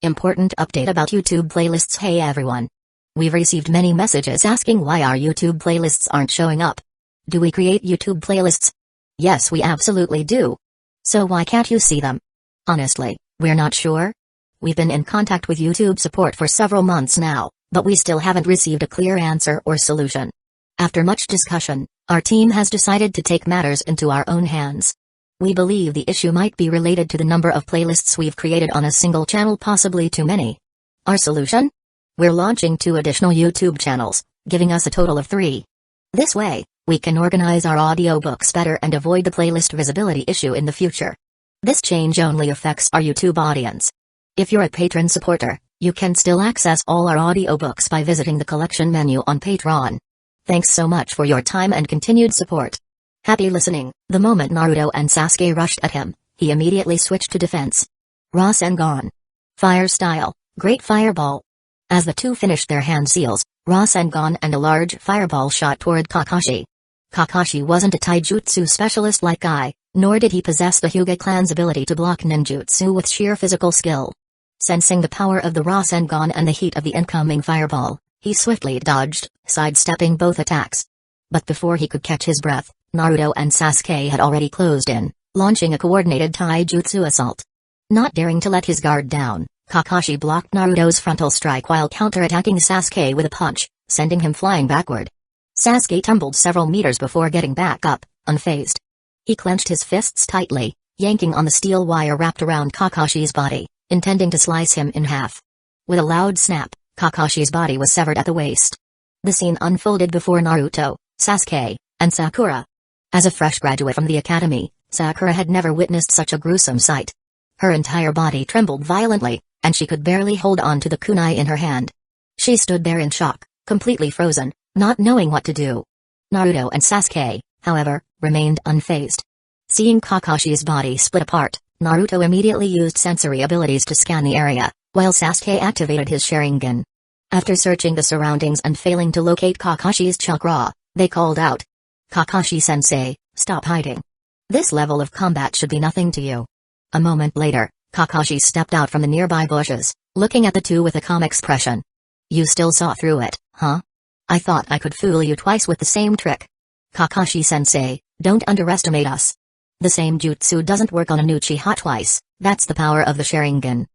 Important update about YouTube playlists. Hey everyone. We've received many messages asking why our YouTube playlists aren't showing up. Do we create YouTube playlists? Yes, we absolutely do. So why can't you see them? Honestly, we're not sure. We've been in contact with YouTube support for several months now, but we still haven't received a clear answer or solution. After much discussion, our team has decided to take matters into our own hands. We believe the issue might be related to the number of playlists we've created on a single channel, possibly too many. Our solution? We're launching 2 additional YouTube channels, giving us a total of 3. This way, we can organize our audiobooks better and avoid the playlist visibility issue in the future. This change only affects our YouTube audience. If you're a patron supporter, you can still access all our audiobooks by visiting the collection menu on Patreon. Thanks so much for your time and continued support. Happy listening. The moment Naruto and Sasuke rushed at him, he immediately switched to defense. Rasengan. Fire style, great fireball. As the two finished their hand seals, Rasengan and a large fireball shot toward Kakashi. Kakashi wasn't a taijutsu specialist like Guy, nor did he possess the Hyuga clan's ability to block ninjutsu with sheer physical skill. Sensing the power of the Rasengan and the heat of the incoming fireball, he swiftly dodged, sidestepping both attacks. But before he could catch his breath, Naruto and Sasuke had already closed in, launching a coordinated taijutsu assault. Not daring to let his guard down, Kakashi blocked Naruto's frontal strike while counterattacking Sasuke with a punch, sending him flying backward. Sasuke tumbled several meters before getting back up, unfazed. He clenched his fists tightly, yanking on the steel wire wrapped around Kakashi's body, intending to slice him in half. With a loud snap, Kakashi's body was severed at the waist. The scene unfolded before Naruto, Sasuke, and Sakura. As a fresh graduate from the academy, Sakura had never witnessed such a gruesome sight. Her entire body trembled violently, and she could barely hold on to the kunai in her hand. She stood there in shock, completely frozen, not knowing what to do. Naruto and Sasuke, however, remained unfazed. Seeing Kakashi's body split apart, Naruto immediately used sensory abilities to scan the area, while Sasuke activated his Sharingan. After searching the surroundings and failing to locate Kakashi's chakra, they called out, "Kakashi-sensei, stop hiding. This level of combat should be nothing to you." A moment later, Kakashi stepped out from the nearby bushes, looking at the two with a calm expression. "You still saw through it, huh? I thought I could fool you twice with the same trick. Kakashi-sensei, don't underestimate us. The same jutsu doesn't work on a Uchiha twice, that's the power of the Sharingan."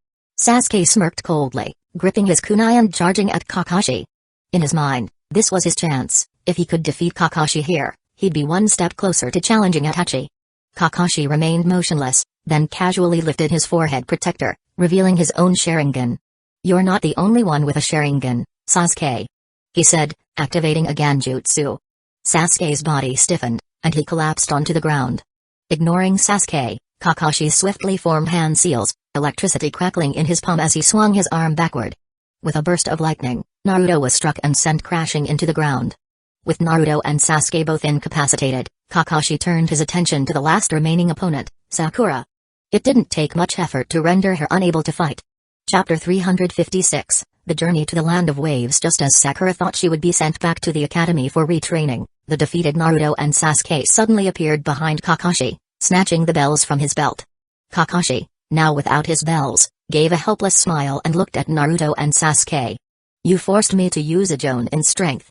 Sasuke smirked coldly, gripping his kunai and charging at Kakashi. In his mind, this was his chance. If he could defeat Kakashi here, he'd be one step closer to challenging Itachi. Kakashi remained motionless, then casually lifted his forehead protector, revealing his own Sharingan. "You're not the only one with a Sharingan, Sasuke," he said, activating a Genjutsu. Sasuke's body stiffened, and he collapsed onto the ground. Ignoring Sasuke, Kakashi swiftly formed hand seals, electricity crackling in his palm as he swung his arm backward. With a burst of lightning, Naruto was struck and sent crashing into the ground. With Naruto and Sasuke both incapacitated, Kakashi turned his attention to the last remaining opponent, Sakura. It didn't take much effort to render her unable to fight. Chapter 356, The Journey to the Land of Waves. Just as Sakura thought she would be sent back to the academy for retraining, the defeated Naruto and Sasuke suddenly appeared behind Kakashi, snatching the bells from his belt. Kakashi, now without his bells, gave a helpless smile and looked at Naruto and Sasuke. "You forced me to use a Jonin strength.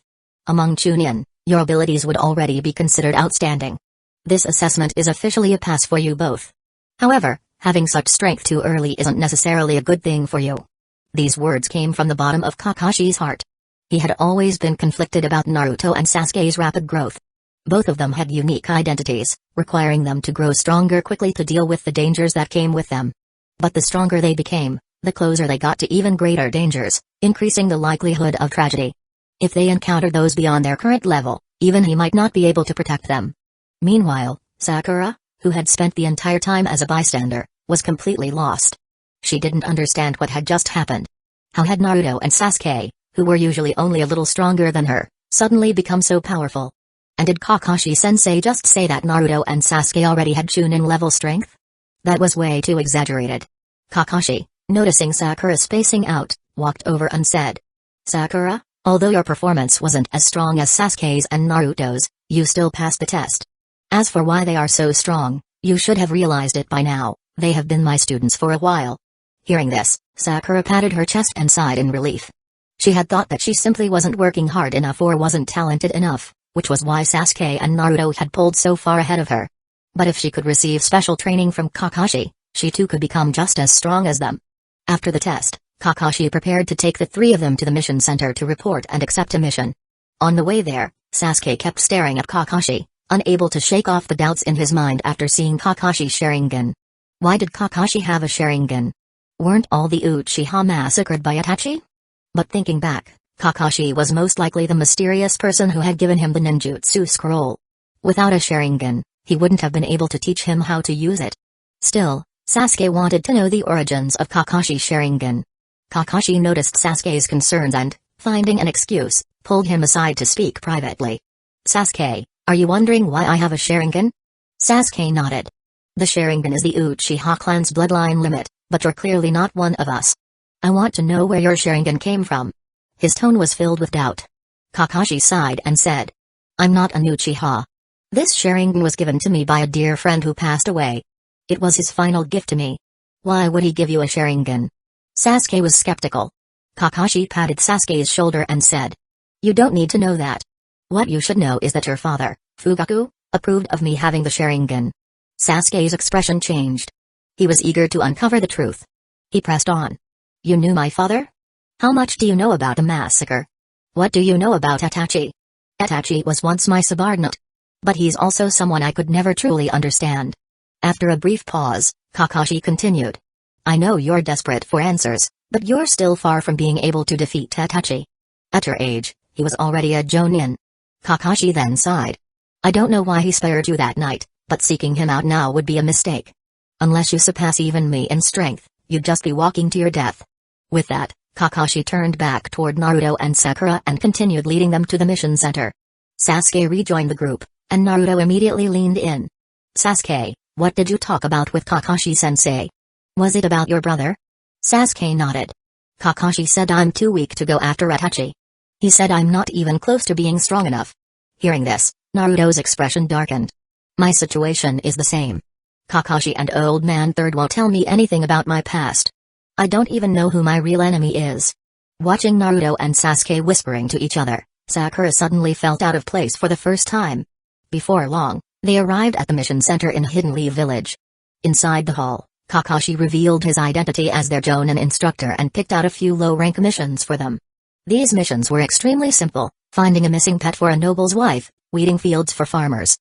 Among Chunin, your abilities would already be considered outstanding. This assessment is officially a pass for you both. However, having such strength too early isn't necessarily a good thing for you." These words came from the bottom of Kakashi's heart. He had always been conflicted about Naruto and Sasuke's rapid growth. Both of them had unique identities, requiring them to grow stronger quickly to deal with the dangers that came with them. But the stronger they became, the closer they got to even greater dangers, increasing the likelihood of tragedy. If they encountered those beyond their current level, even he might not be able to protect them. Meanwhile, Sakura, who had spent the entire time as a bystander, was completely lost. She didn't understand what had just happened. How had Naruto and Sasuke, who were usually only a little stronger than her, suddenly become so powerful? And did Kakashi-sensei just say that Naruto and Sasuke already had Chunin level strength? That was way too exaggerated. Kakashi, noticing Sakura spacing out, walked over and said, "Sakura, although your performance wasn't as strong as Sasuke's and Naruto's, you still passed the test. As for why they are so strong, you should have realized it by now, they have been my students for a while." Hearing this, Sakura patted her chest and sighed in relief. She had thought that she simply wasn't working hard enough or wasn't talented enough, which was why Sasuke and Naruto had pulled so far ahead of her. But if she could receive special training from Kakashi, she too could become just as strong as them. After the test, Kakashi prepared to take the three of them to the mission center to report and accept a mission. On the way there, Sasuke kept staring at Kakashi, unable to shake off the doubts in his mind after seeing Kakashi's Sharingan. Why did Kakashi have a Sharingan? Weren't all the Uchiha massacred by Itachi? But thinking back, Kakashi was most likely the mysterious person who had given him the ninjutsu scroll. Without a Sharingan, he wouldn't have been able to teach him how to use it. Still, Sasuke wanted to know the origins of Kakashi's Sharingan. Kakashi noticed Sasuke's concerns and, finding an excuse, pulled him aside to speak privately. "Sasuke, are you wondering why I have a Sharingan?" Sasuke nodded. "The Sharingan is the Uchiha clan's bloodline limit, but you're clearly not one of us. I want to know where your Sharingan came from." His tone was filled with doubt. Kakashi sighed and said, "I'm not an Uchiha. This Sharingan was given to me by a dear friend who passed away. It was his final gift to me." "Why would he give you a Sharingan?" Sasuke was skeptical. Kakashi patted Sasuke's shoulder and said, "You don't need to know that. What you should know is that your father, Fugaku, approved of me having the Sharingan." Sasuke's expression changed. He was eager to uncover the truth. He pressed on. "You knew my father? How much do you know about the massacre? What do you know about Itachi?" "Itachi was once my subordinate. But he's also someone I could never truly understand." After a brief pause, Kakashi continued. "I know you're desperate for answers, but you're still far from being able to defeat Itachi. At your age, he was already a Jonin." Kakashi then sighed. "I don't know why he spared you that night, but seeking him out now would be a mistake. Unless you surpass even me in strength, you'd just be walking to your death." With that, Kakashi turned back toward Naruto and Sakura and continued leading them to the mission center. Sasuke rejoined the group, and Naruto immediately leaned in. "Sasuke, what did you talk about with Kakashi-sensei? Was it about your brother?" Sasuke nodded. "Kakashi said I'm too weak to go after Itachi. He said I'm not even close to being strong enough." Hearing this, Naruto's expression darkened. "My situation is the same. Kakashi and Old Man Third won't tell me anything about my past. I don't even know who my real enemy is." Watching Naruto and Sasuke whispering to each other, Sakura suddenly felt out of place for the first time. Before long, they arrived at the mission center in Hidden Leaf Village. Inside the hall, Kakashi revealed his identity as their Jonin instructor and picked out a few low-rank missions for them. These missions were extremely simple: finding a missing pet for a noble's wife, weeding fields for farmers.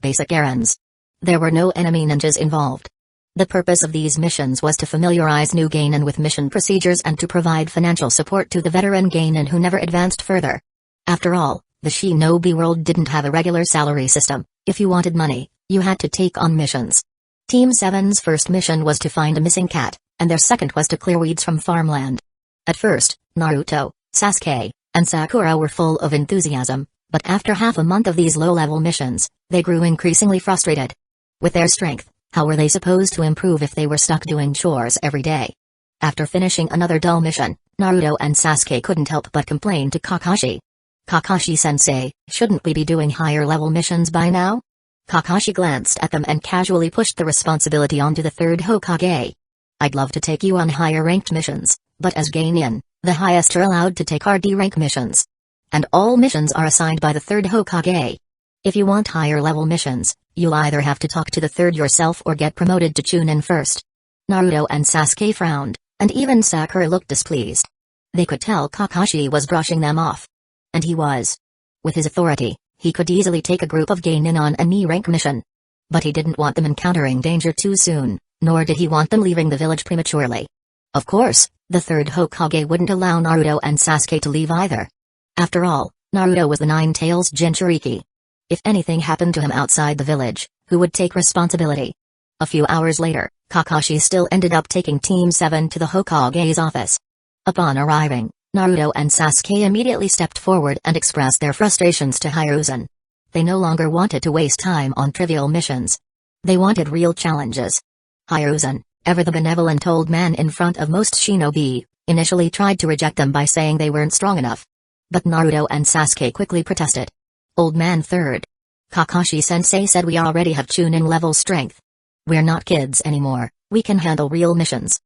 Basic errands. There were no enemy ninjas involved. The purpose of these missions was to familiarize new Geinin with mission procedures and to provide financial support to the veteran Geinin who never advanced further. After all, the shinobi world didn't have a regular salary system. If you wanted money, you had to take on missions. Team 7's first mission was to find a missing cat, and their second was to clear weeds from farmland. At first, Naruto, Sasuke, and Sakura were full of enthusiasm, but after half a month of these low-level missions, they grew increasingly frustrated. With their strength, how were they supposed to improve if they were stuck doing chores every day? After finishing another dull mission, Naruto and Sasuke couldn't help but complain to Kakashi. "Kakashi-sensei, shouldn't we be doing higher-level missions by now?" Kakashi glanced at them and casually pushed the responsibility onto the third Hokage. "I'd love to take you on higher-ranked missions, but as Geinin, the highest are allowed to take are D-rank missions. And all missions are assigned by the third Hokage. If you want higher-level missions, you'll either have to talk to the third yourself or get promoted to Chunin first." Naruto and Sasuke frowned, and even Sakura looked displeased. They could tell Kakashi was brushing them off. And he was. With his authority, he could easily take a group of Geinin on an E-rank mission. But he didn't want them encountering danger too soon, nor did he want them leaving the village prematurely. Of course, the third Hokage wouldn't allow Naruto and Sasuke to leave either. After all, Naruto was the Nine-Tails Jinchuriki. If anything happened to him outside the village, who would take responsibility? A few hours later, Kakashi still ended up taking Team 7 to the Hokage's office. Upon arriving, Naruto and Sasuke immediately stepped forward and expressed their frustrations to Hiruzen. They no longer wanted to waste time on trivial missions. They wanted real challenges. Hiruzen, ever the benevolent old man in front of most shinobi, initially tried to reject them by saying they weren't strong enough. But Naruto and Sasuke quickly protested. "Old Man Third. Kakashi-sensei said we already have Chunin level strength. We're not kids anymore, we can handle real missions."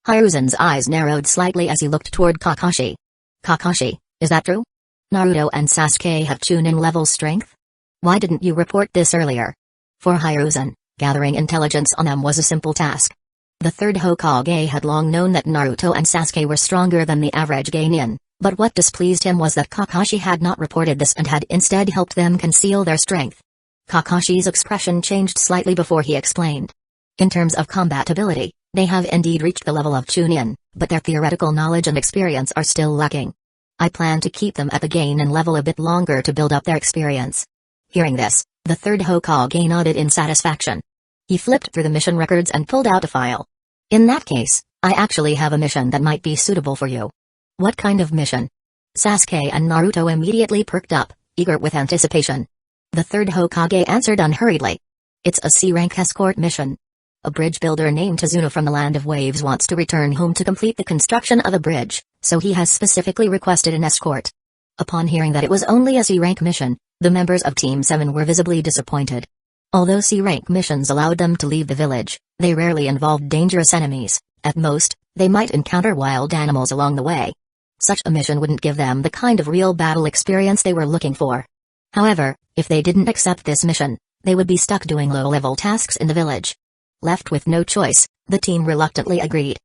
Hiruzen's eyes narrowed slightly as he looked toward Kakashi. Kakashi, is that true? Naruto and Sasuke have Chunin level strength? Why didn't you report this earlier? For Hiruzen, gathering intelligence on them was a simple task. The third Hokage had long known that Naruto and Sasuke were stronger than the average Genin, but what displeased him was that Kakashi had not reported this and had instead helped them conceal their strength. Kakashi's expression changed slightly before he explained. In terms of combat ability, they have indeed reached the level of Chunin, but their theoretical knowledge and experience are still lacking. I plan to keep them at the Genin level a bit longer to build up their experience. Hearing this, the third Hokage nodded in satisfaction. He flipped through the mission records and pulled out a file. In that case, I actually have a mission that might be suitable for you. What kind of mission? Sasuke and Naruto immediately perked up, eager with anticipation. The third Hokage answered unhurriedly. It's a C-rank escort mission. A bridge builder named Tazuna from the Land of Waves wants to return home to complete the construction of a bridge, so he has specifically requested an escort. Upon hearing that it was only a C-rank mission, the members of Team 7 were visibly disappointed. Although C-rank missions allowed them to leave the village, they rarely involved dangerous enemies. At most, they might encounter wild animals along the way. Such a mission wouldn't give them the kind of real battle experience they were looking for. However, if they didn't accept this mission, they would be stuck doing low-level tasks in the village. Left with no choice, the team reluctantly agreed.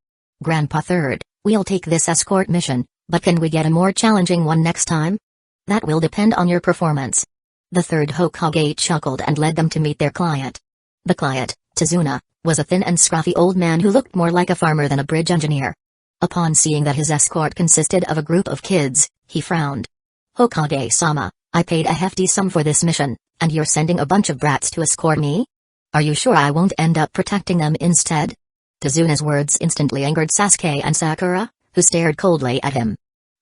Grandpa Third, we'll take this escort mission, but can we get a more challenging one next time? That will depend on your performance. The third Hokage chuckled and led them to meet their client. The client, Tazuna, was a thin and scruffy old man who looked more like a farmer than a bridge engineer. Upon seeing that his escort consisted of a group of kids, he frowned. Hokage-sama, I paid a hefty sum for this mission, and you're sending a bunch of brats to escort me? Are you sure I won't end up protecting them instead? Tazuna's words instantly angered Sasuke and Sakura, who stared coldly at him.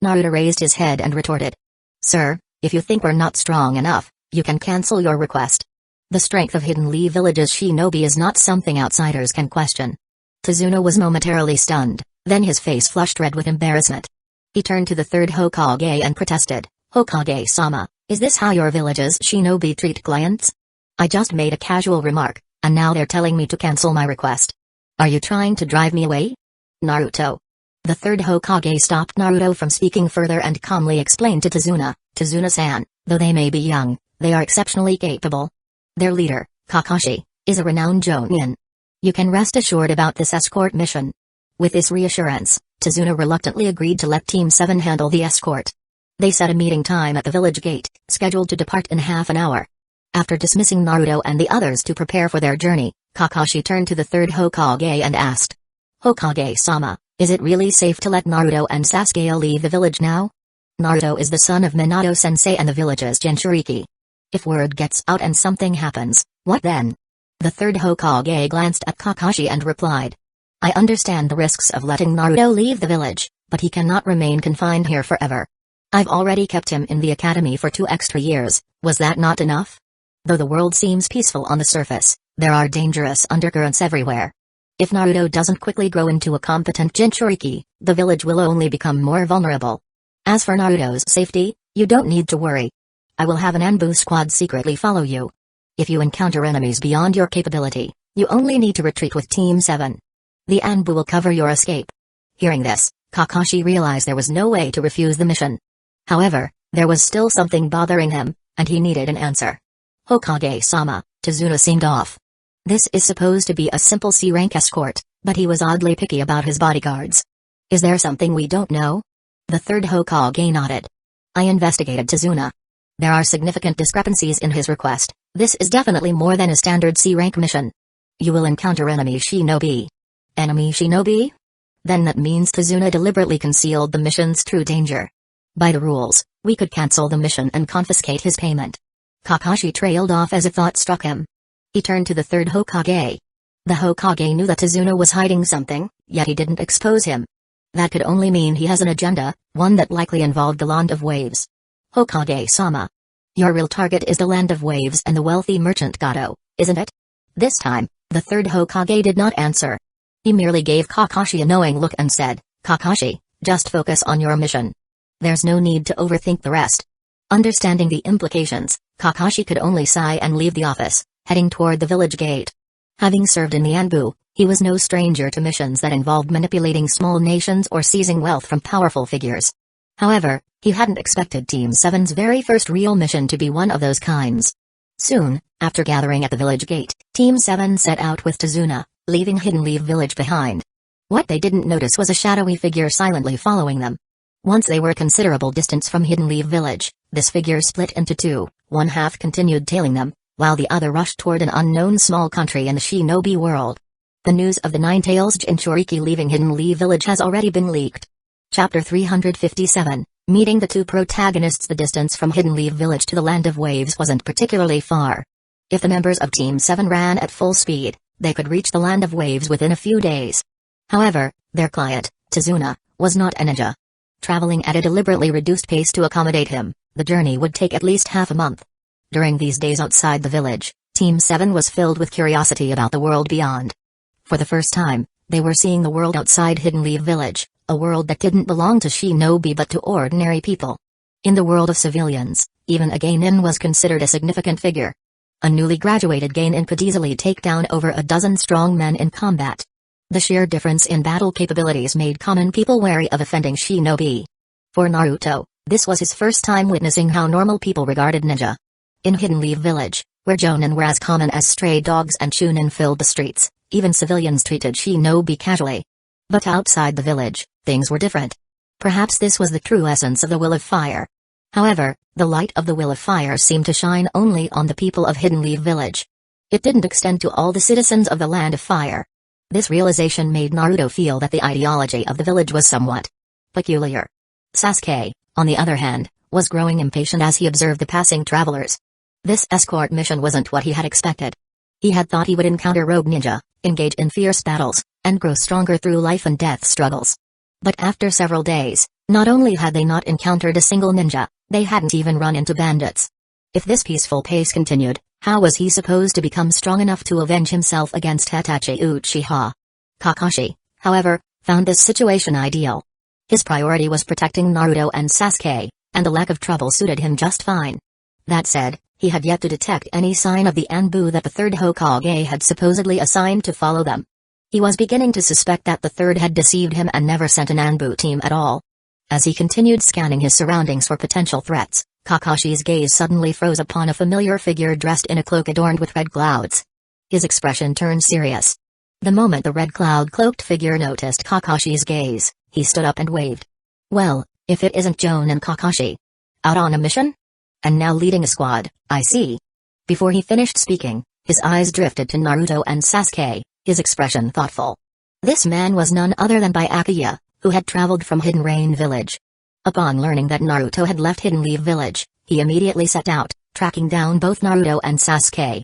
Naruto raised his head and retorted. Sir, if you think we're not strong enough, you can cancel your request. The strength of Hidden Lee Village's shinobi is not something outsiders can question. Tazuna was momentarily stunned, then his face flushed red with embarrassment. He turned to the third Hokage and protested, Hokage-sama, is this how your village's shinobi treat clients? I just made a casual remark, and now they're telling me to cancel my request. Are you trying to drive me away? Naruto. The third Hokage stopped Naruto from speaking further and calmly explained to Tazuna, Tazuna-san, though they may be young, they are exceptionally capable. Their leader, Kakashi, is a renowned Jonin. You can rest assured about this escort mission. With this reassurance, Tazuna reluctantly agreed to let Team 7 handle the escort. They set a meeting time at the village gate, scheduled to depart in half an hour. After dismissing Naruto and the others to prepare for their journey, Kakashi turned to the third Hokage and asked. Hokage-sama, is it really safe to let Naruto and Sasuke leave the village now? Naruto is the son of Minato-sensei and the village's Jinchuriki. If word gets out and something happens, what then? The third Hokage glanced at Kakashi and replied. I understand the risks of letting Naruto leave the village, but he cannot remain confined here forever. I've already kept him in the academy for 2 extra years, was that not enough? Though the world seems peaceful on the surface, there are dangerous undercurrents everywhere. If Naruto doesn't quickly grow into a competent Jinchuriki, the village will only become more vulnerable. As for Naruto's safety, you don't need to worry. I will have an Anbu squad secretly follow you. If you encounter enemies beyond your capability, you only need to retreat with Team 7. The Anbu will cover your escape. Hearing this, Kakashi realized there was no way to refuse the mission. However, there was still something bothering him, and he needed an answer. Hokage-sama, Tazuna seemed off. This is supposed to be a simple C-rank escort, but he was oddly picky about his bodyguards. Is there something we don't know? The third Hokage nodded. I investigated Tazuna. There are significant discrepancies in his request. This is definitely more than a standard C-rank mission. You will encounter enemy shinobi. Enemy shinobi? Then that means Tazuna deliberately concealed the mission's true danger. By the rules, we could cancel the mission and confiscate his payment. Kakashi trailed off as a thought struck him. He turned to the third Hokage. The Hokage knew that Tazuna was hiding something, yet he didn't expose him. That could only mean he has an agenda, one that likely involved the Land of Waves. Hokage-sama. Your real target is the Land of Waves and the wealthy merchant Gato, isn't it? This time, the third Hokage did not answer. He merely gave Kakashi a knowing look and said, Kakashi, just focus on your mission. There's no need to overthink the rest. Understanding the implications, Kakashi could only sigh and leave the office, heading toward the village gate. Having served in the Anbu, He was no stranger to missions that involved manipulating small nations or seizing wealth from powerful figures. However, he hadn't expected Team 7's very first real mission to be one of those kinds. Soon, after gathering at the village gate, Team 7 set out with Tazuna, leaving Hidden Leaf Village behind. What they didn't notice was a shadowy figure silently following them. Once they were a considerable distance from Hidden Leaf Village, this figure split into two. One half continued tailing them, while the other rushed toward an unknown small country in the shinobi world. The news of the Nine-Tails Jinchuriki leaving Hidden Leaf Village has already been leaked. Chapter 357, Meeting the two protagonists. The distance from Hidden Leaf Village to the Land of Waves wasn't particularly far. If the members of Team 7 ran at full speed, they could reach the Land of Waves within a few days. However, their client, Tazuna, was not a ninja. Traveling at a deliberately reduced pace to accommodate him, the journey would take at least half a month. During these days outside the village, Team 7 was filled with curiosity about the world beyond. For the first time, they were seeing the world outside Hidden Leaf Village, a world that didn't belong to shinobi but to ordinary people. In the world of civilians, even a geinin was considered a significant figure. A newly graduated geinin could easily take down over a dozen strong men in combat. The sheer difference in battle capabilities made common people wary of offending shinobi. For Naruto, this was his first time witnessing how normal people regarded ninja. In Hidden Leaf Village, where jonin were as common as stray dogs and chunin filled the streets, even civilians treated shinobi casually. But outside the village, things were different. Perhaps this was the true essence of the Will of Fire. However, the light of the Will of Fire seemed to shine only on the people of Hidden Leaf Village. It didn't extend to all the citizens of the Land of Fire. This realization made Naruto feel that the ideology of the village was somewhat peculiar. Sasuke, on the other hand, was growing impatient as he observed the passing travelers. This escort mission wasn't what he had expected. He had thought he would encounter rogue ninja, engage in fierce battles, and grow stronger through life and death struggles. But after several days, not only had they not encountered a single ninja, they hadn't even run into bandits. If this peaceful pace continued, how was he supposed to become strong enough to avenge himself against Hitachi Uchiha? Kakashi, however, found this situation ideal. His priority was protecting Naruto and Sasuke, and the lack of trouble suited him just fine. That said, he had yet to detect any sign of the Anbu that the third Hokage had supposedly assigned to follow them. He was beginning to suspect that the third had deceived him and never sent an Anbu team at all. As he continued scanning his surroundings for potential threats, Kakashi's gaze suddenly froze upon a familiar figure dressed in a cloak adorned with red clouds. His expression turned serious. The moment the red cloud-cloaked figure noticed Kakashi's gaze, he stood up and waved. Well, if it isn't Jonin Kakashi. Out on a mission? And now leading a squad, I see. Before he finished speaking, his eyes drifted to Naruto and Sasuke, his expression thoughtful. This man was none other than Byakuya, who had traveled from Hidden Rain Village. Upon learning that Naruto had left Hidden Leaf Village, he immediately set out, tracking down both Naruto and Sasuke.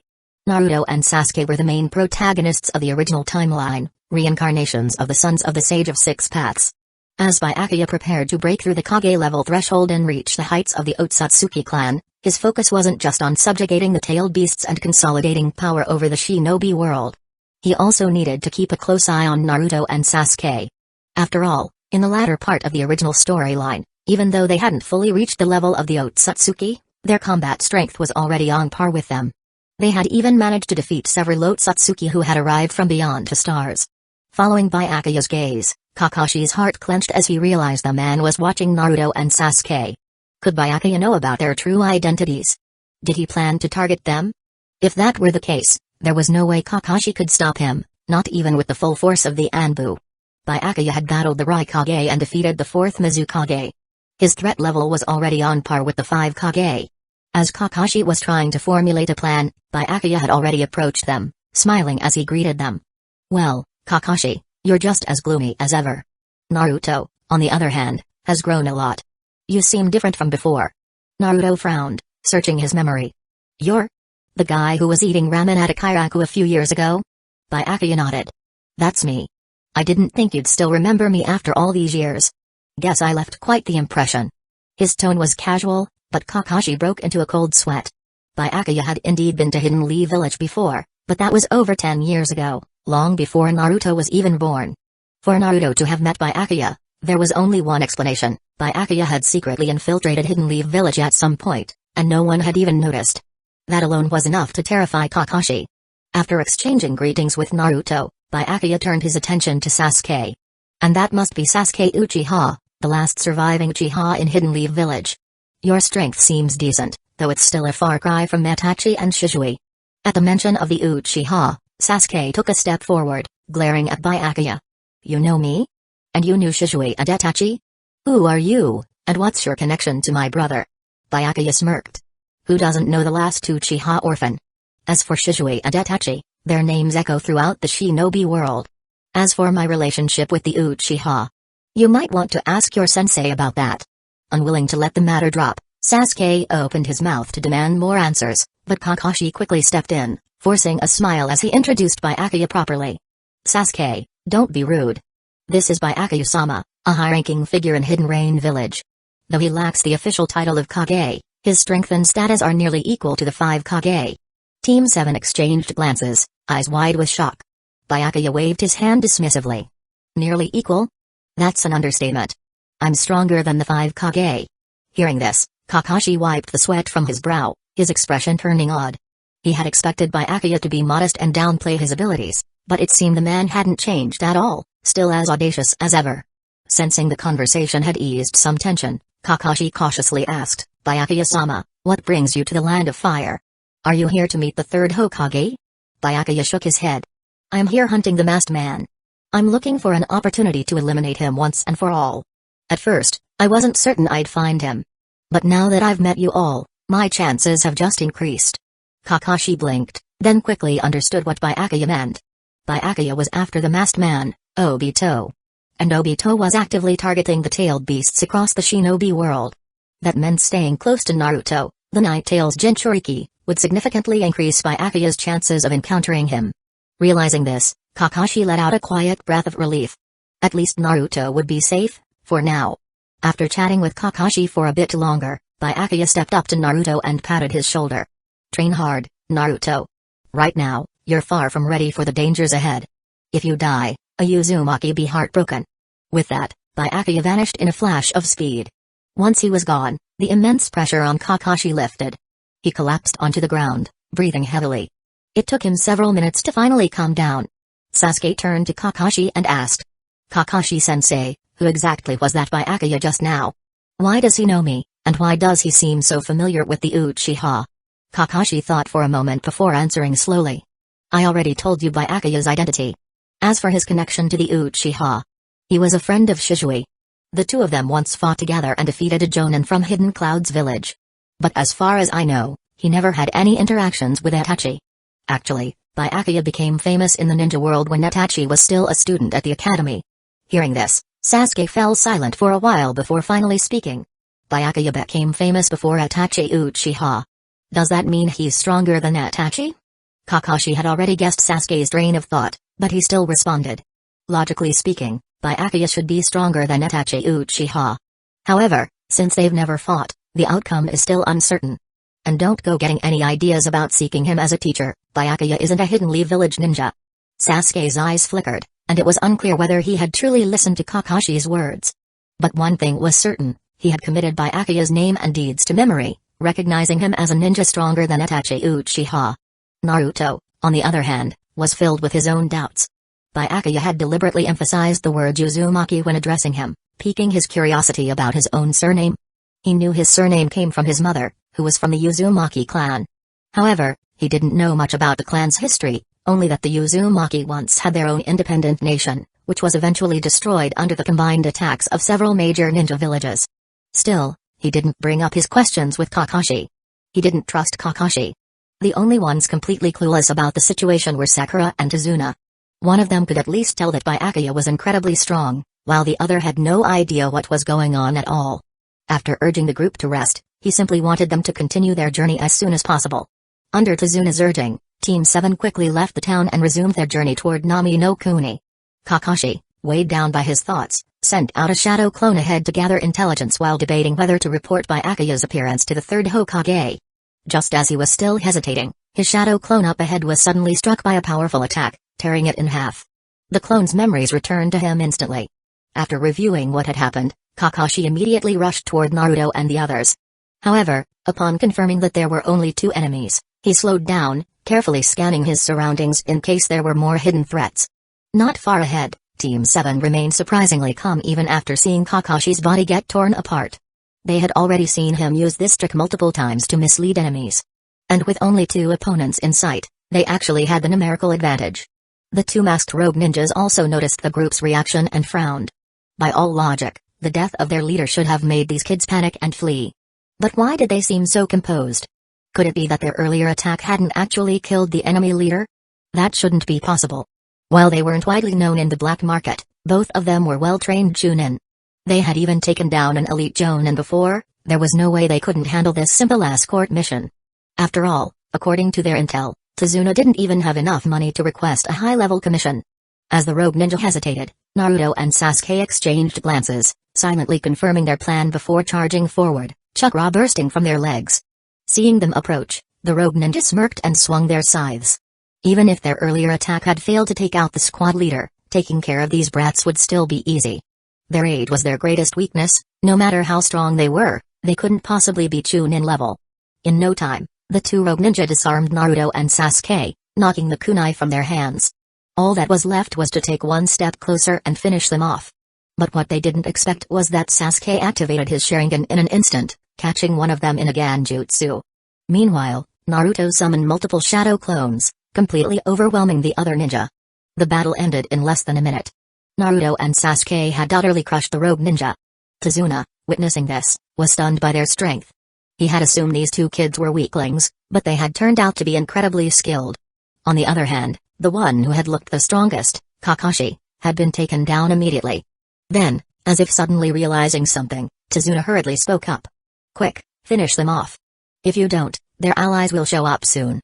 Naruto and Sasuke were the main protagonists of the original timeline, reincarnations of the Sons of the Sage of Six Paths. As Byakuya prepared to break through the Kage-level threshold and reach the heights of the Otsutsuki clan, his focus wasn't just on subjugating the tailed beasts and consolidating power over the shinobi world. He also needed to keep a close eye on Naruto and Sasuke. After all, in the latter part of the original storyline, even though they hadn't fully reached the level of the Otsutsuki, their combat strength was already on par with them. They had even managed to defeat several Otsutsuki who had arrived from beyond the stars. Following Byakuya's gaze, Kakashi's heart clenched as he realized the man was watching Naruto and Sasuke. Could Byakuya know about their true identities? Did he plan to target them? If that were the case, there was no way Kakashi could stop him, not even with the full force of the Anbu. Byakuya had battled the Raikage and defeated the fourth Mizukage. His threat level was already on par with the five Kage. As Kakashi was trying to formulate a plan, Byakuya had already approached them, smiling as he greeted them. Well, Kakashi, you're just as gloomy as ever. Naruto, on the other hand, has grown a lot. You seem different from before. Naruto frowned, searching his memory. You're the guy who was eating ramen at a kairaku a few years ago? Byakuya nodded. That's me. I didn't think you'd still remember me after all these years. Guess I left quite the impression. His tone was casual, but Kakashi broke into a cold sweat. Byakuya had indeed been to Hidden Leaf Village before, but that was over 10 years ago, long before Naruto was even born. For Naruto to have met Byakuya, there was only one explanation: Byakuya had secretly infiltrated Hidden Leaf Village at some point, and no one had even noticed. That alone was enough to terrify Kakashi. After exchanging greetings with Naruto, Byakuya turned his attention to Sasuke. And that must be Sasuke Uchiha, the last surviving Uchiha in Hidden Leaf Village. Your strength seems decent, though it's still a far cry from Itachi and Shizui. At the mention of the Uchiha, Sasuke took a step forward, glaring at Byakuya. You know me? And you knew Shizui and Itachi? Who are you, and what's your connection to my brother? Byakuya smirked. Who doesn't know the last Uchiha orphan? As for Shizui and Itachi, their names echo throughout the shinobi world. As for my relationship with the Uchiha, you might want to ask your sensei about that. Unwilling to let the matter drop, Sasuke opened his mouth to demand more answers, but Kakashi quickly stepped in, forcing a smile as he introduced Byakuya properly. Sasuke, don't be rude. This is Byakuya-sama, a high-ranking figure in Hidden Rain Village. Though he lacks the official title of Kage, his strength and status are nearly equal to the 5 Kage. Team 7 exchanged glances, eyes wide with shock. Byakuya waved his hand dismissively. Nearly equal? That's an understatement. I'm stronger than the 5 Kage. Hearing this, Kakashi wiped the sweat from his brow, his expression turning odd. He had expected Byakuya to be modest and downplay his abilities, but it seemed the man hadn't changed at all, still as audacious as ever. Sensing the conversation had eased some tension, Kakashi cautiously asked, Byakuya-sama, what brings you to the Land of Fire? Are you here to meet the 3rd Hokage? Byakuya shook his head. I'm here hunting the masked man. I'm looking for an opportunity to eliminate him once and for all. At first, I wasn't certain I'd find him. But now that I've met you all, my chances have just increased. Kakashi blinked, then quickly understood what Byakuya meant. Byakuya was after the masked man, Obito. And Obito was actively targeting the tailed beasts across the shinobi world. That meant staying close to Naruto, the Night-Tail's Jinchuriki, would significantly increase Byakuya's chances of encountering him. Realizing this, Kakashi let out a quiet breath of relief. At least Naruto would be safe, for now. After chatting with Kakashi for a bit longer, Byakuya stepped up to Naruto and patted his shoulder. Train hard, Naruto. Right now, you're far from ready for the dangers ahead. If you die, a Uzumaki be heartbroken. With that, Byakuya vanished in a flash of speed. Once he was gone, the immense pressure on Kakashi lifted. He collapsed onto the ground, breathing heavily. It took him several minutes to finally calm down. Sasuke turned to Kakashi and asked, Kakashi-sensei, who exactly was that Byakuya just now? Why does he know me, and why does he seem so familiar with the Uchiha? Kakashi thought for a moment before answering slowly. I already told you Byakuya's identity. As for his connection to the Uchiha, he was a friend of Shizui. The two of them once fought together and defeated a Jonin from Hidden Clouds Village. But as far as I know, he never had any interactions with Itachi. Actually, Byakuya became famous in the ninja world when Itachi was still a student at the academy. Hearing this, Sasuke fell silent for a while before finally speaking. Byakuya became famous before Itachi Uchiha. Does that mean he's stronger than Itachi? Kakashi had already guessed Sasuke's train of thought, but he still responded. Logically speaking, Byakuya should be stronger than Itachi Uchiha. However, since they've never fought, the outcome is still uncertain. And don't go getting any ideas about seeking him as a teacher, Byakuya isn't a Hidden Leaf Village ninja. Sasuke's eyes flickered, and it was unclear whether he had truly listened to Kakashi's words. But one thing was certain, he had committed Byakuya's name and deeds to memory, recognizing him as a ninja stronger than Itachi Uchiha. Naruto, on the other hand, was filled with his own doubts. Byakuya had deliberately emphasized the word Uzumaki when addressing him, piquing his curiosity about his own surname. He knew his surname came from his mother, who was from the Uzumaki clan. However, he didn't know much about the clan's history, only that the Uzumaki once had their own independent nation, which was eventually destroyed under the combined attacks of several major ninja villages. Still, he didn't bring up his questions with Kakashi. He didn't trust Kakashi. The only ones completely clueless about the situation were Sakura and Tazuna. One of them could at least tell that Byakuya was incredibly strong, while the other had no idea what was going on at all. After urging the group to rest, he simply wanted them to continue their journey as soon as possible. Under Tazuna's urging, Team 7 quickly left the town and resumed their journey toward Nami no Kuni. Kakashi, weighed down by his thoughts, sent out a shadow clone ahead to gather intelligence while debating whether to report Byakuya's appearance to the 3rd Hokage. Just as he was still hesitating, his shadow clone up ahead was suddenly struck by a powerful attack, tearing it in half. The clone's memories returned to him instantly. After reviewing what had happened, Kakashi immediately rushed toward Naruto and the others. However, upon confirming that there were only 2 enemies, he slowed down, carefully scanning his surroundings in case there were more hidden threats. Not far ahead, Team 7 remained surprisingly calm even after seeing Kakashi's body get torn apart. They had already seen him use this trick multiple times to mislead enemies. And with only 2 opponents in sight, they actually had the numerical advantage. The 2 masked rogue ninjas also noticed the group's reaction and frowned. By all logic, the death of their leader should have made these kids panic and flee. But why did they seem so composed? Could it be that their earlier attack hadn't actually killed the enemy leader? That shouldn't be possible. While they weren't widely known in the black market, both of them were well-trained Chunin. They had even taken down an elite Jonin before. There was no way they couldn't handle this simple escort mission. After all, according to their intel, Tazuna didn't even have enough money to request a high-level commission. As the rogue ninja hesitated, Naruto and Sasuke exchanged glances, silently confirming their plan before charging forward, chakra bursting from their legs. Seeing them approach, the rogue ninja smirked and swung their scythes. Even if their earlier attack had failed to take out the squad leader, taking care of these brats would still be easy. Their age was their greatest weakness. No matter how strong they were, they couldn't possibly be Chunin level. In no time, the 2 rogue ninja disarmed Naruto and Sasuke, knocking the kunai from their hands. All that was left was to take one step closer and finish them off. But what they didn't expect was that Sasuke activated his Sharingan in an instant, catching one of them in a Genjutsu. Meanwhile, Naruto summoned multiple shadow clones, completely overwhelming the other ninja. The battle ended in less than a minute. Naruto and Sasuke had utterly crushed the rogue ninja. Tazuna, witnessing this, was stunned by their strength. He had assumed these 2 kids were weaklings, but they had turned out to be incredibly skilled. On the other hand, the one who had looked the strongest, Kakashi, had been taken down immediately. Then, as if suddenly realizing something, Tazuna hurriedly spoke up. "Quick, finish them off. If you don't, their allies will show up soon."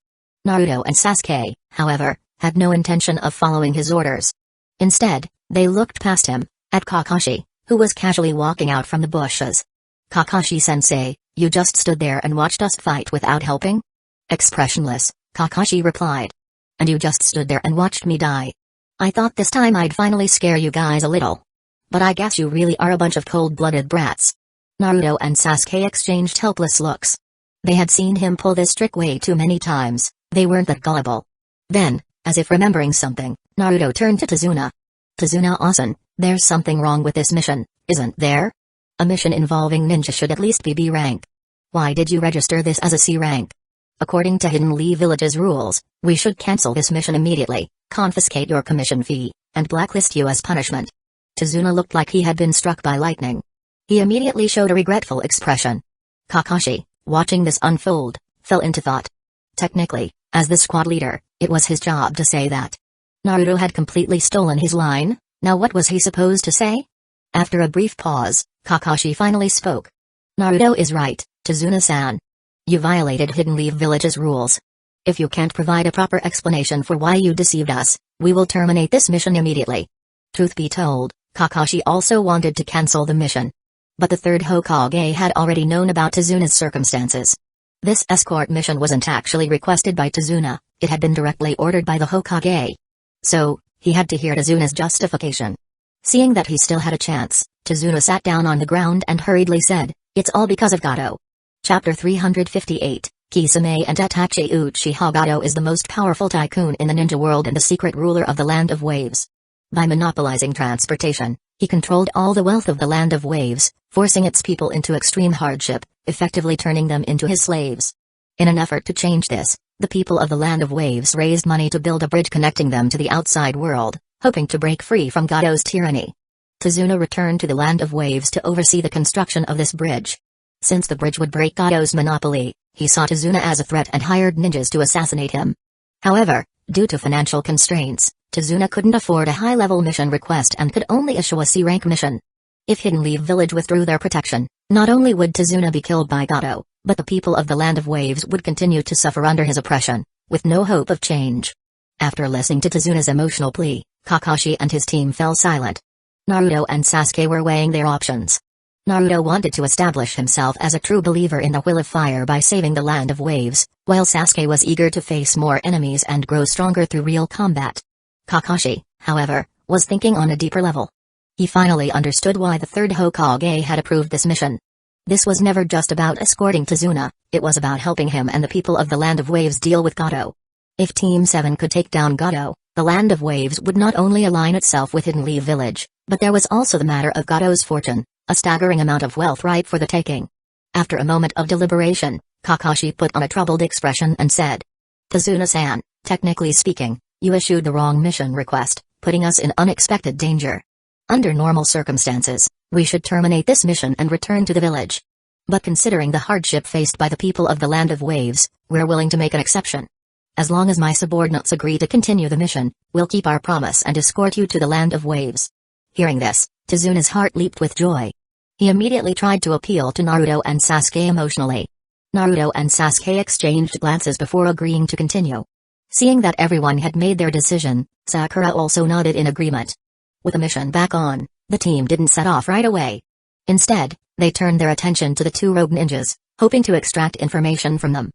Naruto and Sasuke, however, had no intention of following his orders. Instead, they looked past him, at Kakashi, who was casually walking out from the bushes. "Kakashi-sensei, you just stood there and watched us fight without helping?" Expressionless, Kakashi replied. "And you just stood there and watched me die. I thought this time I'd finally scare you guys a little. But I guess you really are a bunch of cold-blooded brats." Naruto and Sasuke exchanged helpless looks. They had seen him pull this trick way too many times. They weren't that gullible. Then, as if remembering something, Naruto turned to Tazuna. "Tazuna-san, there's something wrong with this mission, isn't there? A mission involving ninja should at least be B rank. Why did you register this as a C rank? According to Hidden Leaf Village's rules, we should cancel this mission immediately, confiscate your commission fee, and blacklist you as punishment." Tazuna looked like he had been struck by lightning. He immediately showed a regretful expression. Kakashi, watching this unfold, fell into thought. Technically, as the squad leader, it was his job to say that. Naruto had completely stolen his line. Now what was he supposed to say? After a brief pause, Kakashi finally spoke. "Naruto is right, Tazuna-san. You violated Hidden Leaf Village's rules. If you can't provide a proper explanation for why you deceived us, we will terminate this mission immediately." Truth be told, Kakashi also wanted to cancel the mission. But the 3rd Hokage had already known about Tazuna's circumstances. This escort mission wasn't actually requested by Tazuna, it had been directly ordered by the Hokage. So, he had to hear Tazuna's justification. Seeing that he still had a chance, Tazuna sat down on the ground and hurriedly said, "It's all because of Gato." Chapter 358, Kisame and Itachi. Uchiha Gato is the most powerful tycoon in the ninja world and the secret ruler of the Land of Waves. By monopolizing transportation, he controlled all the wealth of the Land of Waves, forcing its people into extreme hardship, effectively turning them into his slaves. In an effort to change this, the people of the Land of Waves raised money to build a bridge connecting them to the outside world, hoping to break free from Gato's tyranny. Tazuna returned to the Land of Waves to oversee the construction of this bridge. Since the bridge would break Gato's monopoly, he saw Tazuna as a threat and hired ninjas to assassinate him. However, due to financial constraints, Tazuna couldn't afford a high-level mission request and could only issue a C-rank mission. If Hidden Leaf Village withdrew their protection, not only would Tazuna be killed by Gato, but the people of the Land of Waves would continue to suffer under his oppression, with no hope of change. After listening to Tazuna's emotional plea, Kakashi and his team fell silent. Naruto and Sasuke were weighing their options. Naruto wanted to establish himself as a true believer in the Will of Fire by saving the Land of Waves, while Sasuke was eager to face more enemies and grow stronger through real combat. Kakashi, however, was thinking on a deeper level. He finally understood why the 3rd Hokage had approved this mission. This was never just about escorting Tazuna, it was about helping him and the people of the Land of Waves deal with Gato. If Team 7 could take down Gato, The Land of Waves would not only align itself with Hidden Leaf Village, but there was also the matter of Gato's fortune, a staggering amount of wealth ripe for the taking. After a moment of deliberation, Kakashi put on a troubled expression and said, "Tazuna-san, technically speaking, you issued the wrong mission request, putting us in unexpected danger. Under normal circumstances, we should terminate this mission and return to the village. But considering the hardship faced by the people of the Land of Waves, we're willing to make an exception. As long as my subordinates agree to continue the mission, we'll keep our promise and escort you to the Land of Waves." Hearing this, Tazuna's heart leaped with joy. He immediately tried to appeal to Naruto and Sasuke emotionally. Naruto and Sasuke exchanged glances before agreeing to continue. Seeing that everyone had made their decision, Sakura also nodded in agreement. With the mission back on, the team didn't set off right away. Instead, they turned their attention to the two rogue ninjas, hoping to extract information from them.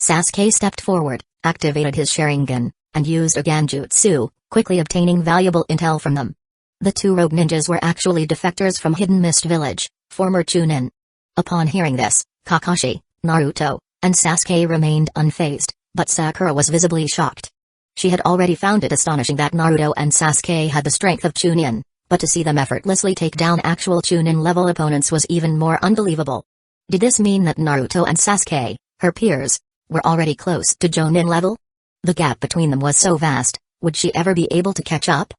Sasuke stepped forward, activated his Sharingan, and used a Genjutsu, quickly obtaining valuable intel from them. The two rogue ninjas were actually defectors from Hidden Mist Village, former Chunin. Upon hearing this, Kakashi, Naruto, and Sasuke remained unfazed, but Sakura was visibly shocked. She had already found it astonishing that Naruto and Sasuke had the strength of Chunin, but to see them effortlessly take down actual Chunin-level opponents was even more unbelievable. Did this mean that Naruto and Sasuke, her peers, were already close to Jonin level? The gap between them was so vast, would she ever be able to catch up?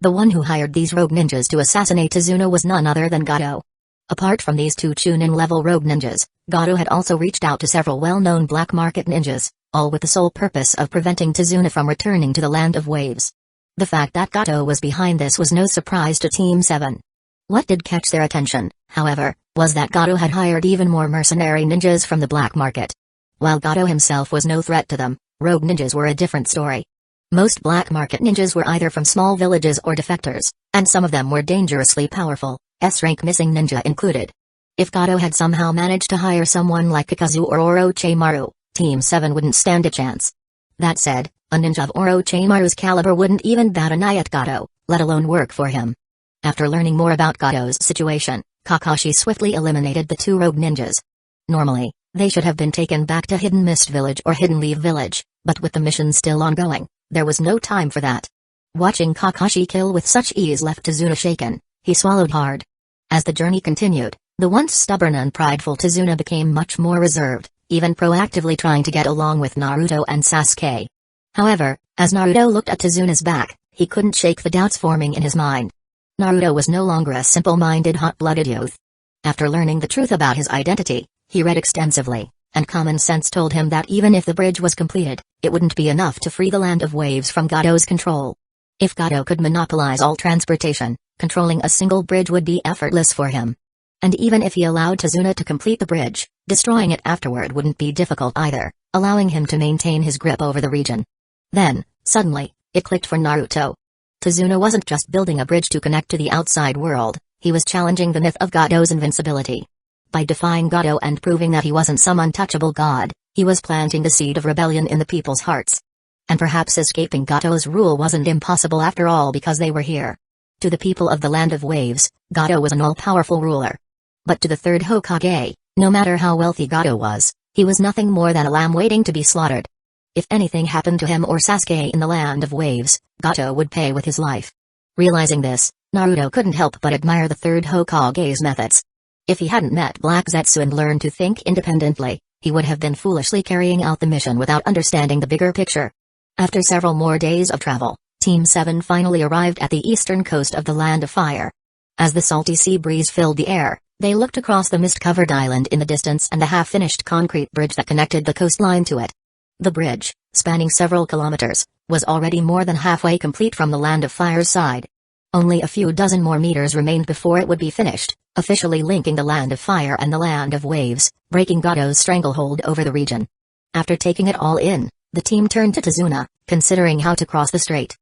The one who hired these rogue ninjas to assassinate Tazuna was none other than Gato. Apart from these two Chunin-level rogue ninjas, Gato had also reached out to several well-known black market ninjas, all with the sole purpose of preventing Tazuna from returning to the Land of Waves. The fact that Gato was behind this was no surprise to Team 7. What did catch their attention, however, was that Gato had hired even more mercenary ninjas from the black market. While Gato himself was no threat to them, rogue ninjas were a different story. Most black market ninjas were either from small villages or defectors, and some of them were dangerously powerful, S-rank missing ninja included. If Gato had somehow managed to hire someone like Kakazu or Orochimaru, Team 7 wouldn't stand a chance. That said, a ninja of Orochimaru's caliber wouldn't even bat an eye at Gato, let alone work for him. After learning more about Gato's situation, Kakashi swiftly eliminated the two rogue ninjas. Normally, they should have been taken back to Hidden Mist Village or Hidden Leaf Village, but with the mission still ongoing, there was no time for that. Watching Kakashi kill with such ease left Tazuna shaken. He swallowed hard. As the journey continued, the once stubborn and prideful Tazuna became much more reserved, even proactively trying to get along with Naruto and Sasuke. However, as Naruto looked at Tazuna's back, he couldn't shake the doubts forming in his mind. Naruto was no longer a simple-minded hot-blooded youth. After learning the truth about his identity, he read extensively, and common sense told him that even if the bridge was completed, it wouldn't be enough to free the Land of Waves from Gato's control. If Gato could monopolize all transportation, controlling a single bridge would be effortless for him. And even if he allowed Tazuna to complete the bridge, destroying it afterward wouldn't be difficult either, allowing him to maintain his grip over the region. Then, suddenly, it clicked for Naruto. Tazuna wasn't just building a bridge to connect to the outside world, he was challenging the myth of Gato's invincibility. By defying Gato and proving that he wasn't some untouchable god, he was planting the seed of rebellion in the people's hearts. And perhaps escaping Gato's rule wasn't impossible after all because they were here. To the people of the Land of Waves, Gato was an all-powerful ruler. But to the third Hokage, no matter how wealthy Gato was, he was nothing more than a lamb waiting to be slaughtered. If anything happened to him or Sasuke in the Land of Waves, Gato would pay with his life. Realizing this, Naruto couldn't help but admire the third Hokage's methods. If he hadn't met Black Zetsu and learned to think independently, he would have been foolishly carrying out the mission without understanding the bigger picture. After several more days of travel, Team 7 finally arrived at the eastern coast of the Land of Fire. As the salty sea breeze filled the air, they looked across the mist-covered island in the distance and the half-finished concrete bridge that connected the coastline to it. The bridge, spanning several kilometers, was already more than halfway complete from the Land of Fire's side. Only a few dozen more meters remained before it would be finished, officially linking the Land of Fire and the Land of Waves, breaking Gato's stranglehold over the region. After taking it all in, the team turned to Tazuna, considering how to cross the strait.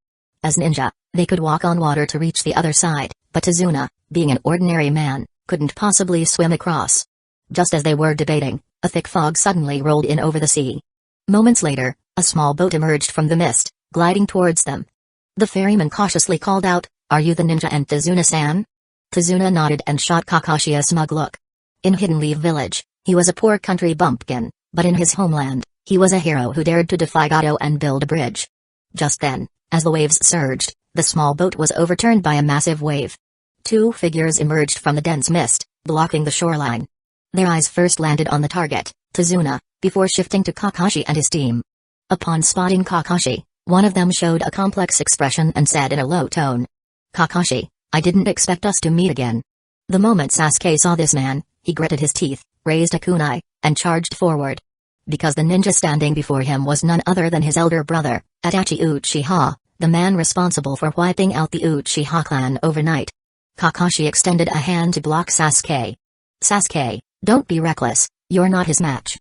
As ninja, they could walk on water to reach the other side, but Tazuna, being an ordinary man, couldn't possibly swim across. Just as they were debating, a thick fog suddenly rolled in over the sea. Moments later, a small boat emerged from the mist, gliding towards them. The ferryman cautiously called out, "Are you the ninja and Tazuna-san?" Tazuna nodded and shot Kakashi a smug look. In Hidden Leaf Village, he was a poor country bumpkin, but in his homeland, he was a hero who dared to defy Gato and build a bridge. Just then, as the waves surged, the small boat was overturned by a massive wave. Two figures emerged from the dense mist, blocking the shoreline. Their eyes first landed on the target, Tazuna, before shifting to Kakashi and his team. Upon spotting Kakashi, one of them showed a complex expression and said in a low tone, "Kakashi, I didn't expect us to meet again." The moment Sasuke saw this man, he gritted his teeth, raised a kunai, and charged forward. Because the ninja standing before him was none other than his elder brother, Itachi Uchiha, the man responsible for wiping out the Uchiha clan overnight. Kakashi extended a hand to block Sasuke. "Sasuke, don't be reckless, you're not his match."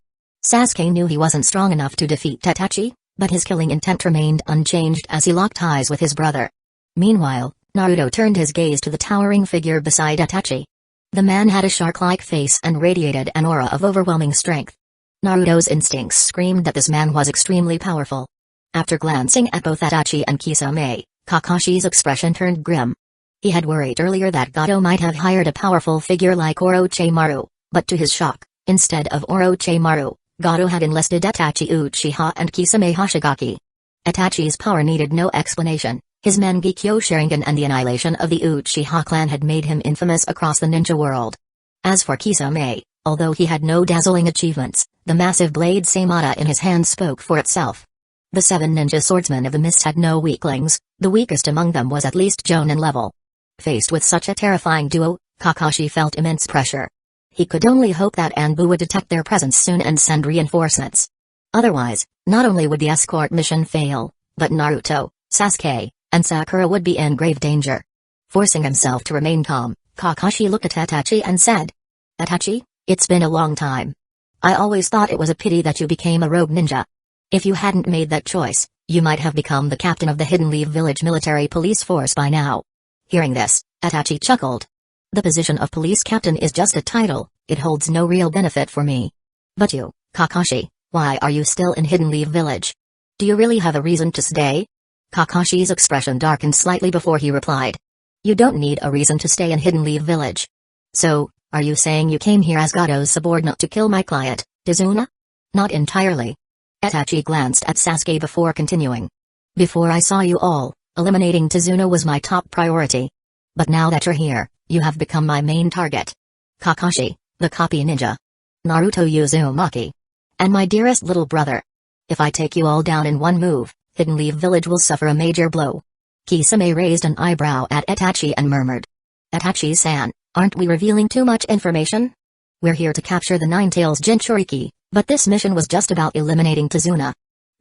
Sasuke knew he wasn't strong enough to defeat Itachi, but his killing intent remained unchanged as he locked eyes with his brother. Meanwhile, Naruto turned his gaze to the towering figure beside Itachi. The man had a shark-like face and radiated an aura of overwhelming strength. Naruto's instincts screamed that this man was extremely powerful. After glancing at both Itachi and Kisame, Kakashi's expression turned grim. He had worried earlier that Gato might have hired a powerful figure like Orochimaru, but to his shock, instead of Orochimaru, Gato had enlisted Itachi Uchiha and Kisame Hoshigaki. Itachi's power needed no explanation. His Mangekyo Sharingan and the annihilation of the Uchiha clan had made him infamous across the ninja world. As for Kisame, although he had no dazzling achievements, the massive blade Saimata in his hand spoke for itself. The 7 ninja swordsmen of the mist had no weaklings, the weakest among them was at least Jonin level. Faced with such a terrifying duo, Kakashi felt immense pressure. He could only hope that Anbu would detect their presence soon and send reinforcements. Otherwise, not only would the escort mission fail, but Naruto, Sasuke, and Sakura would be in grave danger. Forcing himself to remain calm, Kakashi looked at Itachi and said, "Itachi, it's been a long time. I always thought it was a pity that you became a rogue ninja. If you hadn't made that choice, you might have become the captain of the Hidden Leaf Village military police force by now." Hearing this, Itachi chuckled. "The position of police captain is just a title, it holds no real benefit for me. But you, Kakashi, why are you still in Hidden Leaf Village? Do you really have a reason to stay?" Kakashi's expression darkened slightly before he replied. "You don't need a reason to stay in Hidden Leaf Village. So, are you saying you came here as Gato's subordinate to kill my client, Tazuna?" "Not entirely." Itachi glanced at Sasuke before continuing. "Before I saw you all, eliminating Tazuna was my top priority. But now that you're here, you have become my main target. Kakashi, the copy ninja. Naruto Uzumaki. And my dearest little brother. If I take you all down in one move, Hidden Leaf Village will suffer a major blow." Kisame raised an eyebrow at Itachi and murmured. "Itachi-san, aren't we revealing too much information? We're here to capture the Nine-Tails Jinchuriki, but this mission was just about eliminating Tazuna."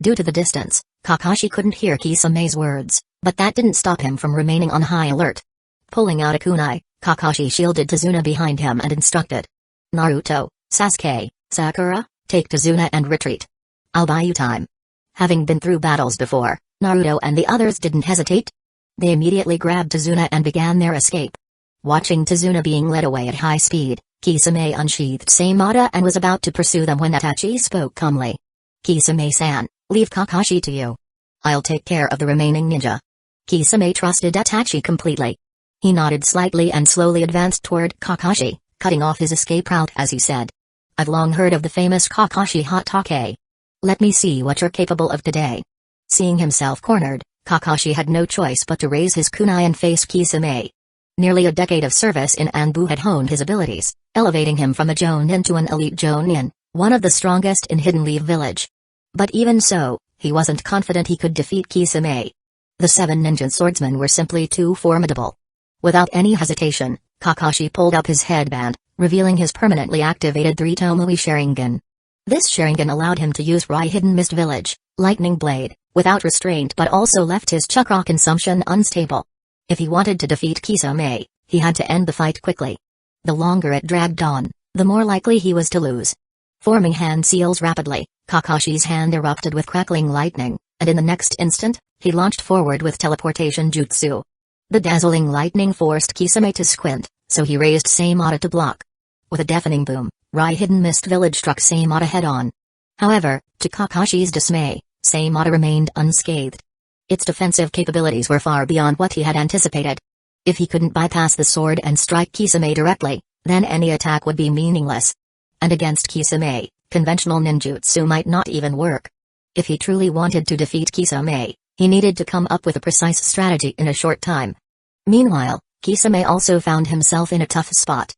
Due to the distance, Kakashi couldn't hear Kisame's words, but that didn't stop him from remaining on high alert. Pulling out a kunai, Kakashi shielded Tazuna behind him and instructed. "Naruto, Sasuke, Sakura, take Tazuna and retreat. I'll buy you time." Having been through battles before, Naruto and the others didn't hesitate. They immediately grabbed Tazuna and began their escape. Watching Tazuna being led away at high speed, Kisame unsheathed Saimata and was about to pursue them when Itachi spoke calmly. "Kisame-san, leave Kakashi to you. I'll take care of the remaining ninja." Kisame trusted Itachi completely. He nodded slightly and slowly advanced toward Kakashi, cutting off his escape route as he said. "I've long heard of the famous Kakashi Hatake. Let me see what you're capable of today." Seeing himself cornered, Kakashi had no choice but to raise his kunai and face Kisame. Nearly a decade of service in Anbu had honed his abilities, elevating him from a Jonin to an elite Jonin, one of the strongest in Hidden Leaf Village. But even so, he wasn't confident he could defeat Kisame. The 7 ninja swordsmen were simply too formidable. Without any hesitation, Kakashi pulled up his headband, revealing his permanently activated 3 Tomoe Sharingan. This Sharingan allowed him to use Rai Hidden Mist Village, Lightning Blade, without restraint but also left his chakra consumption unstable. If he wanted to defeat Kisame, he had to end the fight quickly. The longer it dragged on, the more likely he was to lose. Forming hand seals rapidly, Kakashi's hand erupted with crackling lightning, and in the next instant, he launched forward with teleportation jutsu. The dazzling lightning forced Kisame to squint, so he raised Saimata to block. With a deafening boom, Rai Hidden Mist Village struck Saimata head-on. However, to Kakashi's dismay, Saimata remained unscathed. Its defensive capabilities were far beyond what he had anticipated. If he couldn't bypass the sword and strike Kisame directly, then any attack would be meaningless. And against Kisame, conventional ninjutsu might not even work. If he truly wanted to defeat Kisame, He needed to come up with a precise strategy in a short time. Meanwhile, Kisame also found himself in a tough spot.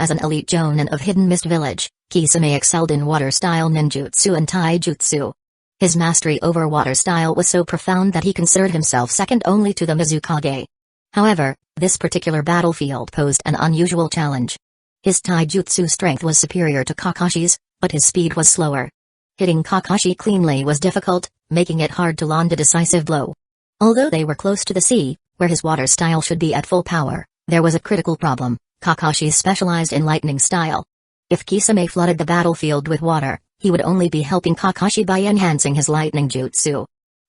As an elite jonin of Hidden Mist Village, Kisame excelled in water-style ninjutsu and taijutsu. His mastery over water style was so profound that he considered himself second only to the Mizukage. However, this particular battlefield posed an unusual challenge. His taijutsu strength was superior to Kakashi's, but his speed was slower. Hitting Kakashi cleanly was difficult, making it hard to land a decisive blow. Although they were close to the sea, where his water style should be at full power, there was a critical problem. Kakashi specialized in lightning style. If Kisame flooded the battlefield with water, he would only be helping Kakashi by enhancing his lightning jutsu.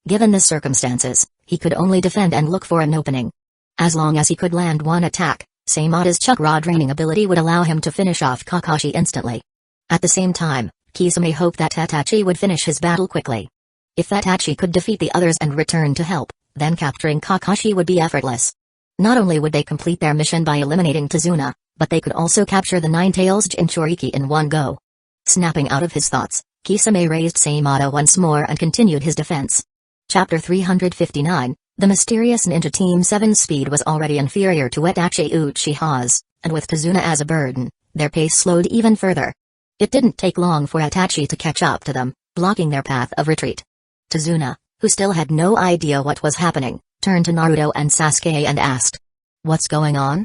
Given the circumstances, he could only defend and look for an opening. As long as he could land one attack, Samada's chakra draining ability would allow him to finish off Kakashi instantly. At the same time, Kisame hoped that Itachi would finish his battle quickly. If Itachi could defeat the others and return to help, then capturing Kakashi would be effortless. Not only would they complete their mission by eliminating Tazuna, but they could also capture the Nine-Tails Jinchuriki in one go. Snapping out of his thoughts, Kisame raised Samada once more and continued his defense. Chapter 359, The Mysterious Ninja Team 7's speed was already inferior to Itachi Uchiha's, and with Tazuna as a burden, their pace slowed even further. It didn't take long for Itachi to catch up to them, blocking their path of retreat. Tazuna, who still had no idea what was happening, turned to Naruto and Sasuke and asked, "What's going on?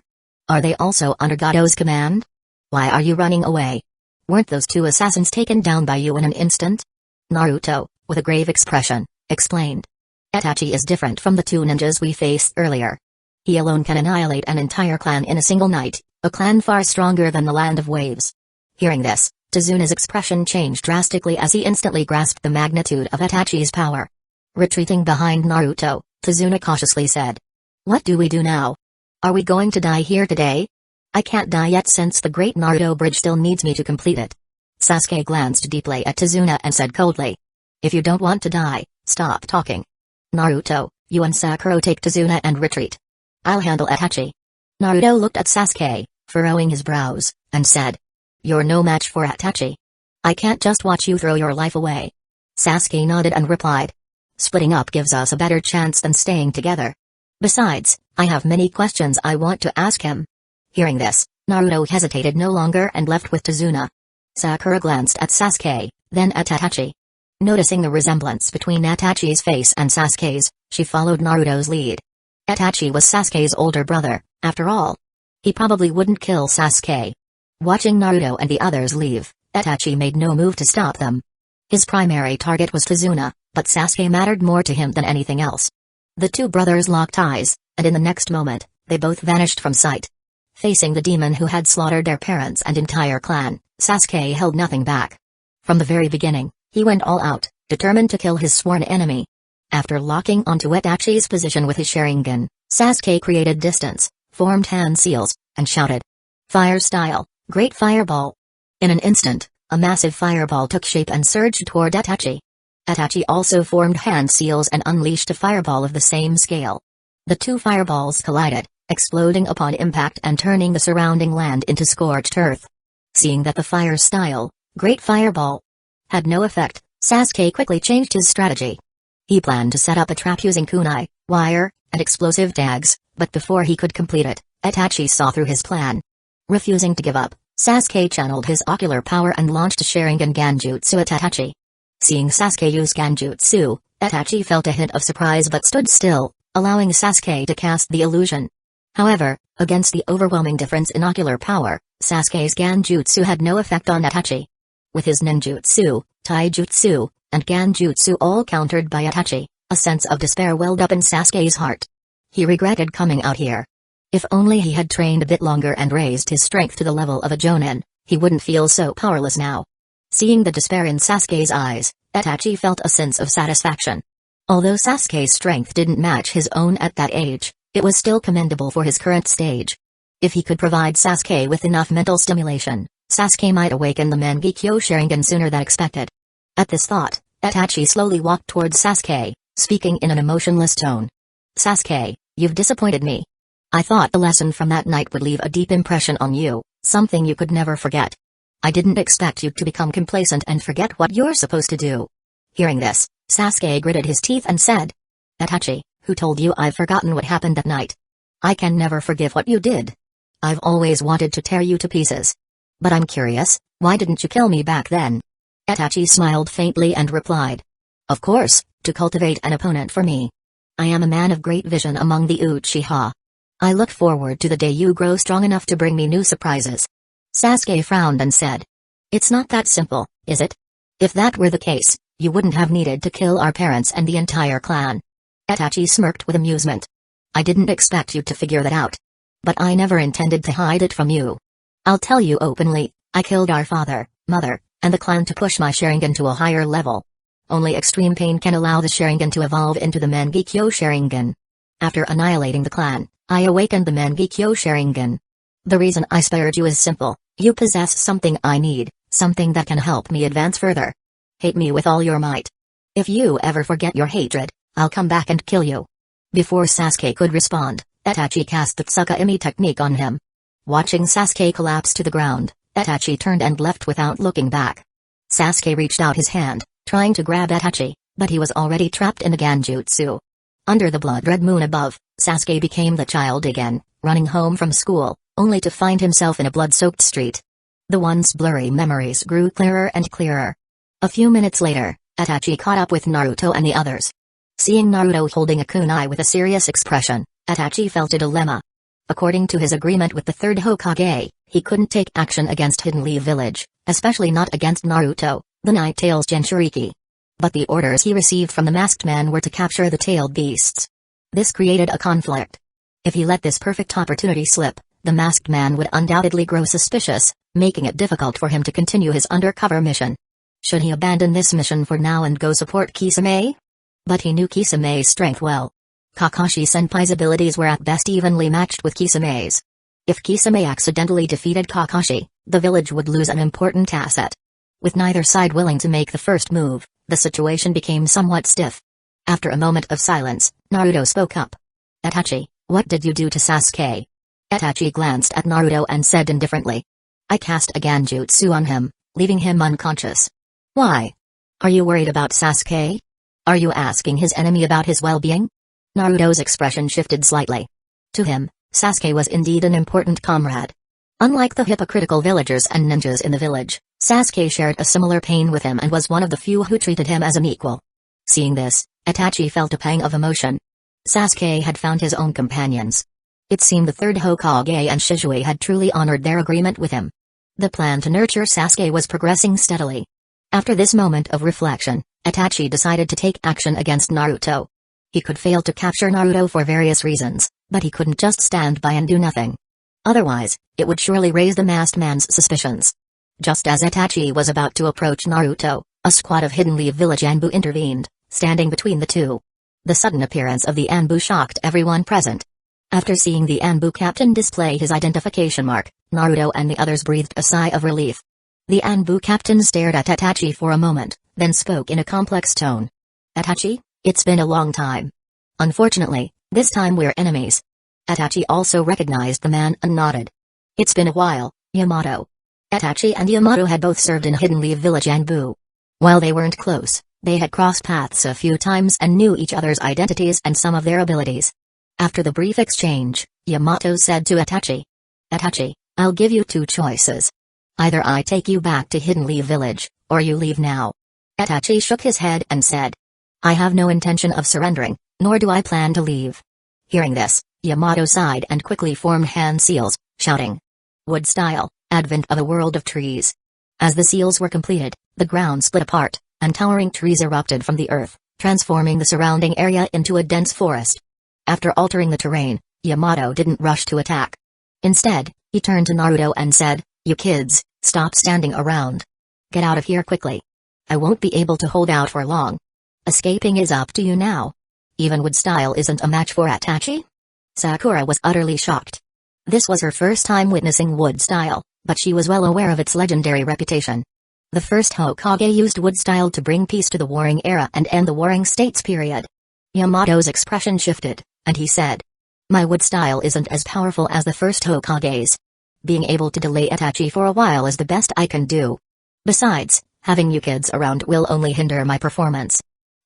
Are they also under Gado's command? Why are you running away? Weren't those two assassins taken down by you in an instant?" Naruto, with a grave expression, explained. "Itachi is different from the two ninjas we faced earlier. He alone can annihilate an entire clan in a single night, a clan far stronger than the Land of Waves." Hearing this, Tazuna's expression changed drastically as he instantly grasped the magnitude of Itachi's power. Retreating behind Naruto, Tazuna cautiously said, "What do we do now? Are we going to die here today? I can't die yet since the Great Naruto Bridge still needs me to complete it." Sasuke glanced deeply at Tazuna and said coldly, "If you don't want to die, stop talking. Naruto, you and Sakura take Tazuna and retreat. I'll handle Itachi." Naruto looked at Sasuke, furrowing his brows, and said, "You're no match for Itachi. I can't just watch you throw your life away." Sasuke nodded and replied, "Splitting up gives us a better chance than staying together. Besides, I have many questions I want to ask him." Hearing this, Naruto hesitated no longer and left with Tazuna. Sakura glanced at Sasuke, then at Itachi. Noticing the resemblance between Itachi's face and Sasuke's, she followed Naruto's lead. Itachi was Sasuke's older brother, after all. He probably wouldn't kill Sasuke. Watching Naruto and the others leave, Itachi made no move to stop them. His primary target was Tazuna, but Sasuke mattered more to him than anything else. The two brothers locked eyes, and in the next moment, they both vanished from sight. Facing the demon who had slaughtered their parents and entire clan, Sasuke held nothing back. From the very beginning, he went all out, determined to kill his sworn enemy. After locking onto Itachi's position with his Sharingan, Sasuke created distance, formed hand seals, and shouted, "Fire style, great fireball!" In an instant, a massive fireball took shape and surged toward Itachi. Itachi also formed hand seals and unleashed a fireball of the same scale. The two fireballs collided, exploding upon impact and turning the surrounding land into scorched earth. Seeing that the fire style, great fireball, had no effect, Sasuke quickly changed his strategy. He planned to set up a trap using kunai, wire, and explosive tags, but before he could complete it, Itachi saw through his plan. Refusing to give up, Sasuke channeled his ocular power and launched a Sharingan Genjutsu at Itachi. Seeing Sasuke use Genjutsu, Itachi felt a hint of surprise but stood still, allowing Sasuke to cast the illusion. However, against the overwhelming difference in ocular power, Sasuke's Genjutsu had no effect on Itachi. With his ninjutsu, taijutsu, and Genjutsu all countered by Itachi, a sense of despair welled up in Sasuke's heart. He regretted coming out here. If only he had trained a bit longer and raised his strength to the level of a jonin, he wouldn't feel so powerless now. Seeing the despair in Sasuke's eyes, Itachi felt a sense of satisfaction. Although Sasuke's strength didn't match his own at that age, it was still commendable for his current stage. If he could provide Sasuke with enough mental stimulation, Sasuke might awaken the Mangekyo Sharingan sooner than expected. At this thought, Itachi slowly walked towards Sasuke, speaking in an emotionless tone. "Sasuke, you've disappointed me. I thought the lesson from that night would leave a deep impression on you, something you could never forget. I didn't expect you to become complacent and forget what you're supposed to do." Hearing this, Sasuke gritted his teeth and said, Itachi, who told you I've forgotten what happened that night? I can never forgive what you did. I've always wanted to tear you to pieces. But I'm curious, why didn't you kill me back then? Itachi smiled faintly and replied. Of course, to cultivate an opponent for me. I am a man of great vision among the Uchiha. I look forward to the day you grow strong enough to bring me new surprises. Sasuke frowned and said. It's not that simple, is it? If that were the case, you wouldn't have needed to kill our parents and the entire clan. Itachi smirked with amusement. I didn't expect you to figure that out. But I never intended to hide it from you. I'll tell you openly, I killed our father, mother, and the clan to push my Sharingan to a higher level. Only extreme pain can allow the Sharingan to evolve into the Mangekyo Sharingan. After annihilating the clan, I awakened the Mangekyo Sharingan. The reason I spared you is simple, you possess something I need, something that can help me advance further. Hate me with all your might. If you ever forget your hatred, I'll come back and kill you. Before Sasuke could respond, Itachi cast the Tsukuyomi technique on him. Watching Sasuke collapse to the ground, Itachi turned and left without looking back. Sasuke reached out his hand, trying to grab Itachi, but he was already trapped in the Genjutsu. Under the blood-red moon above, Sasuke became the child again, running home from school, only to find himself in a blood-soaked street. The once blurry memories grew clearer and clearer. A few minutes later, Itachi caught up with Naruto and the others. Seeing Naruto holding a kunai with a serious expression, Itachi felt a dilemma. According to his agreement with the third Hokage, he couldn't take action against Hidden Leaf Village, especially not against Naruto, the Night-Tailed Jinchuriki. But the orders he received from the masked man were to capture the tailed beasts. This created a conflict. If he let this perfect opportunity slip, the masked man would undoubtedly grow suspicious, making it difficult for him to continue his undercover mission. Should he abandon this mission for now and go support Kisame? But he knew Kisame's strength well. Kakashi-senpai's abilities were at best evenly matched with Kisame's. If Kisame accidentally defeated Kakashi, the village would lose an important asset. With neither side willing to make the first move, the situation became somewhat stiff. After a moment of silence, Naruto spoke up. Itachi, what did you do to Sasuke? Itachi glanced at Naruto and said indifferently. I cast a Genjutsu on him, leaving him unconscious. Why? Are you worried about Sasuke? Are you asking his enemy about his well-being? Naruto's expression shifted slightly. To him, Sasuke was indeed an important comrade. Unlike the hypocritical villagers and ninjas in the village, Sasuke shared a similar pain with him and was one of the few who treated him as an equal. Seeing this, Itachi felt a pang of emotion. Sasuke had found his own companions. It seemed the third Hokage and Shizue had truly honored their agreement with him. The plan to nurture Sasuke was progressing steadily. After this moment of reflection, Itachi decided to take action against Naruto. He could fail to capture Naruto for various reasons, but he couldn't just stand by and do nothing. Otherwise, it would surely raise the masked man's suspicions. Just as Itachi was about to approach Naruto, a squad of Hidden Leaf Village Anbu intervened, standing between the two. The sudden appearance of the Anbu shocked everyone present. After seeing the Anbu captain display his identification mark, Naruto and the others breathed a sigh of relief. The Anbu captain stared at Itachi for a moment, then spoke in a complex tone. Itachi, it's been a long time. Unfortunately, this time we're enemies. Itachi also recognized the man and nodded. It's been a while, Yamato. Itachi and Yamato had both served in Hidden Leaf Village Anbu. While they weren't close, they had crossed paths a few times and knew each other's identities and some of their abilities. After the brief exchange, Yamato said to Itachi. Itachi, I'll give you two choices. Either I take you back to Hidden Leaf Village, or you leave now. Itachi shook his head and said. I have no intention of surrendering, nor do I plan to leave. Hearing this, Yamato sighed and quickly formed hand seals, shouting. Wood style, advent of a world of trees. As the seals were completed, the ground split apart, and towering trees erupted from the earth, transforming the surrounding area into a dense forest. After altering the terrain, Yamato didn't rush to attack. Instead, he turned to Naruto and said, You kids, stop standing around. Get out of here quickly. I won't be able to hold out for long. Escaping is up to you now. Even wood style isn't a match for Itachi? Sakura was utterly shocked. This was her first time witnessing wood style, but she was well aware of its legendary reputation. The first Hokage used wood style to bring peace to the warring era and end the warring states period. Yamato's expression shifted, and he said, My wood style isn't as powerful as the first Hokage's. Being able to delay Itachi for a while is the best I can do. Besides, having you kids around will only hinder my performance.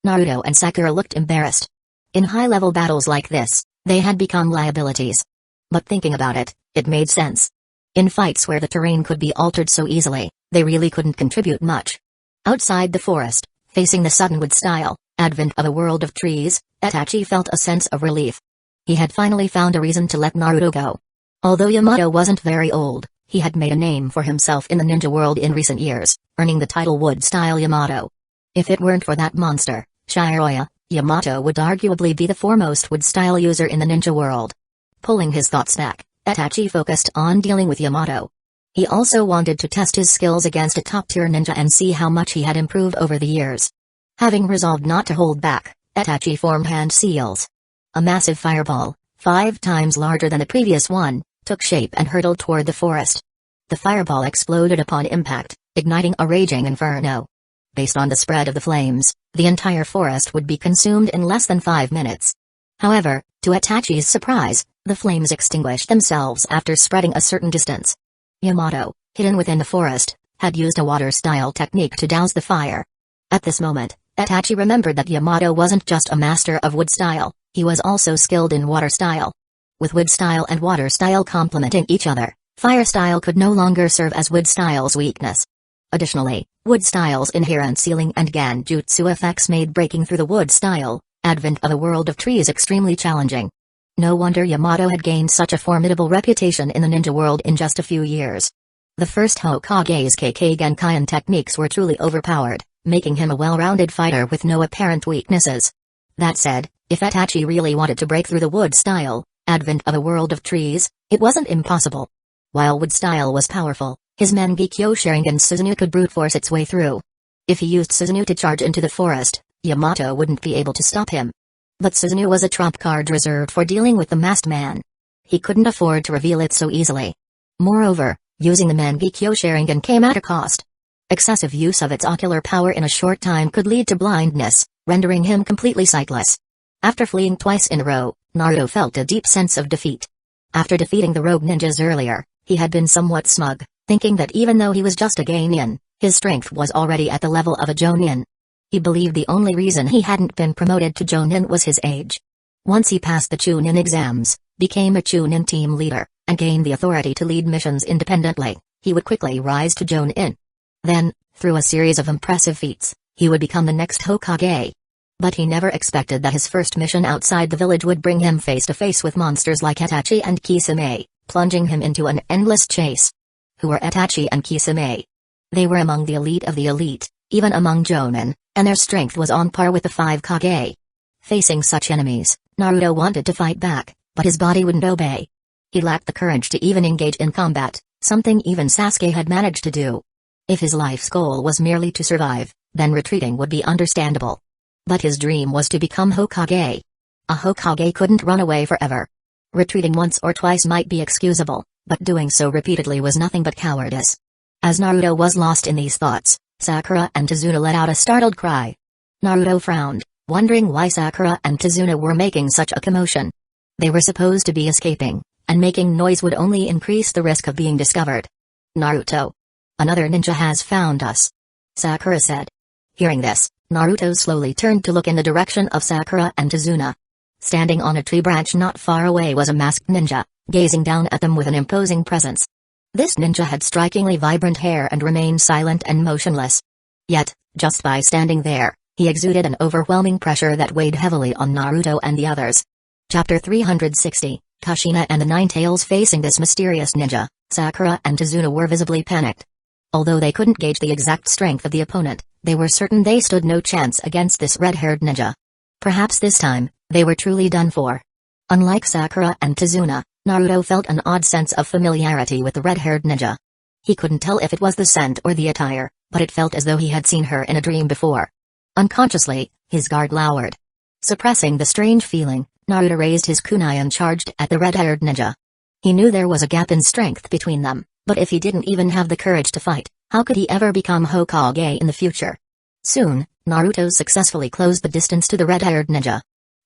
Naruto and Sakura looked embarrassed. In high-level battles like this, they had become liabilities. But thinking about it, it made sense. In fights where the terrain could be altered so easily, they really couldn't contribute much. Outside the forest, facing the sudden wood-style advent of a world of trees, Itachi felt a sense of relief. He had finally found a reason to let Naruto go. Although Yamato wasn't very old, he had made a name for himself in the ninja world in recent years, earning the title Wood-style Yamato. If it weren't for that monster, Shiraiya, Yamato would arguably be the foremost wood-style user in the ninja world. Pulling his thoughts back, Itachi focused on dealing with Yamato. He also wanted to test his skills against a top-tier ninja and see how much he had improved over the years. Having resolved not to hold back, Itachi formed hand seals. A massive fireball, 5 times larger than the previous one, took shape and hurtled toward the forest. The fireball exploded upon impact, igniting a raging inferno. Based on the spread of the flames, the entire forest would be consumed in less than 5 minutes. However, to Itachi's surprise, the flames extinguished themselves after spreading a certain distance. Yamato, hidden within the forest, had used a water-style technique to douse the fire. At this moment, Itachi remembered that Yamato wasn't just a master of wood style, he was also skilled in water style. With wood style and water style complementing each other, fire style could no longer serve as wood style's weakness. Additionally, wood style's inherent sealing and Genjutsu effects made breaking through the wood style advent of a world of trees extremely challenging. No wonder Yamato had gained such a formidable reputation in the ninja world in just a few years. The first Hokage's Kekkei Genkai techniques were truly overpowered, making him a well-rounded fighter with no apparent weaknesses. That said, if Itachi really wanted to break through the wood style advent of a world of trees, it wasn't impossible. While wood style was powerful, his Mangekyo Sharingan Susanoo could brute force its way through. If he used Susanoo to charge into the forest, Yamato wouldn't be able to stop him. But Susanoo was a trump card reserved for dealing with the masked man. He couldn't afford to reveal it so easily. Moreover, using the Mangekyo Sharingan came at a cost. Excessive use of its ocular power in a short time could lead to blindness, rendering him completely sightless. After fleeing twice in a row, Naruto felt a deep sense of defeat. After defeating the rogue ninjas earlier, he had been somewhat smug, thinking that even though he was just a Geinin, his strength was already at the level of a Jonin. He believed the only reason he hadn't been promoted to Jonin was his age. Once he passed the Chunin exams, became a Chunin team leader, and gained the authority to lead missions independently, he would quickly rise to Jonin. Then, through a series of impressive feats, he would become the next Hokage. But he never expected that his first mission outside the village would bring him face to face with monsters like Itachi and Kisame, plunging him into an endless chase. Who were Itachi and Kisame? They were among the elite of the elite, even among Jonin, and their strength was on par with the 5 Kage. Facing such enemies, Naruto wanted to fight back, but his body wouldn't obey. He lacked the courage to even engage in combat, something even Sasuke had managed to do. If his life's goal was merely to survive, then retreating would be understandable. But his dream was to become Hokage. A Hokage couldn't run away forever. Retreating once or twice might be excusable, but doing so repeatedly was nothing but cowardice. As Naruto was lost in these thoughts, Sakura and Tazuna let out a startled cry. Naruto frowned, wondering why Sakura and Tazuna were making such a commotion. They were supposed to be escaping, and making noise would only increase the risk of being discovered. Naruto. Another ninja has found us. Sakura said. Hearing this, Naruto slowly turned to look in the direction of Sakura and Tazuna. Standing on a tree branch not far away was a masked ninja, gazing down at them with an imposing presence. This ninja had strikingly vibrant hair and remained silent and motionless. Yet, just by standing there, he exuded an overwhelming pressure that weighed heavily on Naruto and the others. Chapter 360, Kushina and the Nine Tails. Facing this mysterious ninja, Sakura and Tazuna were visibly panicked. Although they couldn't gauge the exact strength of the opponent, they were certain they stood no chance against this red-haired ninja. Perhaps this time, they were truly done for. Unlike Sakura and Tazuna, Naruto felt an odd sense of familiarity with the red-haired ninja. He couldn't tell if it was the scent or the attire, but it felt as though he had seen her in a dream before. Unconsciously, his guard lowered. Suppressing the strange feeling, Naruto raised his kunai and charged at the red-haired ninja. He knew there was a gap in strength between them, but if he didn't even have the courage to fight, how could he ever become Hokage in the future? Soon, Naruto successfully closed the distance to the red-haired ninja.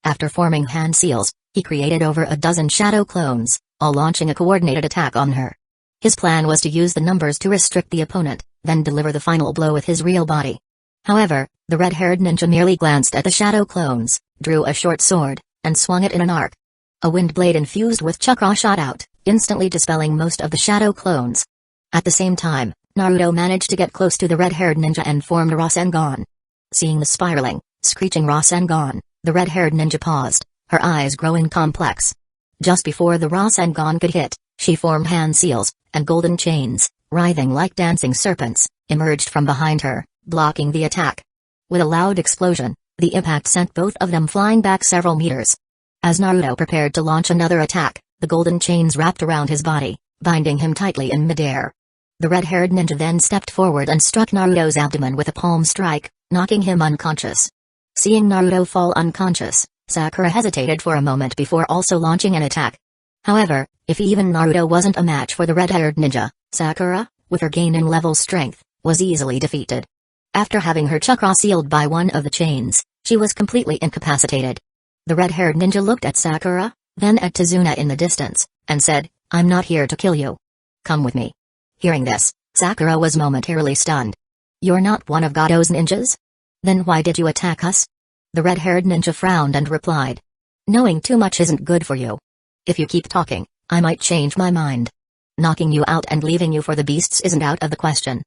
After forming hand seals, he created over a dozen shadow clones, all launching a coordinated attack on her. His plan was to use the numbers to restrict the opponent, then deliver the final blow with his real body. However, the red-haired ninja merely glanced at the shadow clones, drew a short sword, and swung it in an arc. A wind blade infused with chakra shot out, instantly dispelling most of the shadow clones. At the same time, Naruto managed to get close to the red-haired ninja and formed a Rasengan. Seeing the spiraling, screeching Rasengan, the red-haired ninja paused, her eyes growing complex. Just before the Rasengan could hit, she formed hand seals, and golden chains, writhing like dancing serpents, emerged from behind her, blocking the attack. With a loud explosion, the impact sent both of them flying back several meters. As Naruto prepared to launch another attack, the golden chains wrapped around his body, binding him tightly in midair. The red-haired ninja then stepped forward and struck Naruto's abdomen with a palm strike, knocking him unconscious. Seeing Naruto fall unconscious, Sakura hesitated for a moment before also launching an attack. However, if even Naruto wasn't a match for the red-haired ninja, Sakura, with her gain in level strength, was easily defeated. After having her chakra sealed by one of the chains, she was completely incapacitated. The red-haired ninja looked at Sakura, then at Tazuna in the distance, and said, "I'm not here to kill you. Come with me." Hearing this, Sakura was momentarily stunned. "You're not one of Gado's ninjas? Then why did you attack us?" The red-haired ninja frowned and replied, "Knowing too much isn't good for you. If you keep talking, I might change my mind. Knocking you out and leaving you for the beasts isn't out of the question."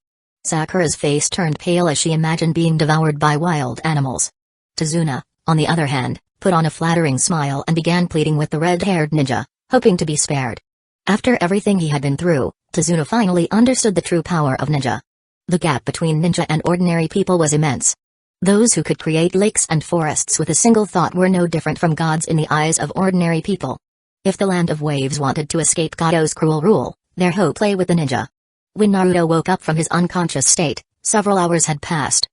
Sakura's face turned pale as she imagined being devoured by wild animals. Tazuna, on the other hand, put on a flattering smile and began pleading with the red-haired ninja, hoping to be spared. After everything he had been through, Tazuna finally understood the true power of ninja. The gap between ninja and ordinary people was immense. Those who could create lakes and forests with a single thought were no different from gods in the eyes of ordinary people. If the Land of Waves wanted to escape Gado's cruel rule, their hope lay with the ninja. When Naruto woke up from his unconscious state, several hours had passed.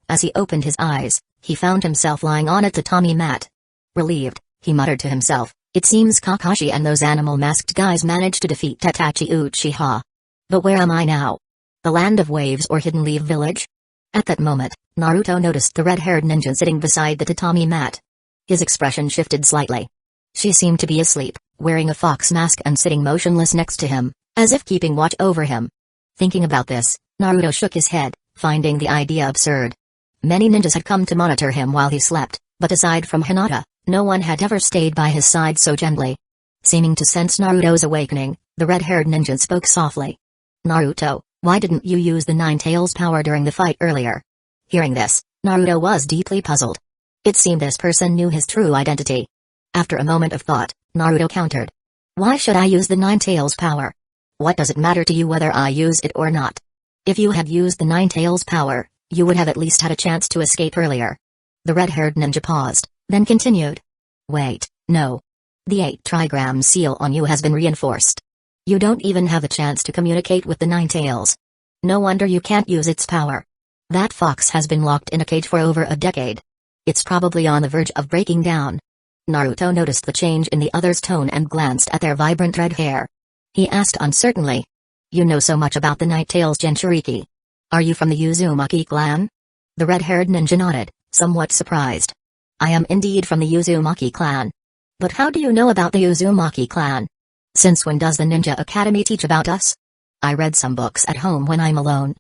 As he opened his eyes, he found himself lying on a tatami mat. Relieved, he muttered to himself, "It seems Kakashi and those animal-masked guys managed to defeat Tatachi Uchiha. But where am I now? The Land of Waves or Hidden Leaf Village?" At that moment, Naruto noticed the red-haired ninja sitting beside the tatami mat. His expression shifted slightly. She seemed to be asleep, wearing a fox mask and sitting motionless next to him, as if keeping watch over him. Thinking about this, Naruto shook his head, finding the idea absurd. Many ninjas had come to monitor him while he slept, but aside from Hinata, no one had ever stayed by his side so gently. Seeming to sense Naruto's awakening, the red-haired ninja spoke softly. "Naruto, why didn't you use the Nine Tails power during the fight earlier?" Hearing this, Naruto was deeply puzzled. It seemed this person knew his true identity. After a moment of thought, Naruto countered. "Why should I use the Nine Tails power? What does it matter to you whether I use it or not? If you had used the Nine Tails power, you would have at least had a chance to escape earlier." The red-haired ninja paused, then continued. "Wait, no. The 8 trigram seal on you has been reinforced. You don't even have a chance to communicate with the Nine Tails. No wonder you can't use its power. That fox has been locked in a cage for over a decade. It's probably on the verge of breaking down." Naruto noticed the change in the other's tone and glanced at their vibrant red hair. He asked uncertainly, "You know so much about the Night Tails Jinchuriki. Are you from the Uzumaki clan?" The red-haired ninja nodded, somewhat surprised. "I am indeed from the Uzumaki clan. But how do you know about the Uzumaki clan? Since when does the Ninja Academy teach about us? I read some books at home when I'm alone."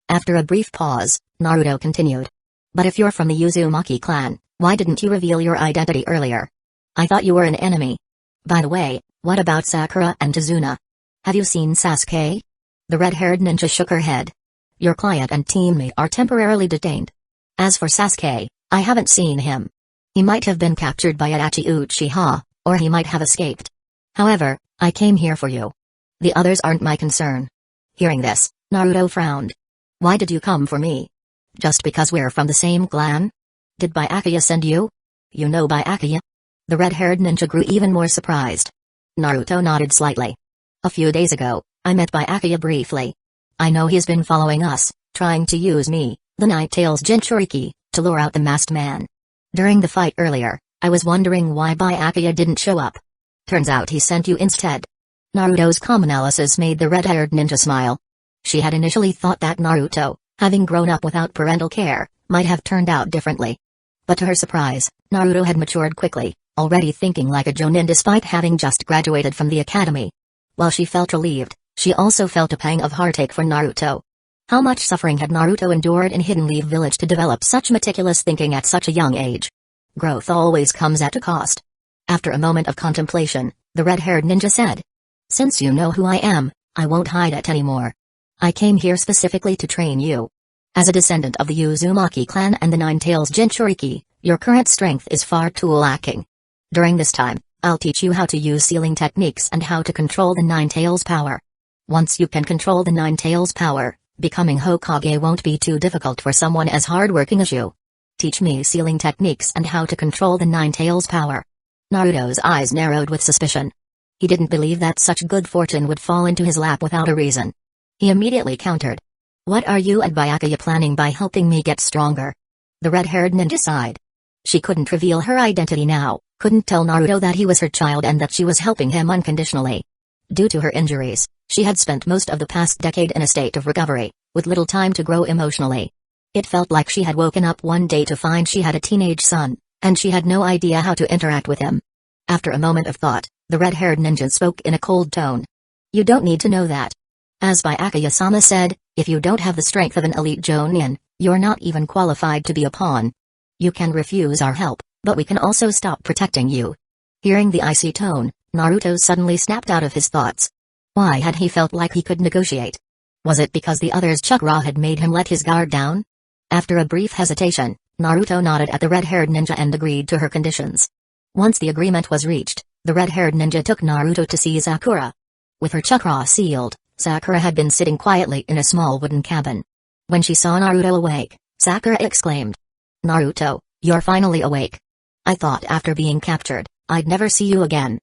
After a brief pause, Naruto continued. "But if you're from the Uzumaki clan, why didn't you reveal your identity earlier? I thought you were an enemy. By the way, what about Sakura and Tazuna? Have you seen Sasuke?" The red-haired ninja shook her head. "Your client and teammate are temporarily detained. As for Sasuke, I haven't seen him. He might have been captured by Itachi Uchiha, or he might have escaped. However, I came here for you. The others aren't my concern." Hearing this, Naruto frowned. "Why did you come for me? Just because we're from the same clan? Did Byakuya send you? You know Byakuya?" The red-haired ninja grew even more surprised. Naruto nodded slightly. "A few days ago, I met Byakuya briefly. I know he's been following us, trying to use me, the Night Tails Jinchuriki, to lure out the masked man. During the fight earlier, I was wondering why Byakuya didn't show up. Turns out he sent you instead." Naruto's calm analysis made the red-haired ninja smile. She had initially thought that Naruto, having grown up without parental care, might have turned out differently. But to her surprise, Naruto had matured quickly, already thinking like a jonin despite having just graduated from the academy. While she felt relieved, she also felt a pang of heartache for Naruto. How much suffering had Naruto endured in Hidden Leaf Village to develop such meticulous thinking at such a young age? Growth always comes at a cost. After a moment of contemplation, the red-haired ninja said, "Since you know who I am, I won't hide it anymore. I came here specifically to train you. As a descendant of the Uzumaki clan and the Nine-Tails Jinchuriki, your current strength is far too lacking. During this time, I'll teach you how to use sealing techniques and how to control the Nine-Tails power. Once you can control the Nine-Tails power, becoming Hokage won't be too difficult for someone as hardworking as you. Teach me sealing techniques and how to control the Nine-Tails power." Naruto's eyes narrowed with suspicion. He didn't believe that such good fortune would fall into his lap without a reason. He immediately countered. "What are you and Byakuya planning by helping me get stronger?" The red-haired ninja sighed. She couldn't reveal her identity now, couldn't tell Naruto that he was her child and that she was helping him unconditionally. Due to her injuries, she had spent most of the past decade in a state of recovery, with little time to grow emotionally. It felt like she had woken up one day to find she had a teenage son, and she had no idea how to interact with him. After a moment of thought, the red-haired ninja spoke in a cold tone. "You don't need to know that. As Byakuya-sama said, if you don't have the strength of an elite Jonin, you're not even qualified to be a pawn. You can refuse our help, but we can also stop protecting you." Hearing the icy tone, Naruto suddenly snapped out of his thoughts. Why had he felt like he could negotiate? Was it because the other's chakra had made him let his guard down? After a brief hesitation, Naruto nodded at the red-haired ninja and agreed to her conditions. Once the agreement was reached, the red-haired ninja took Naruto to see Sakura. With her chakra sealed, Sakura had been sitting quietly in a small wooden cabin. When she saw Naruto awake, Sakura exclaimed, "Naruto, you're finally awake. I thought after being captured, I'd never see you again."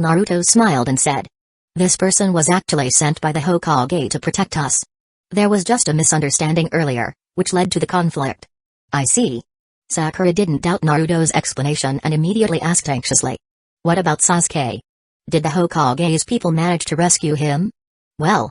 Naruto smiled and said, "This person was actually sent by the Hokage to protect us. There was just a misunderstanding earlier, which led to the conflict." "I see." Sakura didn't doubt Naruto's explanation and immediately asked anxiously, "What about Sasuke? Did the Hokage's people manage to rescue him?" "Well."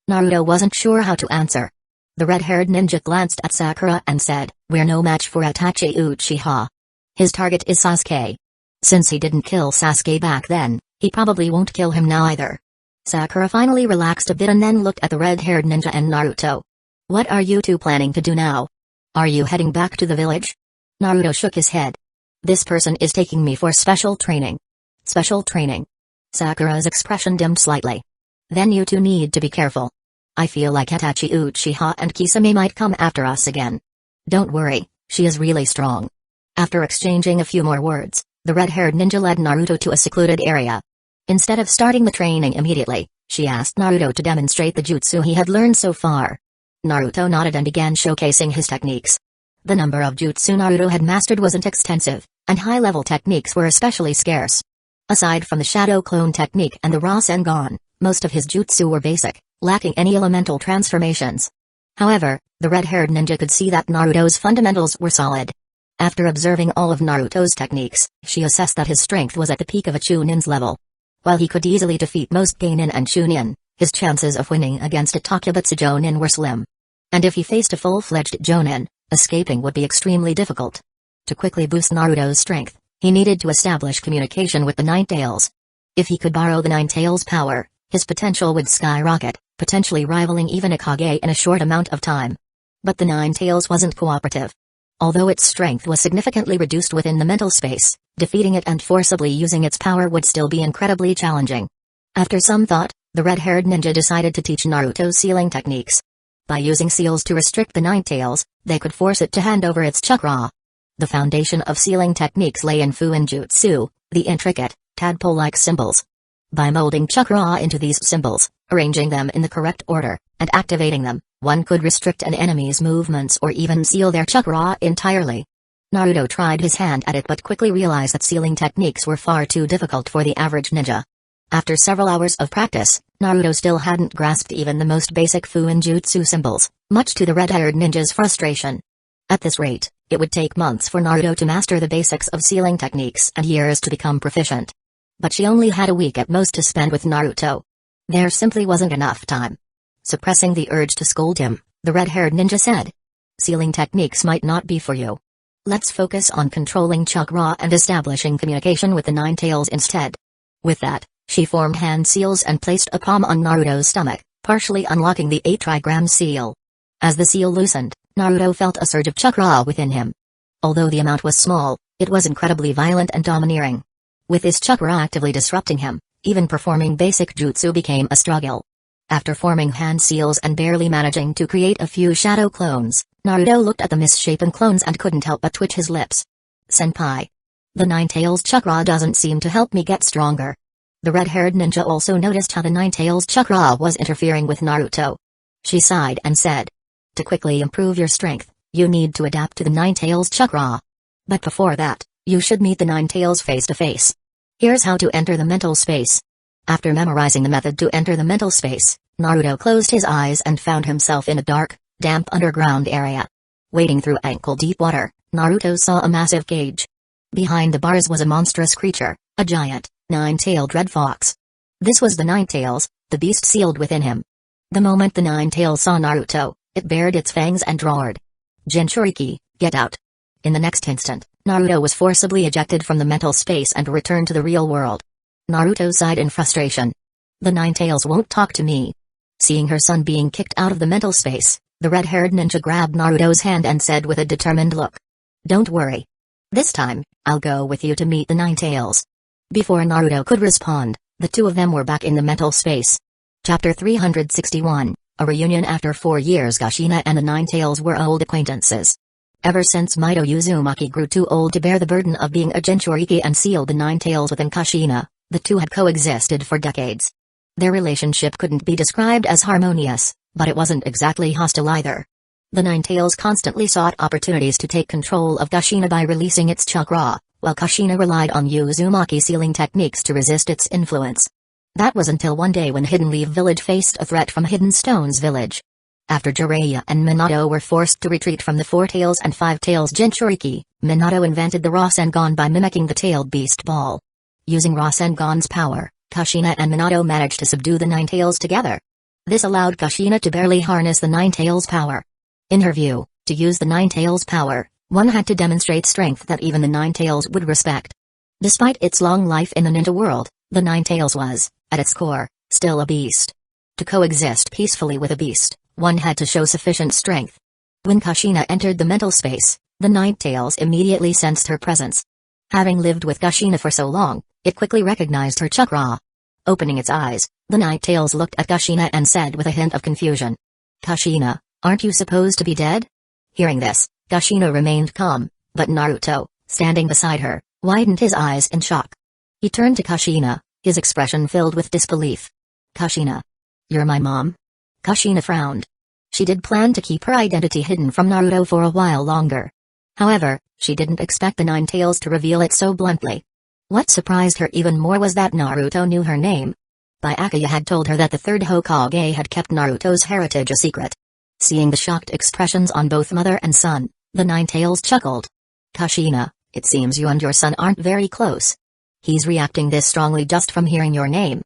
Naruto wasn't sure how to answer. The red-haired ninja glanced at Sakura and said, "We're no match for Itachi Uchiha. His target is Sasuke. Since he didn't kill Sasuke back then, he probably won't kill him now either." Sakura finally relaxed a bit and then looked at the red-haired ninja and Naruto. "What are you two planning to do now? Are you heading back to the village?" Naruto shook his head. "This person is taking me for special training." "Special training?" Sakura's expression dimmed slightly. "Then you two need to be careful. I feel like Itachi Uchiha and Kisame might come after us again." "Don't worry, she is really strong." After exchanging a few more words, the red-haired ninja led Naruto to a secluded area. Instead of starting the training immediately, she asked Naruto to demonstrate the jutsu he had learned so far. Naruto nodded and began showcasing his techniques. The number of jutsu Naruto had mastered wasn't extensive, and high-level techniques were especially scarce. Aside from the shadow clone technique and the Rasengan, most of his jutsu were basic, lacking any elemental transformations. However, the red-haired ninja could see that Naruto's fundamentals were solid. After observing all of Naruto's techniques, she assessed that his strength was at the peak of a Chunin's level. While he could easily defeat most Genin and Chunin, his chances of winning against a Takebutsu Jonin were slim. And if he faced a full-fledged Jonin, escaping would be extremely difficult. To quickly boost Naruto's strength, he needed to establish communication with the Nine-Tails. If he could borrow the Nine-Tails' power, his potential would skyrocket, potentially rivaling even a Kage in a short amount of time. But the Nine-Tails wasn't cooperative. Although its strength was significantly reduced within the mental space, defeating it and forcibly using its power would still be incredibly challenging. After some thought, the red-haired ninja decided to teach Naruto sealing techniques. By using seals to restrict the Nine-Tails, they could force it to hand over its chakra. The foundation of sealing techniques lay in Fuin Jutsu, the intricate, tadpole-like symbols. By molding chakra into these symbols, arranging them in the correct order, and activating them, one could restrict an enemy's movements or even seal their chakra entirely. Naruto tried his hand at it but quickly realized that sealing techniques were far too difficult for the average ninja. After several hours of practice, Naruto still hadn't grasped even the most basic Fuin Jutsu symbols, much to the red-haired ninja's frustration. At this rate, it would take months for Naruto to master the basics of sealing techniques and years to become proficient. But she only had a week at most to spend with Naruto. There simply wasn't enough time. Suppressing the urge to scold him, the red-haired ninja said, "Sealing techniques might not be for you. Let's focus on controlling chakra and establishing communication with the Nine-Tails instead." With that, she formed hand seals and placed a palm on Naruto's stomach, partially unlocking the 8-trigram seal. As the seal loosened, Naruto felt a surge of chakra within him. Although the amount was small, It was incredibly violent and domineering. With his chakra actively disrupting him, even performing basic jutsu became a struggle. After forming hand seals and barely managing to create a few shadow clones, Naruto looked at the misshapen clones and couldn't help but twitch his lips. Senpai. The Nine-Tails chakra doesn't seem to help me get stronger. The red-haired ninja also noticed how the Nine-Tails chakra was interfering with Naruto. She sighed and said, "To quickly improve your strength, you need to adapt to the Nine-Tails chakra. But before that, you should meet the Nine-Tails face to face. Here's how to enter the mental space." After memorizing the method to enter the mental space, Naruto closed his eyes and found himself in a dark, damp underground area. Wading through ankle-deep water, Naruto saw a massive cage. Behind the bars was a monstrous creature, a giant, nine-tailed red fox. This was the Nine-Tails, the beast sealed within him. The moment the Nine-Tails saw Naruto, it bared its fangs and roared. "Jinchuriki, get out." In the next instant, Naruto was forcibly ejected from the mental space and returned to the real world. Naruto sighed in frustration. "The Nine-Tails won't talk to me." Seeing her son being kicked out of the mental space, the red-haired ninja grabbed Naruto's hand and said with a determined look, "Don't worry. This time, I'll go with you to meet the Nine-Tails." Before Naruto could respond, the two of them were back in the mental space. Chapter 361, A Reunion After 4 years. Kushina and the Nine-Tails were old acquaintances. Ever since Mito Uzumaki grew too old to bear the burden of being a Jinchuriki and sealed the Nine-Tails within Kushina, the two had coexisted for decades. Their relationship couldn't be described as harmonious, but it wasn't exactly hostile either. The Nine-Tails constantly sought opportunities to take control of Kushina by releasing its chakra, while Kushina relied on Uzumaki sealing techniques to resist its influence. That was until one day when Hidden Leaf Village faced a threat from Hidden Stones Village. After Jiraiya and Minato were forced to retreat from the Four Tails and Five Tails Jinchuriki, Minato invented the Rasengan by mimicking the tailed beast ball. Using Rasengan's power, Kushina and Minato managed to subdue the Nine-Tails together. This allowed Kushina to barely harness the Nine-Tails' power. In her view, to use the Nine-Tails' power, one had to demonstrate strength that even the Nine-Tails would respect. Despite its long life in the ninja world, the Nine-Tails was, at its core, still a beast. To coexist peacefully with a beast, one had to show sufficient strength. When Kushina entered the mental space, the Nine-Tails immediately sensed her presence. Having lived with Kushina for so long, it quickly recognized her chakra. Opening its eyes, the Nine-Tails looked at Kushina and said with a hint of confusion, "Kushina, aren't you supposed to be dead?" Hearing this, Kushina remained calm, but Naruto, standing beside her, widened his eyes in shock. He turned to Kushina, his expression filled with disbelief. "Kushina. You're my mom?" Kushina frowned. She did plan to keep her identity hidden from Naruto for a while longer. However, she didn't expect the Nine-Tails to reveal it so bluntly. What surprised her even more was that Naruto knew her name. Byakuya had told her that the third Hokage had kept Naruto's heritage a secret. Seeing the shocked expressions on both mother and son, the Nine-Tails chuckled. "Kushina, it seems you and your son aren't very close. He's reacting this strongly just from hearing your name."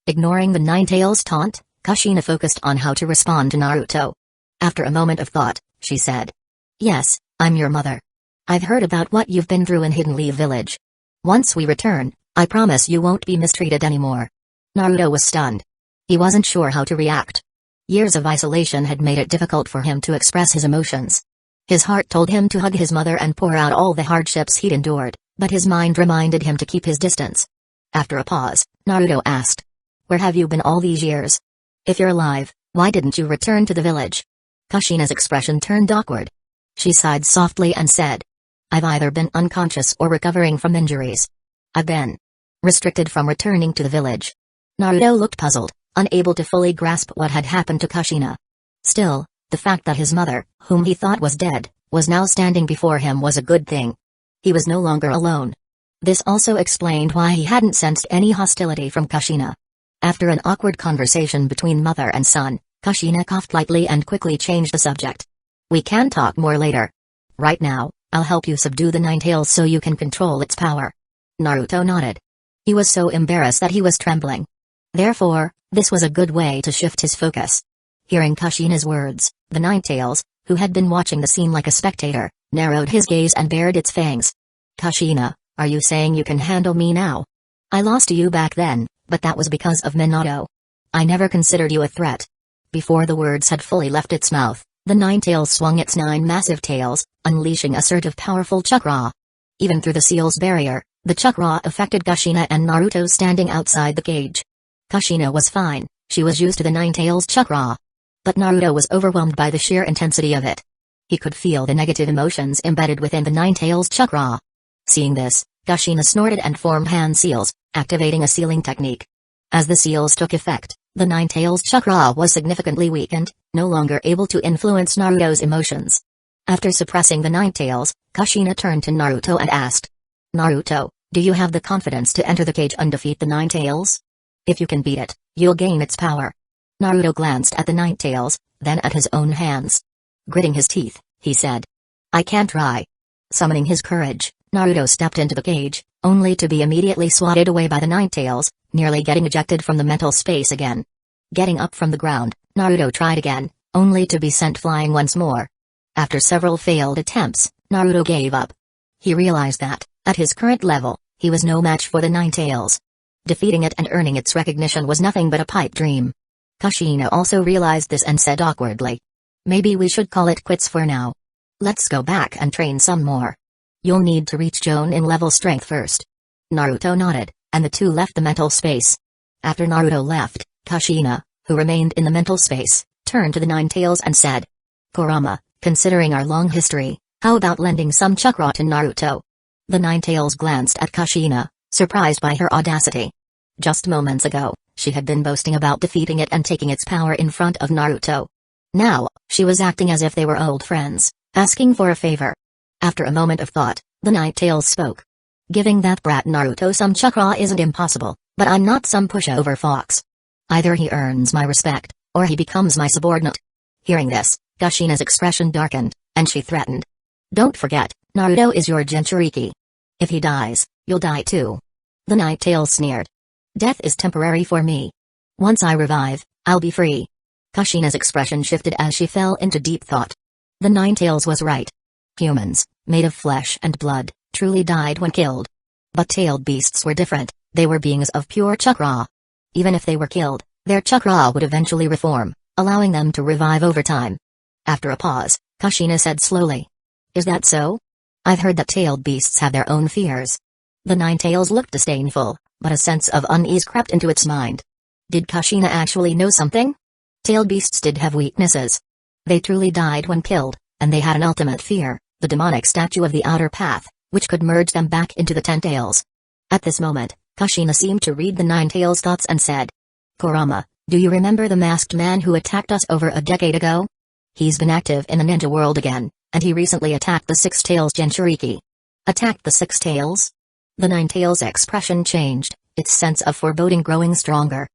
Ignoring the Nine-Tails' taunt, Kushina focused on how to respond to Naruto. After a moment of thought, she said, "Yes, I'm your mother. I've heard about what you've been through in Hidden Leaf Village. Once we return, I promise you won't be mistreated anymore." Naruto was stunned. He wasn't sure how to react. Years of isolation had made it difficult for him to express his emotions. His heart told him to hug his mother and pour out all the hardships he'd endured, but his mind reminded him to keep his distance. After a pause, Naruto asked, "Where have you been all these years? If you're alive, why didn't you return to the village?" Kushina's expression turned awkward. She sighed softly and said, "I've either been unconscious or recovering from injuries. I've been restricted from returning to the village." Naruto looked puzzled, unable to fully grasp what had happened to Kushina. Still, the fact that his mother, whom he thought was dead, was now standing before him was a good thing. He was no longer alone. This also explained why he hadn't sensed any hostility from Kushina. After an awkward conversation between mother and son, Kushina coughed lightly and quickly changed the subject. "We can talk more later. Right now, I'll help you subdue the Nine-Tails so you can control its power." Naruto nodded. He was so embarrassed that he was trembling. Therefore, this was a good way to shift his focus. Hearing Kushina's words, the Nine-Tails, who had been watching the scene like a spectator, narrowed his gaze and bared its fangs. "Kushina, are you saying you can handle me now? I lost to you back then, but that was because of Minato. I never considered you a threat." Before the words had fully left its mouth, the Nine-Tails swung its 9 massive tails, unleashing a surge of powerful chakra. Even through the seal's barrier, the chakra affected Kushina and Naruto standing outside the cage. Kushina was fine, she was used to the Nine-Tails chakra. But Naruto was overwhelmed by the sheer intensity of it. He could feel the negative emotions embedded within the Nine-Tails chakra. Seeing this, Kushina snorted and formed hand seals, activating a sealing technique. As the seals took effect, the Nine-Tails chakra was significantly weakened, no longer able to influence Naruto's emotions. After suppressing the Nine-Tails, Kushina turned to Naruto and asked, "Naruto, do you have the confidence to enter the cage and defeat the Nine-Tails? If you can beat it, you'll gain its power." Naruto glanced at the Nine-Tails, then at his own hands. Gritting his teeth, he said, "I can try." Summoning his courage, Naruto stepped into the cage, only to be immediately swatted away by the Nine-Tails, nearly getting ejected from the mental space again. Getting up from the ground, Naruto tried again, only to be sent flying once more. After several failed attempts, Naruto gave up. He realized that, at his current level, he was no match for the Nine-Tails. Defeating it and earning its recognition was nothing but a pipe dream. Kushina also realized this and said awkwardly, "Maybe we should call it quits for now. Let's go back and train some more. You'll need to reach Jonin level strength first." Naruto nodded, and the two left the mental space. After Naruto left, Kushina, who remained in the mental space, turned to the Nine-Tails and said, "Kurama, considering our long history, how about lending some chakra to Naruto?" The Nine-Tails glanced at Kushina, surprised by her audacity. Just moments ago, she had been boasting about defeating it and taking its power in front of Naruto. Now, she was acting as if they were old friends, asking for a favor. After a moment of thought, the Nine-Tails spoke. "Giving that brat Naruto some chakra isn't impossible, but I'm not some pushover fox. Either he earns my respect, or he becomes my subordinate." Hearing this, Kushina's expression darkened, and she threatened, "Don't forget, Naruto is your Jinchuriki. If he dies, you'll die too." The Nine-Tails sneered. "Death is temporary for me. Once I revive, I'll be free." Kushina's expression shifted as she fell into deep thought. The Nine-Tails was right. Humans, made of flesh and blood, truly died when killed. But tailed beasts were different, they were beings of pure chakra. Even if they were killed, their chakra would eventually reform, allowing them to revive over time. After a pause, Kushina said slowly, "Is that so? I've heard that tailed beasts have their own fears." The Nine-Tails looked disdainful, but a sense of unease crept into its mind. Did Kushina actually know something? Tailed beasts did have weaknesses. They truly died when killed, and they had an ultimate fear, the demonic statue of the outer path, which could merge them back into the Ten Tails. At this moment, Kushina seemed to read the Nine-Tails' thoughts and said, "Kurama, do you remember the masked man who attacked us over a decade ago? He's been active in the ninja world again, and he recently attacked the Six Tails Jinchuriki." "Attacked the Six Tails?" The Nine-Tails' expression changed, its sense of foreboding growing stronger.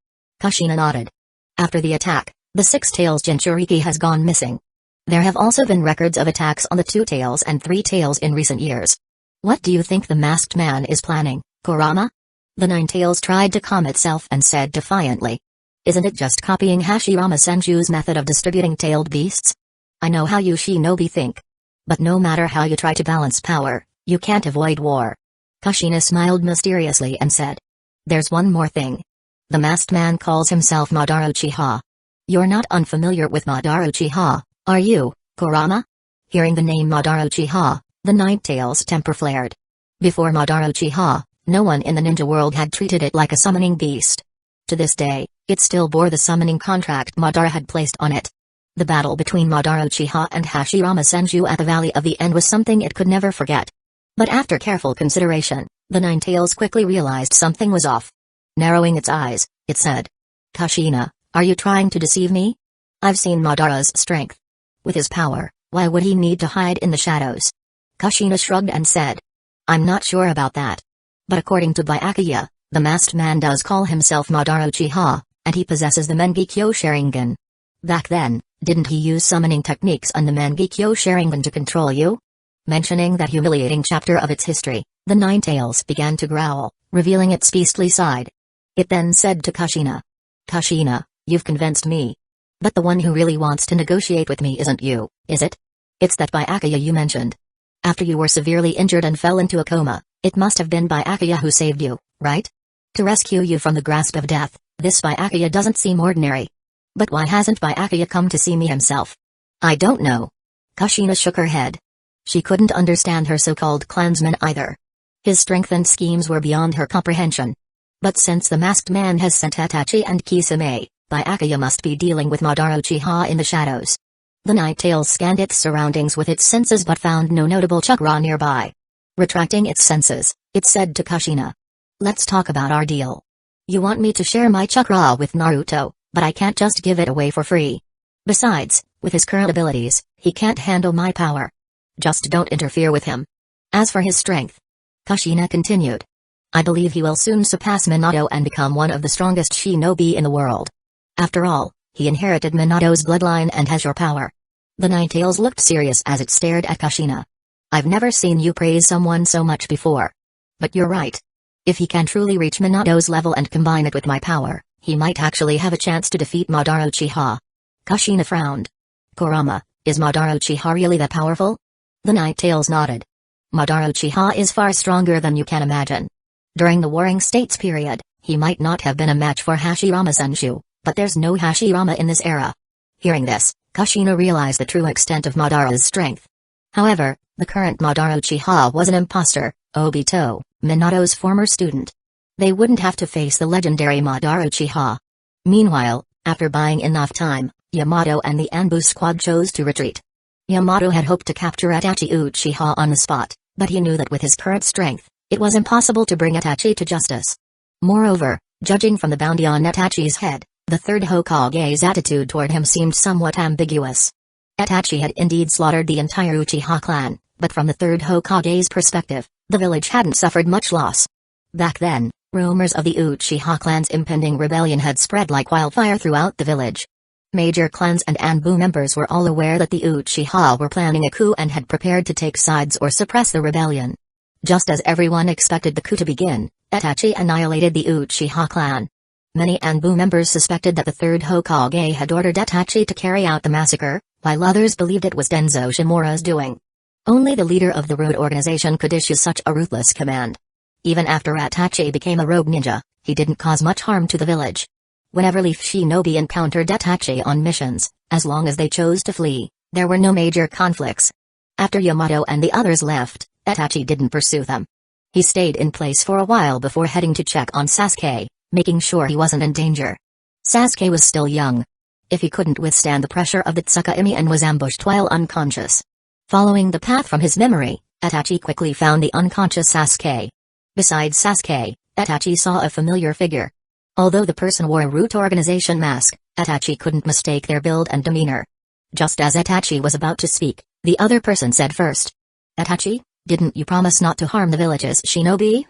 Kushina nodded. "After the attack, the Six Tails Jinchuriki has gone missing. There have also been records of attacks on the Two Tails and Three Tails in recent years. What do you think the masked man is planning, Kurama?" The Nine-Tails tried to calm itself and said defiantly, "Isn't it just copying Hashirama Senju's method of distributing tailed beasts? I know how you shinobi think. But no matter how you try to balance power, you can't avoid war." Kushina smiled mysteriously and said, "There's one more thing. The masked man calls himself Madara Uchiha. You're not unfamiliar with Madara Uchiha, are you, Kurama?" Hearing the name Madara Uchiha, the Nine-Tails' temper flared. Before Madara Uchiha, no one in the ninja world had treated it like a summoning beast. To this day, it still bore the summoning contract Madara had placed on it. The battle between Madara Uchiha and Hashirama Senju at the Valley of the End was something it could never forget. But after careful consideration, the Nine-Tails quickly realized something was off. Narrowing its eyes, it said, "Kushina, are you trying to deceive me? I've seen Madara's strength. With his power, why would he need to hide in the shadows?" Kushina shrugged and said, "I'm not sure about that. But according to Byakuya, the masked man does call himself Madara Uchiha, and he possesses the Mengekyo Sharingan. Back then, didn't he use summoning techniques on the Mengekyo Sharingan to control you?" Mentioning that humiliating chapter of its history, the Nine-Tails began to growl, revealing its beastly side. It then said to Kushina, "Kushina, you've convinced me. But the one who really wants to negotiate with me isn't you, is it? It's that Byakuya you mentioned. After you were severely injured and fell into a coma, it must have been Byakuya who saved you, right? To rescue you from the grasp of death, this Byakuya doesn't seem ordinary. But why hasn't Byakuya come to see me himself?" "I don't know." Kushina shook her head. She couldn't understand her so-called clansmen either. His strength and schemes were beyond her comprehension. But since the masked man has sent Itachi and Kisame, Byakuya must be dealing with Madara Uchiha in the shadows. The Night-Tail scanned its surroundings with its senses but found no notable chakra nearby. Retracting its senses, it said to Kushina. Let's talk about our deal. You want me to share my chakra with Naruto, but I can't just give it away for free. Besides, with his current abilities, he can't handle my power. Just don't interfere with him. As for his strength, Kushina continued, I believe he will soon surpass Minato and become one of the strongest shinobi in the world. After all, he inherited Minato's bloodline and has your power. The Nine-Tails looked serious as it stared at Kushina. I've never seen you praise someone so much before. But you're right. If he can truly reach Minato's level and combine it with my power, he might actually have a chance to defeat Madara Uchiha. Kushina frowned. Kurama, is Madara Uchiha really that powerful? The Night-Tails nodded. Madara Uchiha is far stronger than you can imagine. During the Warring States period, he might not have been a match for Hashirama Senshu, but there's no Hashirama in this era. Hearing this, Kushina realized the true extent of Madara's strength. However, the current Madara Uchiha was an imposter, Obito, Minato's former student. They wouldn't have to face the legendary Madara Uchiha. Meanwhile, after buying enough time, Yamato and the Anbu squad chose to retreat. Yamato had hoped to capture Itachi Uchiha on the spot, but he knew that with his current strength, it was impossible to bring Itachi to justice. Moreover, judging from the bounty on Itachi's head, the third Hokage's attitude toward him seemed somewhat ambiguous. Itachi had indeed slaughtered the entire Uchiha clan, but from the third Hokage's perspective, the village hadn't suffered much loss. Back then, rumors of the Uchiha clan's impending rebellion had spread like wildfire throughout the village. Major clans and Anbu members were all aware that the Uchiha were planning a coup and had prepared to take sides or suppress the rebellion. Just as everyone expected the coup to begin, Itachi annihilated the Uchiha clan. Many Anbu members suspected that the third Hokage had ordered Itachi to carry out the massacre, while others believed it was Denzo Shimura's doing. Only the leader of the road organization could issue such a ruthless command. Even after Itachi became a rogue ninja, he didn't cause much harm to the village. Whenever Leaf Shinobi encountered Itachi on missions, as long as they chose to flee, there were no major conflicts. After Yamato and the others left, Itachi didn't pursue them. He stayed in place for a while before heading to check on Sasuke, making sure he wasn't in danger. Sasuke was still young. If he couldn't withstand the pressure of the Tsukuyomi and was ambushed while unconscious. Following the path from his memory, Itachi quickly found the unconscious Sasuke. Besides Sasuke, Itachi saw a familiar figure. Although the person wore a root organization mask, Itachi couldn't mistake their build and demeanor. Just as Itachi was about to speak, the other person said first. Itachi, didn't you promise not to harm the village's shinobi?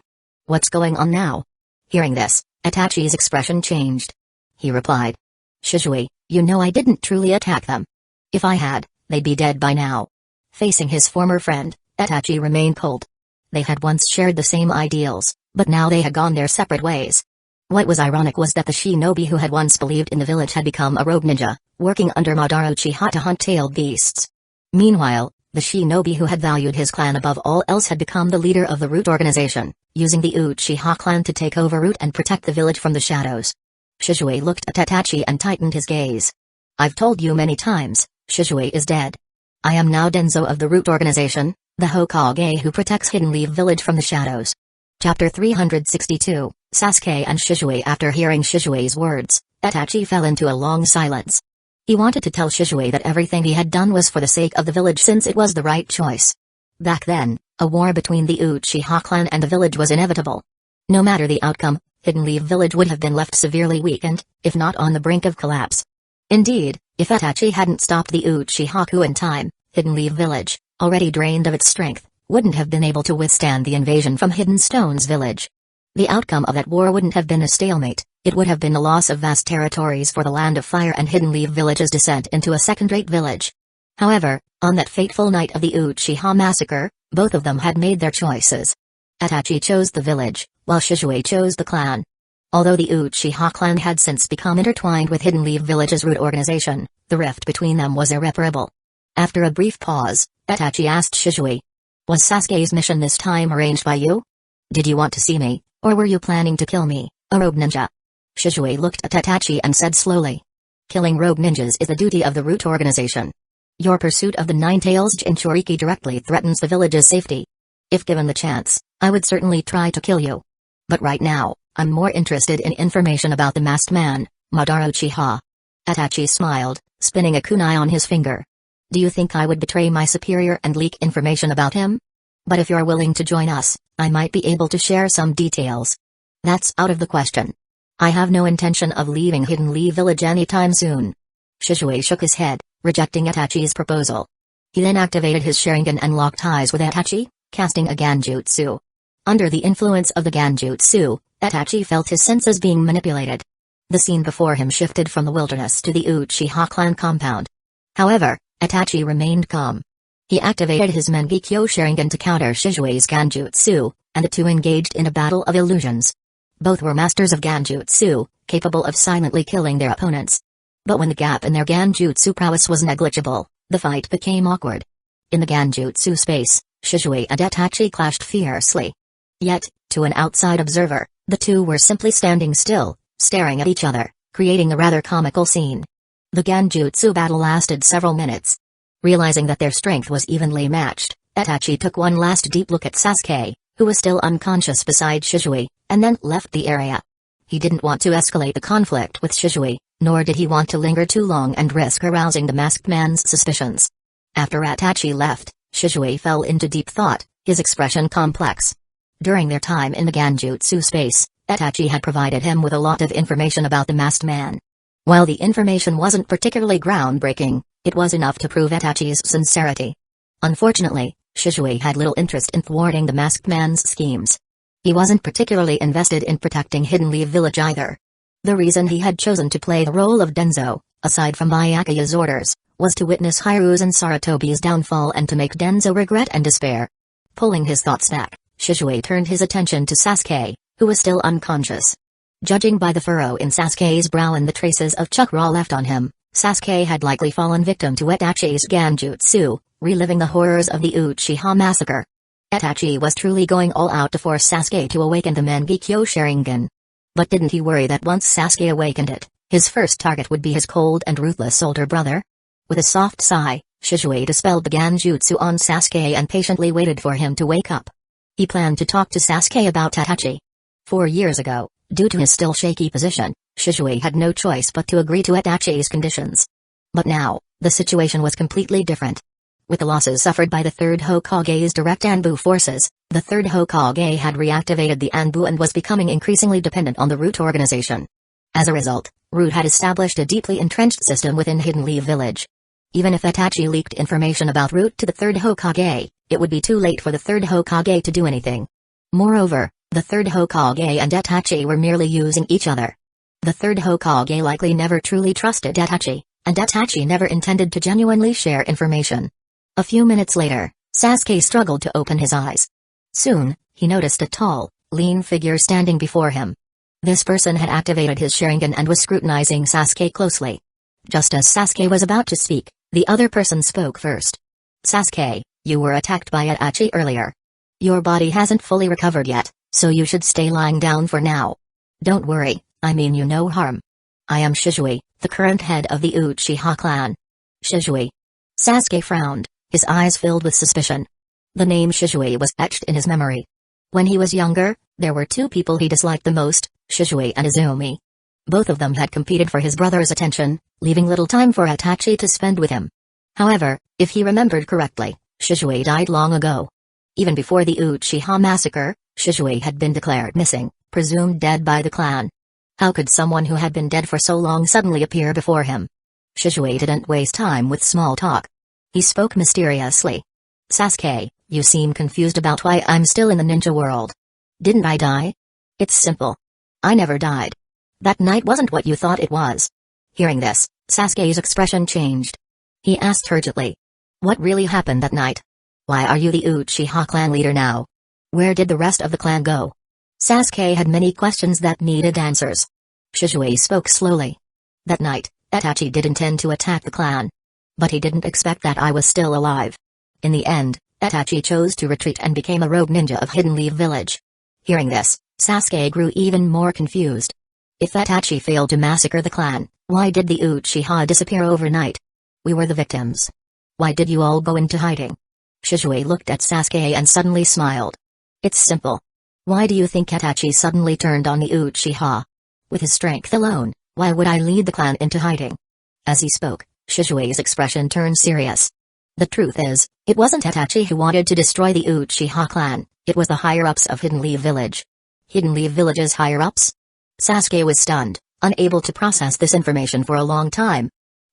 What's going on now? Hearing this, Itachi's expression changed. He replied. Shizui, you know I didn't truly attack them. If I had, they'd be dead by now. Facing his former friend, Itachi remained cold. They had once shared the same ideals, but now they had gone their separate ways. What was ironic was that the shinobi who had once believed in the village had become a rogue ninja, working under Madara Uchiha to hunt tailed beasts. Meanwhile, the shinobi who had valued his clan above all else had become the leader of the root organization, using the Uchiha clan to take over root and protect the village from the shadows. Shizui looked at Itachi and tightened his gaze. I've told you many times, Shizui is dead. I am now Denzo of the root organization, the Hokage who protects Hidden Leaf Village from the shadows. Chapter 362, Sasuke and Shizui. After hearing Shizui's words, Itachi fell into a long silence. He wanted to tell Shizui that everything he had done was for the sake of the village since it was the right choice. Back then, a war between the Uchiha clan and the village was inevitable. No matter the outcome, Hidden Leaf Village would have been left severely weakened, if not on the brink of collapse. Indeed, if Itachi hadn't stopped the Uchiha coup in time, Hidden Leaf Village, already drained of its strength, wouldn't have been able to withstand the invasion from Hidden Stone's village. The outcome of that war wouldn't have been a stalemate, it would have been the loss of vast territories for the Land of Fire and Hidden Leaf Village's descent into a second-rate village. However, on that fateful night of the Uchiha massacre, both of them had made their choices. Itachi chose the village, while Shizui chose the clan. Although the Uchiha clan had since become intertwined with Hidden Leaf Village's root organization, the rift between them was irreparable. After a brief pause, Itachi asked Shizui. Was Sasuke's mission this time arranged by you? Did you want to see me, or were you planning to kill me, a rogue ninja? Shizui looked at Itachi and said slowly. Killing rogue ninjas is the duty of the root organization. Your pursuit of the Nine-Tails Jinchuriki directly threatens the village's safety. If given the chance, I would certainly try to kill you. But right now, I'm more interested in information about the masked man, Madara Uchiha." Itachi smiled, spinning a kunai on his finger. "Do you think I would betray my superior and leak information about him? But if you're willing to join us, I might be able to share some details." "That's out of the question. I have no intention of leaving Hidden Leaf Village anytime soon." Shisui shook his head, rejecting Itachi's proposal. He then activated his Sharingan and locked eyes with Itachi, casting a Genjutsu. Under the influence of the Genjutsu, Itachi felt his senses being manipulated. The scene before him shifted from the wilderness to the Uchiha clan compound. However, Itachi remained calm. He activated his Mangekyo Sharingan to counter Shisui's Genjutsu, and the two engaged in a battle of illusions. Both were masters of Genjutsu, capable of silently killing their opponents. But when the gap in their Genjutsu prowess was negligible, the fight became awkward. In the Genjutsu space, Shisui and Itachi clashed fiercely. Yet, to an outside observer, the two were simply standing still, staring at each other, creating a rather comical scene. The Genjutsu battle lasted several minutes. Realizing that their strength was evenly matched, Itachi took one last deep look at Sasuke, who was still unconscious beside Shisui, and then left the area. He didn't want to escalate the conflict with Shisui, nor did he want to linger too long and risk arousing the masked man's suspicions. After Itachi left, Shisui fell into deep thought, his expression complex. During their time in the Genjutsu space, Itachi had provided him with a lot of information about the masked man. While the information wasn't particularly groundbreaking, it was enough to prove Itachi's sincerity. Unfortunately, Shisui had little interest in thwarting the masked man's schemes. He wasn't particularly invested in protecting Hidden Leaf Village either. The reason he had chosen to play the role of Denzo, aside from Byakuya's orders, was to witness Hiru's and Saratobi's downfall and to make Denzo regret and despair. Pulling his thoughts back, Shisui turned his attention to Sasuke, who was still unconscious. Judging by the furrow in Sasuke's brow and the traces of chakra left on him, Sasuke had likely fallen victim to Itachi's Genjutsu, reliving the horrors of the Uchiha massacre. Itachi was truly going all out to force Sasuke to awaken the Mangekyo Sharingan. But didn't he worry that once Sasuke awakened it, his first target would be his cold and ruthless older brother? With a soft sigh, Shisui dispelled the Genjutsu on Sasuke and patiently waited for him to wake up. He planned to talk to Sasuke about Itachi. 4 years ago, due to his still shaky position, Shisui had no choice but to agree to Itachi's conditions. But now, the situation was completely different. With the losses suffered by the Third Hokage's direct Anbu forces, the Third Hokage had reactivated the Anbu and was becoming increasingly dependent on the Root organization. As a result, Root had established a deeply entrenched system within Hidden Leaf Village. Even if Itachi leaked information about Root to the Third Hokage, it would be too late for the Third Hokage to do anything. Moreover, the Third Hokage and Itachi were merely using each other. The Third Hokage likely never truly trusted Itachi, and Itachi never intended to genuinely share information. A few minutes later, Sasuke struggled to open his eyes. Soon, he noticed a tall, lean figure standing before him. This person had activated his Sharingan and was scrutinizing Sasuke closely. Just as Sasuke was about to speak, the other person spoke first. "Sasuke, you were attacked by Itachi earlier. Your body hasn't fully recovered yet, so you should stay lying down for now. Don't worry, I mean you no harm. I am Shisui, the current head of the Uchiha clan." "Shisui?" Sasuke frowned, his eyes filled with suspicion. The name Shisui was etched in his memory. When he was younger, there were two people he disliked the most, Shisui and Izumi. Both of them had competed for his brother's attention, leaving little time for Itachi to spend with him. However, if he remembered correctly, Shisui died long ago. Even before the Uchiha massacre, Shisui had been declared missing, presumed dead by the clan. How could someone who had been dead for so long suddenly appear before him? Shisui didn't waste time with small talk. He spoke mysteriously. "Sasuke, you seem confused about why I'm still in the ninja world. Didn't I die? It's simple. I never died. That night wasn't what you thought it was." Hearing this, Sasuke's expression changed. He asked turgidly, "What really happened that night? Why are you the Uchiha clan leader now? Where did the rest of the clan go?" Sasuke had many questions that needed answers. Shisui spoke slowly. "That night, Itachi did intend to attack the clan. But he didn't expect that I was still alive. In the end, Itachi chose to retreat and became a rogue ninja of Hidden Leaf Village." Hearing this, Sasuke grew even more confused. If Itachi failed to massacre the clan, why did the Uchiha disappear overnight? "We were the victims. Why did you all go into hiding? Shizue looked at Sasuke and suddenly smiled. It's simple. Why do you think Itachi suddenly turned on the Uchiha? With his strength alone, why would I lead the clan into hiding? As he spoke, Shizue's expression turned serious. The truth is, it wasn't Itachi who wanted to destroy the Uchiha clan, it was the higher-ups of Hidden Leaf Village. Hidden Leaf Village's higher-ups? Sasuke was stunned, unable to process this information for a long time.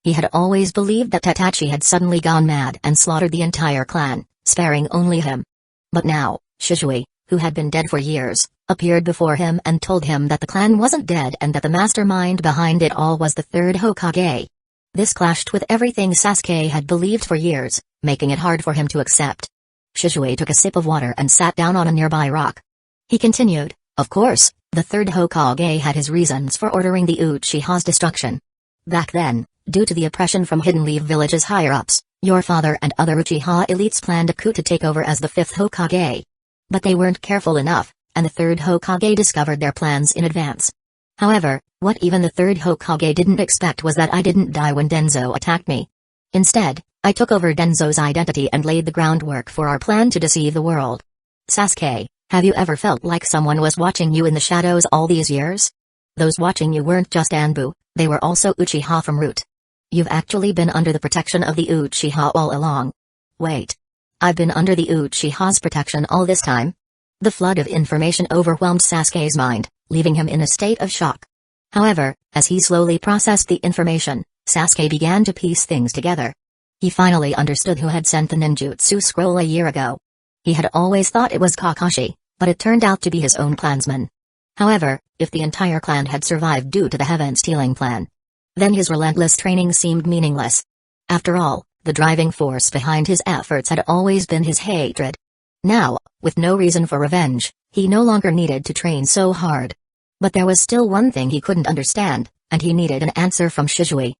He had always believed that Itachi had suddenly gone mad and slaughtered the entire clan, sparing only him. But now, Shizue, who had been dead for years, appeared before him and told him that the clan wasn't dead and that the mastermind behind it all was the third Hokage. This clashed with everything Sasuke had believed for years, making it hard for him to accept. Shizue took a sip of water and sat down on a nearby rock. He continued, of course, the third Hokage had his reasons for ordering the Uchiha's destruction. Back then, due to the oppression from Hidden Leaf Village's higher-ups, your father and other Uchiha elites planned a coup to take over as the fifth Hokage. But they weren't careful enough, and the third Hokage discovered their plans in advance. However, what even the third Hokage didn't expect was that I didn't die when Denzo attacked me. Instead, I took over Denzo's identity and laid the groundwork for our plan to deceive the world. Sasuke, have you ever felt like someone was watching you in the shadows all these years? Those watching you weren't just Anbu, they were also Uchiha from root. You've actually been under the protection of the Uchiha all along. Wait. I've been under the Uchiha's protection all this time? The flood of information overwhelmed Sasuke's mind, leaving him in a state of shock. However, as he slowly processed the information, Sasuke began to piece things together. He finally understood who had sent the ninjutsu scroll a year ago. He had always thought it was Kakashi, but it turned out to be his own clansman. However, if the entire clan had survived due to the heaven-stealing plan, then his relentless training seemed meaningless. After all, the driving force behind his efforts had always been his hatred. Now, with no reason for revenge, he no longer needed to train so hard. But there was still one thing he couldn't understand, and he needed an answer from Shizue.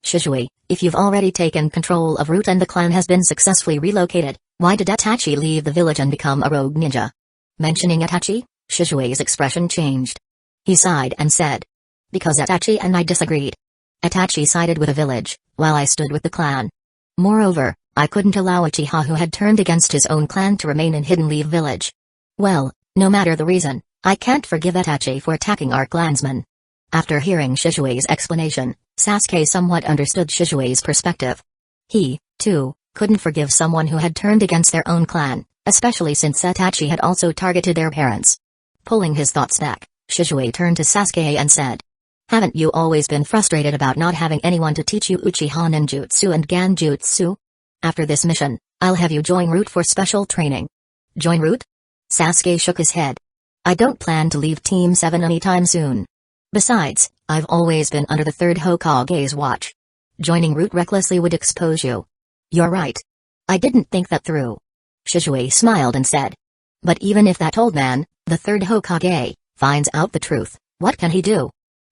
Shizue, if you've already taken control of Root and the clan has been successfully relocated, why did Itachi leave the village and become a rogue ninja? Mentioning Itachi, Shizue's expression changed. He sighed and said, because Itachi and I disagreed. Itachi sided with the village, while I stood with the clan. Moreover, I couldn't allow Uchiha who had turned against his own clan to remain in Hidden Leaf Village. Well, no matter the reason, I can't forgive Itachi for attacking our clansmen. After hearing Shizue's explanation, Sasuke somewhat understood Shizue's perspective. He, too, couldn't forgive someone who had turned against their own clan, especially since Itachi had also targeted their parents. Pulling his thoughts back, Shizue turned to Sasuke and said, haven't you always been frustrated about not having anyone to teach you Uchiha ninjutsu and Genjutsu? After this mission, I'll have you join Root for special training. Join Root? Sasuke shook his head. I don't plan to leave Team 7 anytime soon. Besides, I've always been under the third Hokage's watch. Joining Root recklessly would expose you. You're right. I didn't think that through. Shizue smiled and said. But even if that old man, the third Hokage, finds out the truth, what can he do?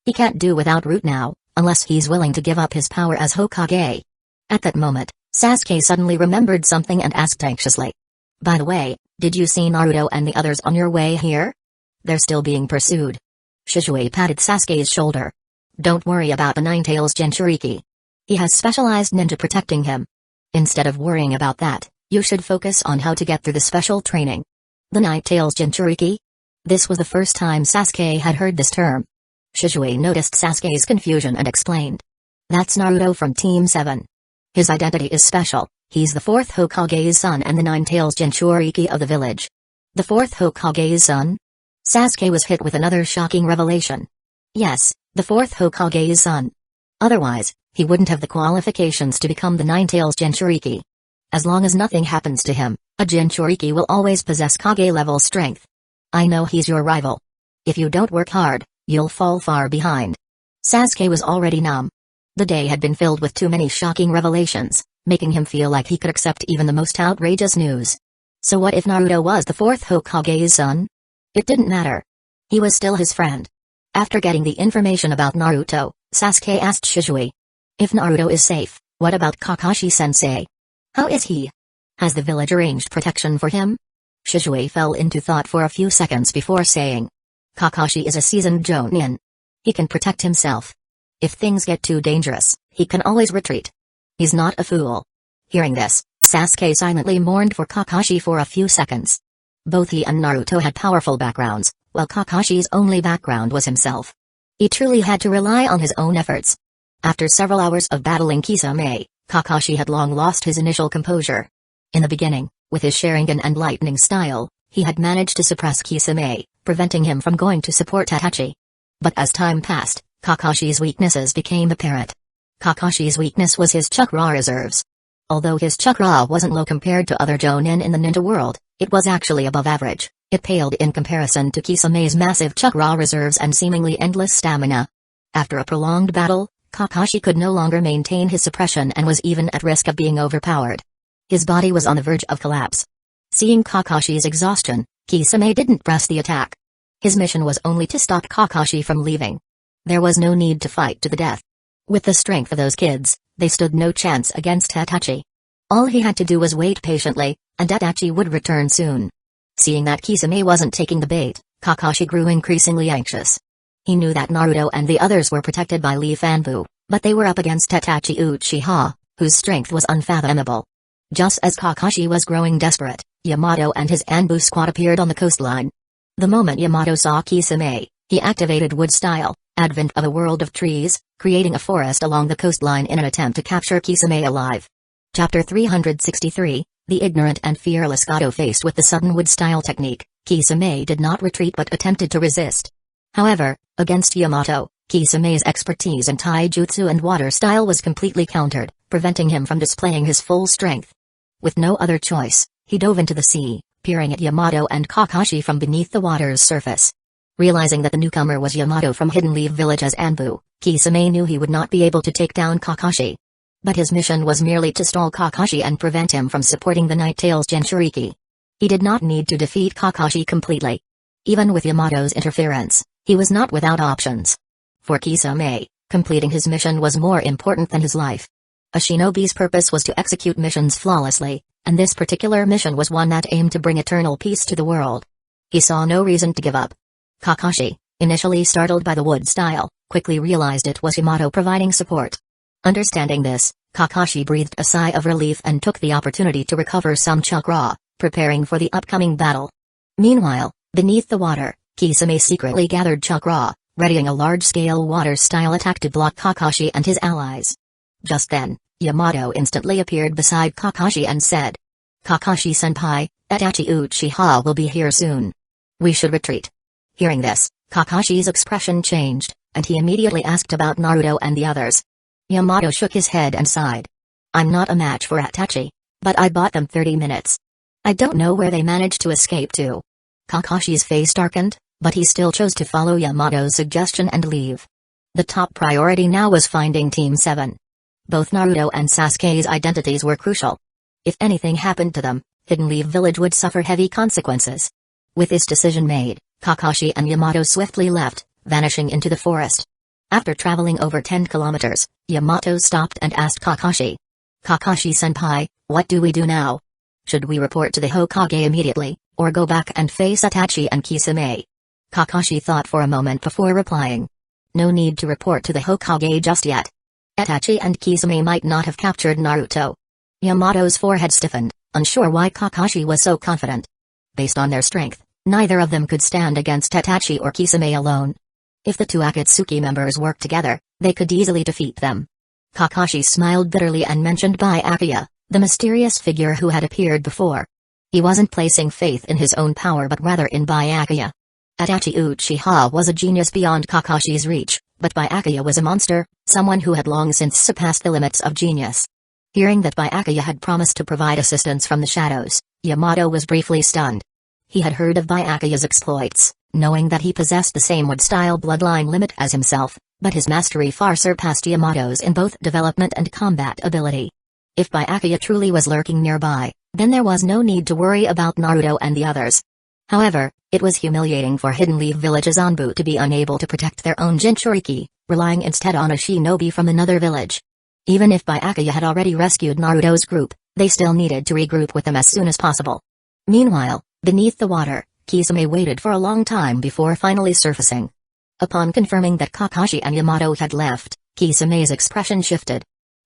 He can't do without Root now, unless he's willing to give up his power as Hokage. At that moment, Sasuke suddenly remembered something and asked anxiously. By the way, did you see Naruto and the others on your way here? They're still being pursued. Shizue patted Sasuke's shoulder. Don't worry about the Nine-Tails Jinchuriki. He has specialized ninja protecting him. Instead of worrying about that, you should focus on how to get through the special training. The Nine-Tails Jinchuriki? This was the first time Sasuke had heard this term. Shizue noticed Sasuke's confusion and explained. That's Naruto from Team 7. His identity is special, he's the fourth Hokage's son and the Nine-Tails Jinchuriki of the village. The fourth Hokage's son? Sasuke was hit with another shocking revelation. Yes, the fourth Hokage's son. Otherwise, he wouldn't have the qualifications to become the Nine-Tails Jinchuriki. As long as nothing happens to him, a Jinchuriki will always possess Kage-level strength. I know he's your rival. If you don't work hard, you'll fall far behind. Sasuke was already numb. The day had been filled with too many shocking revelations, making him feel like he could accept even the most outrageous news. So what if Naruto was the fourth Hokage's son? It didn't matter. He was still his friend. After getting the information about Naruto, Sasuke asked Shizue. If Naruto is safe, what about Kakashi-sensei? How is he? Has the village arranged protection for him? Shizue fell into thought for a few seconds before saying. Kakashi is a seasoned Jonin. He can protect himself. If things get too dangerous, he can always retreat. He's not a fool. Hearing this, Sasuke silently mourned for Kakashi for a few seconds. Both he and Naruto had powerful backgrounds, while Kakashi's only background was himself. He truly had to rely on his own efforts. After several hours of battling Kisame, Kakashi had long lost his initial composure. In the beginning, with his Sharingan and lightning style, he had managed to suppress Kisame, preventing him from going to support Itachi. But as time passed, Kakashi's weaknesses became apparent. Kakashi's weakness was his chakra reserves. Although his chakra wasn't low compared to other jonin in the ninja world, it was actually above average. It paled in comparison to Kisame's massive chakra reserves and seemingly endless stamina. After a prolonged battle, Kakashi could no longer maintain his suppression and was even at risk of being overpowered. His body was on the verge of collapse. Seeing Kakashi's exhaustion, Kisame didn't press the attack. His mission was only to stop Kakashi from leaving. There was no need to fight to the death. With the strength of those kids, they stood no chance against Itachi. All he had to do was wait patiently, and Itachi would return soon. Seeing that Kisame wasn't taking the bait, Kakashi grew increasingly anxious. He knew that Naruto and the others were protected by Lee Fanbu, but they were up against Itachi Uchiha, whose strength was unfathomable. Just as Kakashi was growing desperate, Yamato and his Anbu squad appeared on the coastline. The moment Yamato saw Kisame, he activated Wood Style, Advent of a World of Trees, creating a forest along the coastline in an attempt to capture Kisame alive. Chapter 363, The Ignorant and Fearless Gato. Faced with the sudden Wood Style technique, Kisame did not retreat but attempted to resist. However, against Yamato, Kisame's expertise in taijutsu and water style was completely countered, preventing him from displaying his full strength. With no other choice, he dove into the sea, peering at Yamato and Kakashi from beneath the water's surface. Realizing that the newcomer was Yamato from Hidden Leaf Village as Anbu, Kisame knew he would not be able to take down Kakashi. But his mission was merely to stall Kakashi and prevent him from supporting the Night-Tail's Jinchuriki. He did not need to defeat Kakashi completely. Even with Yamato's interference, he was not without options. For Kisame, completing his mission was more important than his life. A shinobi's purpose was to execute missions flawlessly, and this particular mission was one that aimed to bring eternal peace to the world. He saw no reason to give up. Kakashi, initially startled by the Wood Style, quickly realized it was Yamato providing support. Understanding this, Kakashi breathed a sigh of relief and took the opportunity to recover some chakra, preparing for the upcoming battle. Meanwhile, beneath the water, Kisame secretly gathered chakra, readying a large-scale water-style attack to block Kakashi and his allies. Just then, Yamato instantly appeared beside Kakashi and said, "Kakashi-senpai, Itachi Uchiha will be here soon. We should retreat." Hearing this, Kakashi's expression changed, and he immediately asked about Naruto and the others. Yamato shook his head and sighed. "I'm not a match for Itachi, but I bought them 30 minutes. I don't know where they managed to escape to." Kakashi's face darkened, but he still chose to follow Yamato's suggestion and leave. The top priority now was finding Team 7. Both Naruto and Sasuke's identities were crucial. If anything happened to them, Hidden Leaf Village would suffer heavy consequences. With this decision made, Kakashi and Yamato swiftly left, vanishing into the forest. After traveling over 10 kilometers, Yamato stopped and asked Kakashi. "Kakashi-senpai, what do we do now? Should we report to the Hokage immediately, or go back and face Itachi and Kisame?" Kakashi thought for a moment before replying. "No need to report to the Hokage just yet. Itachi and Kisame might not have captured Naruto." Yamato's forehead stiffened, unsure why Kakashi was so confident. Based on their strength, neither of them could stand against Itachi or Kisame alone. If the two Akatsuki members worked together, they could easily defeat them. Kakashi smiled bitterly and mentioned Byakuya, the mysterious figure who had appeared before. He wasn't placing faith in his own power but rather in Byakuya. Itachi Uchiha was a genius beyond Kakashi's reach, but Byakuya was a monster, someone who had long since surpassed the limits of genius. Hearing that Byakuya had promised to provide assistance from the shadows, Yamato was briefly stunned. He had heard of Byakuya's exploits, knowing that he possessed the same Wood-style bloodline limit as himself, but his mastery far surpassed Yamato's in both development and combat ability. If Byakuya truly was lurking nearby, then there was no need to worry about Naruto and the others. However, it was humiliating for Hidden Leaf Village's Anbu to be unable to protect their own Jinchuriki, relying instead on a shinobi from another village. Even if Byakuya had already rescued Naruto's group, they still needed to regroup with them as soon as possible. Meanwhile, beneath the water, Kisame waited for a long time before finally surfacing. Upon confirming that Kakashi and Yamato had left, Kisame's expression shifted.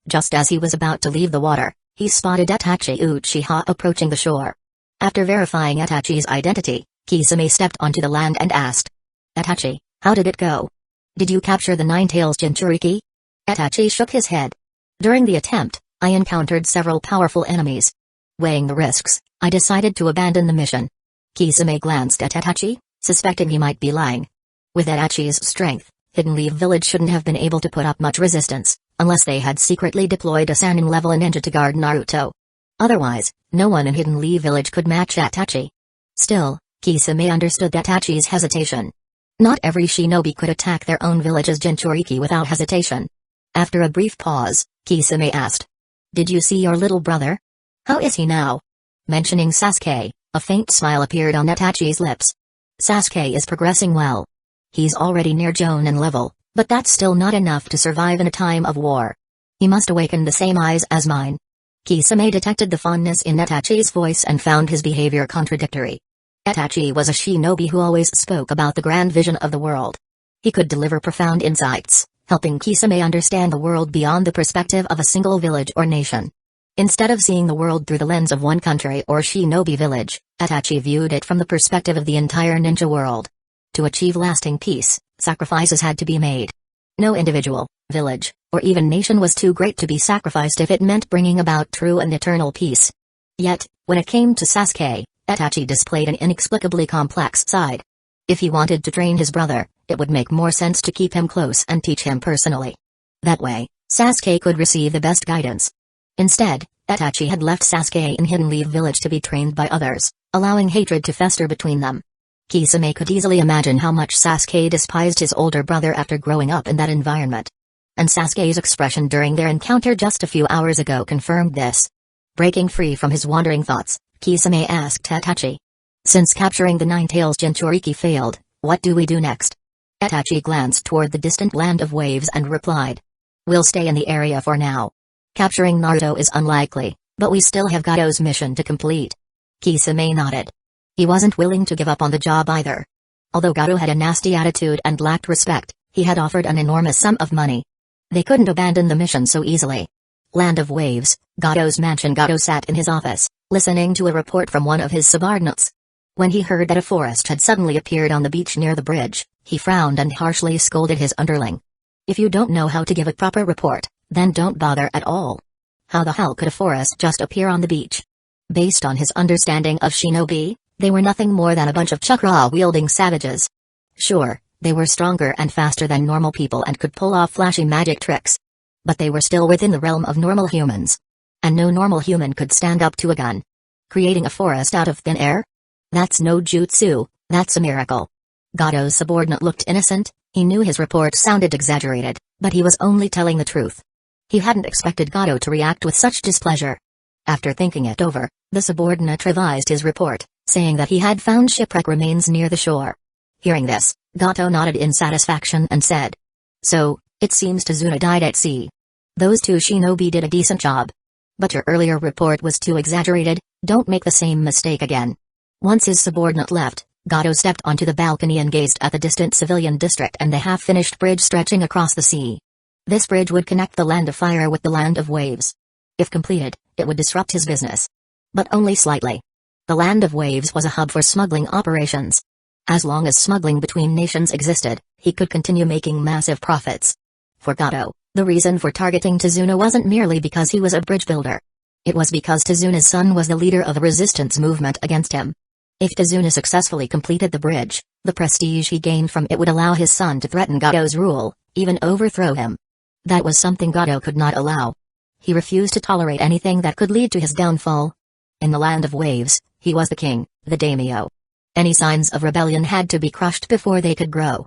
Just as he was about to leave the water, he spotted Itachi Uchiha approaching the shore. After verifying Itachi's identity, Kisame stepped onto the land and asked, "Itachi, how did it go? Did you capture the Nine-Tails Jinchuriki?" Itachi shook his head. "During the attempt, I encountered several powerful enemies. Weighing the risks, I decided to abandon the mission." Kisame glanced at Itachi, suspecting he might be lying. With Itachi's strength, Hidden Leaf Village shouldn't have been able to put up much resistance, unless they had secretly deployed a Sannin-level ninja to guard Naruto. Otherwise, no one in Hidden Leaf Village could match Itachi. Still, Kisame understood Itachi's hesitation. Not every shinobi could attack their own village's Jinchuriki without hesitation. After a brief pause, Kisame asked, "Did you see your little brother? How is he now?" Mentioning Sasuke, a faint smile appeared on Itachi's lips. "Sasuke is progressing well. He's already near Jonin level, but that's still not enough to survive in a time of war. He must awaken the same eyes as mine." Kisame detected the fondness in Itachi's voice and found his behavior contradictory. Itachi was a shinobi who always spoke about the grand vision of the world. He could deliver profound insights, helping Kisame understand the world beyond the perspective of a single village or nation. Instead of seeing the world through the lens of one country or shinobi village, Itachi viewed it from the perspective of the entire ninja world. To achieve lasting peace, sacrifices had to be made. No individual, village, or even nation was too great to be sacrificed if it meant bringing about true and eternal peace. Yet, when it came to Sasuke, Itachi displayed an inexplicably complex side. If he wanted to train his brother, it would make more sense to keep him close and teach him personally. That way, Sasuke could receive the best guidance. Instead, Itachi had left Sasuke in Hidden Leaf Village to be trained by others, allowing hatred to fester between them. Kisame could easily imagine how much Sasuke despised his older brother after growing up in that environment. And Sasuke's expression during their encounter just a few hours ago confirmed this. Breaking free from his wandering thoughts, Kisame asked Itachi, "Since capturing the Nine-Tails Jinchuriki failed, what do we do next?" Itachi glanced toward the distant land of waves and replied, "We'll stay in the area for now. Capturing Naruto is unlikely, but we still have Gado's mission to complete." Kisame nodded. He wasn't willing to give up on the job either. Although Gado had a nasty attitude and lacked respect, he had offered an enormous sum of money. They couldn't abandon the mission so easily. Land of Waves, Gado's mansion. Gado sat in his office, listening to a report from one of his subordinates. When he heard that a forest had suddenly appeared on the beach near the bridge, he frowned and harshly scolded his underling. "If you don't know how to give a proper report, then don't bother at all. How the hell could a forest just appear on the beach?" Based on his understanding of shinobi, they were nothing more than a bunch of chakra-wielding savages. Sure, they were stronger and faster than normal people and could pull off flashy magic tricks. But they were still within the realm of normal humans. And no normal human could stand up to a gun. Creating a forest out of thin air? That's no jutsu, that's a miracle. Gado's subordinate looked innocent. He knew his report sounded exaggerated, but he was only telling the truth. He hadn't expected Gado to react with such displeasure. After thinking it over, the subordinate revised his report, saying that he had found shipwreck remains near the shore. Hearing this, Gado nodded in satisfaction and said, "So, it seems Tazuna died at sea. Those two shinobi did a decent job. But your earlier report was too exaggerated, don't make the same mistake again." Once his subordinate left, Gado stepped onto the balcony and gazed at the distant civilian district and the half-finished bridge stretching across the sea. This bridge would connect the Land of Fire with the Land of Waves. If completed, it would disrupt his business. But only slightly. The Land of Waves was a hub for smuggling operations. As long as smuggling between nations existed, he could continue making massive profits. For Gado, the reason for targeting Tazuna wasn't merely because he was a bridge builder. It was because Tazuna's son was the leader of a resistance movement against him. If Tazuna successfully completed the bridge, the prestige he gained from it would allow his son to threaten Gado's rule, even overthrow him. That was something Gado could not allow. He refused to tolerate anything that could lead to his downfall. In the Land of Waves, he was the king, the daimyo. Any signs of rebellion had to be crushed before they could grow.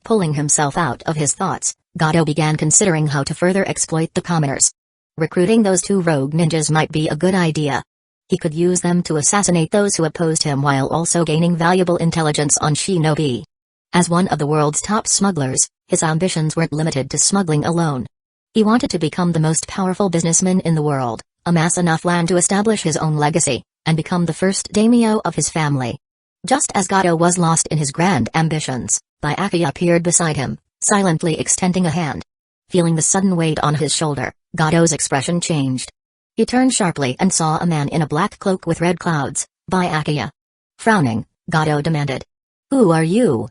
Pulling himself out of his thoughts, Gado began considering how to further exploit the commoners. Recruiting those two rogue ninjas might be a good idea. He could use them to assassinate those who opposed him while also gaining valuable intelligence on shinobi. As one of the world's top smugglers, his ambitions weren't limited to smuggling alone. He wanted to become the most powerful businessman in the world, amass enough land to establish his own legacy, and become the first daimyo of his family. Just as Gado was lost in his grand ambitions, Byakuya appeared beside him, silently extending a hand. Feeling the sudden weight on his shoulder, Gado's expression changed. He turned sharply and saw a man in a black cloak with red clouds, Byakuya. Frowning, Gato demanded. Who are you?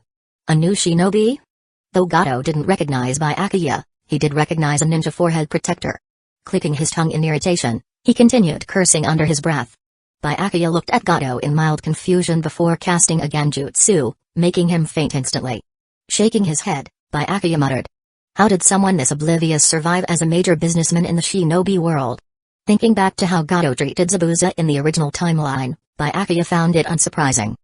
A new shinobi? Though Gato didn't recognize Byakuya, he did recognize a ninja forehead protector. Clicking his tongue in irritation, he continued cursing under his breath. Byakuya looked at Gato in mild confusion before casting a genjutsu, making him faint instantly. Shaking his head, Byakuya muttered. How did someone this oblivious survive as a major businessman in the shinobi world? Thinking back to how Gato treated Zabuza in the original timeline, Byakuya found it unsurprising.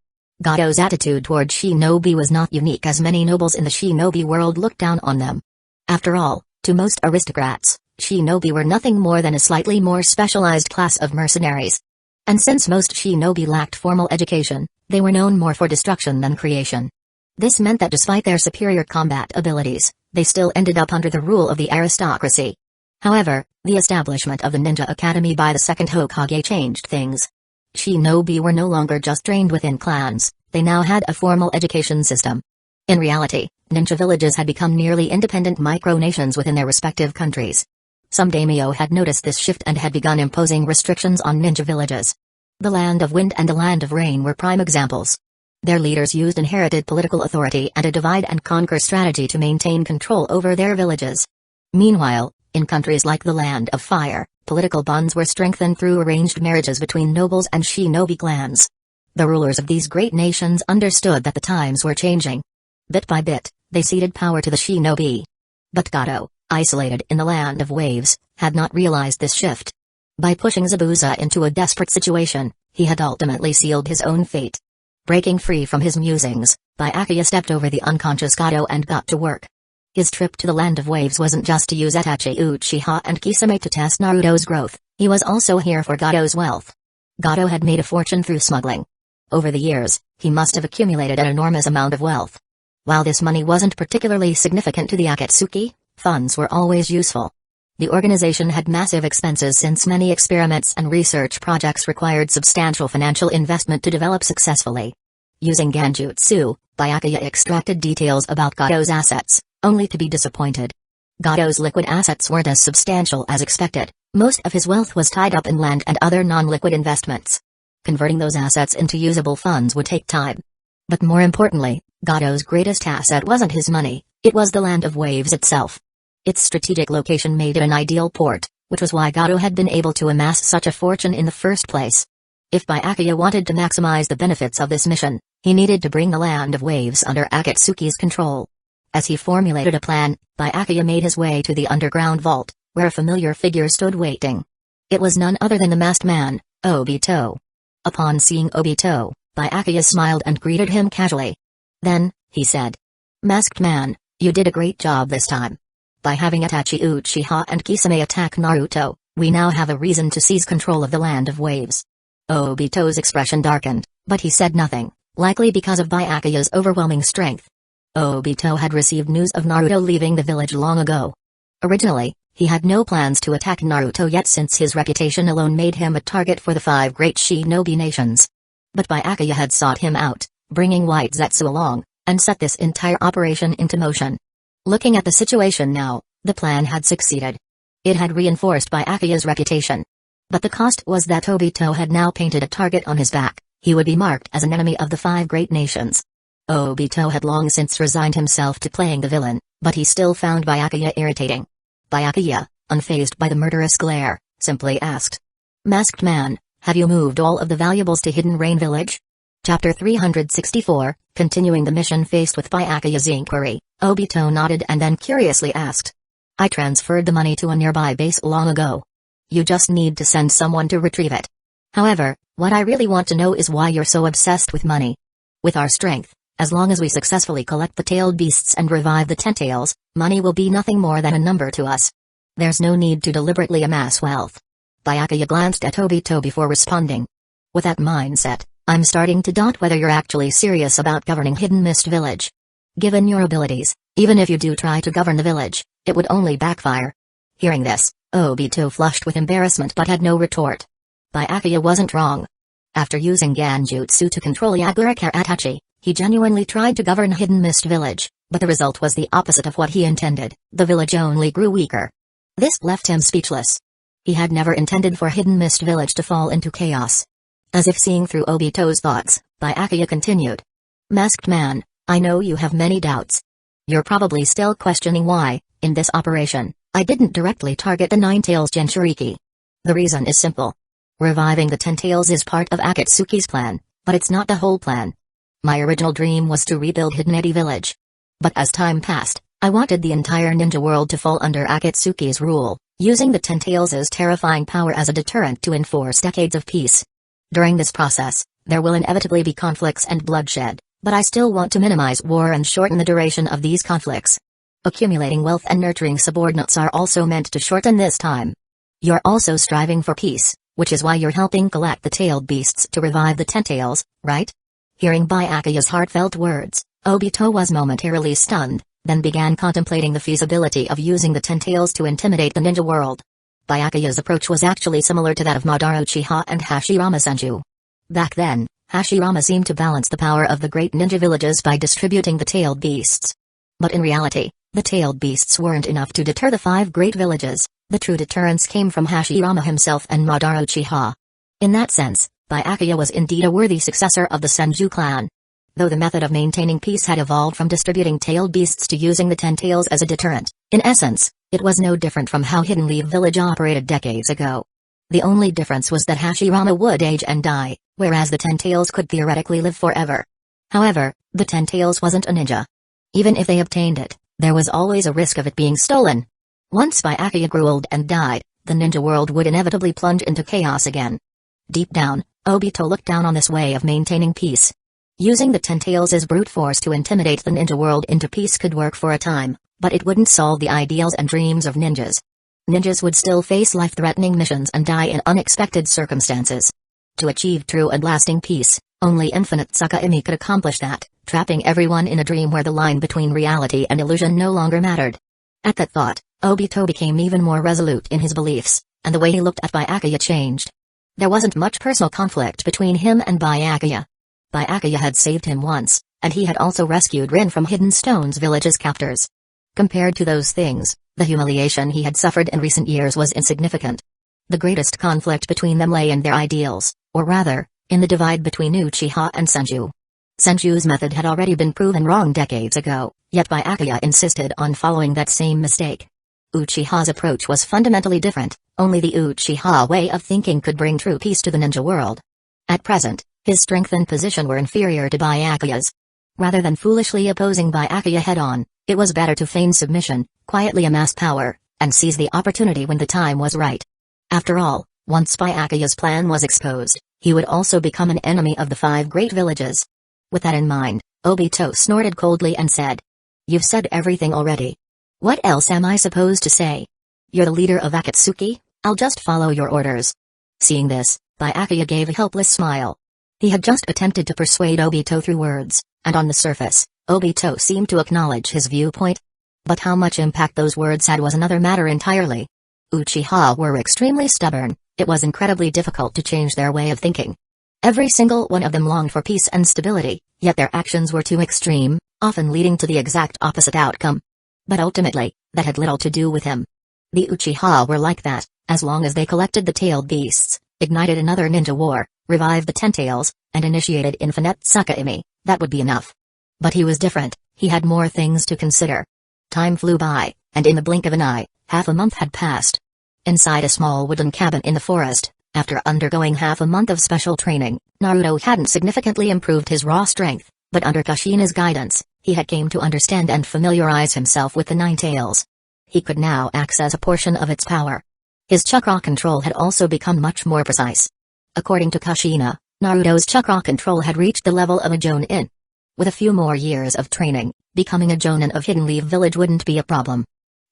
Gato's attitude toward shinobi was not unique, as many nobles in the shinobi world looked down on them. After all, to most aristocrats, shinobi were nothing more than a slightly more specialized class of mercenaries. And since most shinobi lacked formal education, they were known more for destruction than creation. This meant that despite their superior combat abilities, they still ended up under the rule of the aristocracy. However, the establishment of the Ninja Academy by the second Hokage changed things. Shinobi were no longer just trained within clans, they now had a formal education system. In reality, ninja villages had become nearly independent micronations within their respective countries. Some daimyo had noticed this shift and had begun imposing restrictions on ninja villages. The Land of Wind and the Land of Rain were prime examples. Their leaders used inherited political authority and a divide-and-conquer strategy to maintain control over their villages. Meanwhile, in countries like the Land of Fire, political bonds were strengthened through arranged marriages between nobles and shinobi clans. The rulers of these great nations understood that the times were changing. Bit by bit, they ceded power to the shinobi. But Gato, isolated in the Land of Waves, had not realized this shift. By pushing Zabuza into a desperate situation, he had ultimately sealed his own fate. Breaking free from his musings, Byakuya stepped over the unconscious Gato and got to work. His trip to the Land of Waves wasn't just to use Itachi Uchiha and Kisame to test Naruto's growth, he was also here for Gato's wealth. Gato had made a fortune through smuggling. Over the years, he must have accumulated an enormous amount of wealth. While this money wasn't particularly significant to the Akatsuki, funds were always useful. The organization had massive expenses since many experiments and research projects required substantial financial investment to develop successfully. Using genjutsu, Byakuya extracted details about Gato's assets, only to be disappointed. Gato's liquid assets weren't as substantial as expected. Most of his wealth was tied up in land and other non-liquid investments. Converting those assets into usable funds would take time. But more importantly, Gato's greatest asset wasn't his money, it was the Land of Waves itself. Its strategic location made it an ideal port, which was why Gato had been able to amass such a fortune in the first place. If Byakuya wanted to maximize the benefits of this mission, he needed to bring the Land of Waves under Akatsuki's control. As he formulated a plan, Byakuya made his way to the underground vault, where a familiar figure stood waiting. It was none other than the masked man, Obito. Upon seeing Obito, Byakuya smiled and greeted him casually. Then, he said, "Masked man, you did a great job this time. By having Itachi Uchiha and Kisame attack Naruto, we now have a reason to seize control of the Land of Waves." Obito's expression darkened, but he said nothing, likely because of Byakuya's overwhelming strength. Obito had received news of Naruto leaving the village long ago. Originally, he had no plans to attack Naruto yet, since his reputation alone made him a target for the 5 great shinobi nations. But Byakuya had sought him out, bringing White Zetsu along, and set this entire operation into motion. Looking at the situation now, the plan had succeeded. It had reinforced Byakuya's reputation. But the cost was that Obito had now painted a target on his back. He would be marked as an enemy of the 5 great nations. Obito had long since resigned himself to playing the villain, but he still found Byakuya irritating. Byakuya, unfazed by the murderous glare, simply asked, "Masked man, have you moved all of the valuables to Hidden Rain Village?" Chapter 364, continuing the mission. Faced with Byakuya's inquiry, Obito nodded and then curiously asked, "I transferred the money to a nearby base long ago. You just need to send someone to retrieve it. However, what I really want to know is why you're so obsessed with money. With our strength, as long as we successfully collect the tailed beasts and revive the tentails, money will be nothing more than a number to us. There's no need to deliberately amass wealth." Byakuya glanced at Obito before responding. "With that mindset, I'm starting to doubt whether you're actually serious about governing Hidden Mist Village. Given your abilities, even if you do try to govern the village, it would only backfire." Hearing this, Obito flushed with embarrassment but had no retort. Byakuya wasn't wrong. After using Genjutsu to control Yaguraka Itachi, he genuinely tried to govern Hidden Mist Village, but the result was the opposite of what he intended. The village only grew weaker. This left him speechless. He had never intended for Hidden Mist Village to fall into chaos. As if seeing through Obito's thoughts, Byakuya continued. Masked man, I know you have many doubts. You're probably still questioning why, in this operation, I didn't directly target the Nine-Tails Jinchuriki. The reason is simple. Reviving the Ten-Tails is part of Akatsuki's plan, but it's not the whole plan. My original dream was to rebuild Hidden Eddy Village. But as time passed, I wanted the entire ninja world to fall under Akatsuki's rule, using the Ten-Tails' terrifying power as a deterrent to enforce decades of peace. During this process, there will inevitably be conflicts and bloodshed, but I still want to minimize war and shorten the duration of these conflicts. Accumulating wealth and nurturing subordinates are also meant to shorten this time. You're also striving for peace, which is why you're helping collect the tailed beasts to revive the Ten-Tails, right? Hearing Byakuya's heartfelt words, Obito was momentarily stunned, then began contemplating the feasibility of using the Ten-Tails to intimidate the ninja world. Byakuya's approach was actually similar to that of Madara Uchiha and Hashirama Senju. Back then, Hashirama seemed to balance the power of the great ninja villages by distributing the tailed beasts. But in reality, the tailed beasts weren't enough to deter the 5 great villages. The true deterrence came from Hashirama himself and Madara Uchiha. In that sense, Byakuya was indeed a worthy successor of the Senju clan. Though the method of maintaining peace had evolved from distributing tailed beasts to using the Ten-Tails as a deterrent, in essence, it was no different from how Hidden Leaf Village operated decades ago. The only difference was that Hashirama would age and die, whereas the Ten-Tails could theoretically live forever. However, the Ten-Tails wasn't a ninja. Even if they obtained it, there was always a risk of it being stolen. Once Byakuya grew old and died, the ninja world would inevitably plunge into chaos again. Deep down, Obito looked down on this way of maintaining peace. Using the Ten-Tails' brute force to intimidate the ninja world into peace could work for a time, but it wouldn't solve the ideals and dreams of ninjas. Ninjas would still face life-threatening missions and die in unexpected circumstances. To achieve true and lasting peace, only Infinite Tsukahime could accomplish that, trapping everyone in a dream where the line between reality and illusion no longer mattered. At that thought, Obito became even more resolute in his beliefs, and the way he looked at Byakuya changed. There wasn't much personal conflict between him and Byakuya. Byakuya had saved him once, and he had also rescued Rin from Hidden Stone's village's captors. Compared to those things, the humiliation he had suffered in recent years was insignificant. The greatest conflict between them lay in their ideals, or rather, in the divide between Uchiha and Senju. Senju's method had already been proven wrong decades ago, yet Byakuya insisted on following that same mistake. Uchiha's approach was fundamentally different, only the Uchiha way of thinking could bring true peace to the ninja world. At present, his strength and position were inferior to Byakuya's. Rather than foolishly opposing Byakuya head-on, it was better to feign submission, quietly amass power, and seize the opportunity when the time was right. After all, once Byakuya's plan was exposed, he would also become an enemy of the 5 great villages. With that in mind, Obito snorted coldly and said, "You've said everything already. What else am I supposed to say? You're the leader of Akatsuki, I'll just follow your orders." Seeing this, Byakuya gave a helpless smile. He had just attempted to persuade Obito through words, and on the surface, Obito seemed to acknowledge his viewpoint. But how much impact those words had was another matter entirely. Uchiha were extremely stubborn, it was incredibly difficult to change their way of thinking. Every single one of them longed for peace and stability, yet their actions were too extreme, often leading to the exact opposite outcome. But ultimately, that had little to do with him. The Uchiha were like that, as long as they collected the tailed beasts, ignited another ninja war, revived the Ten-Tails, and initiated Infinite Tsukahime, that would be enough. But he was different, he had more things to consider. Time flew by, and in the blink of an eye, half a month had passed. Inside a small wooden cabin in the forest, after undergoing half a month of special training, Naruto hadn't significantly improved his raw strength, but under Kushina's guidance, he had came to understand and familiarize himself with the Nine-Tails. He could now access a portion of its power. His chakra control had also become much more precise. According to Kushina, Naruto's chakra control had reached the level of a Jonin. With a few more years of training, becoming a Jonin of Hidden Leaf Village wouldn't be a problem.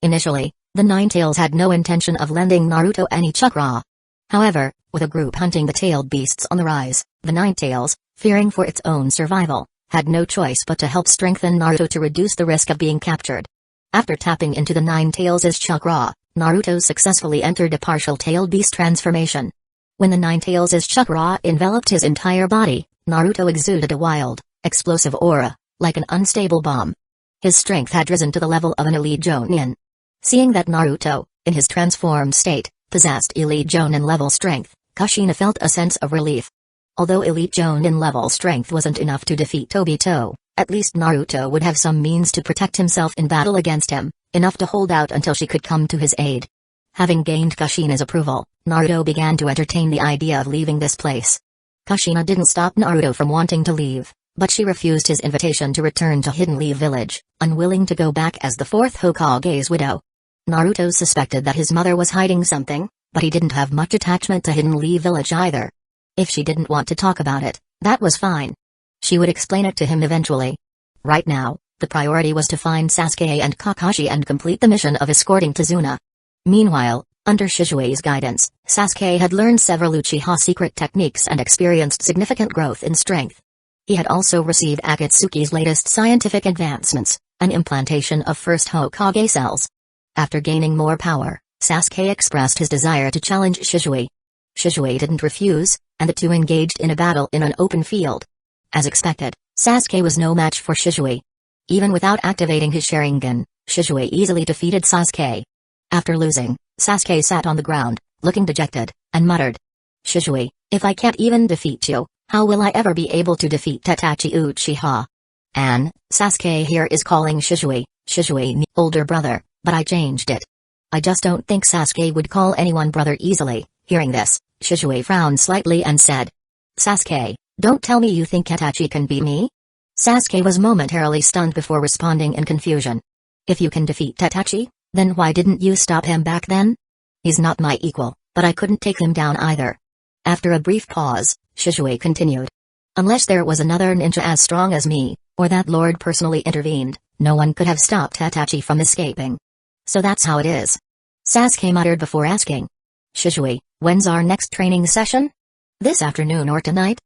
Initially, the Nine-Tails had no intention of lending Naruto any chakra. However, with a group hunting the tailed beasts on the rise, the Nine-Tails, fearing for its own survival, had no choice but to help strengthen Naruto to reduce the risk of being captured. After tapping into the Nine-Tails' chakra, Naruto successfully entered a partial tailed beast transformation. When the Nine-Tails' chakra enveloped his entire body, Naruto exuded a wild, explosive aura, like an unstable bomb. His strength had risen to the level of an elite Jonin. Seeing that Naruto, in his transformed state, Possessed elite Jonin level strength, Kushina felt a sense of relief. Although elite Jonin level strength wasn't enough to defeat Tobito, at least Naruto would have some means to protect himself in battle against him, enough to hold out until she could come to his aid. Having gained Kushina's approval, Naruto began to entertain the idea of leaving this place. Kushina didn't stop Naruto from wanting to leave, but she refused his invitation to return to Hidden Leaf Village, unwilling to go back as the fourth Hokage's widow. Naruto suspected that his mother was hiding something, but he didn't have much attachment to Hidden Leaf Village either. If she didn't want to talk about it, that was fine. She would explain it to him eventually. Right now, the priority was to find Sasuke and Kakashi and complete the mission of escorting Tazuna. Meanwhile, under Shizue's guidance, Sasuke had learned several Uchiha secret techniques and experienced significant growth in strength. He had also received Akatsuki's latest scientific advancements, an implantation of first Hokage cells. After gaining more power, Sasuke expressed his desire to challenge Shizue. Shizue didn't refuse, and the two engaged in a battle in an open field. As expected, Sasuke was no match for Shizue. Even without activating his Sharingan, Shizue easily defeated Sasuke. After losing, Sasuke sat on the ground, looking dejected, and muttered, "Shizue, if I can't even defeat you, how will I ever be able to defeat Itachi Uchiha?" Sasuke here is calling Shizue older brother, but I changed it. I just don't think Sasuke would call anyone brother easily. Hearing this, Shizue frowned slightly and said, "Sasuke, don't tell me you think Itachi can beat me?" Sasuke was momentarily stunned before responding in confusion. "If you can defeat Itachi, then why didn't you stop him back then? He's not my equal, but I couldn't take him down either." After a brief pause, Shizue continued. "Unless there was another ninja as strong as me, or that Lord personally intervened, no one could have stopped Itachi from escaping. So that's how it is." Sasuke muttered before asking, "Shizue, when's our next training session? This afternoon or tonight?"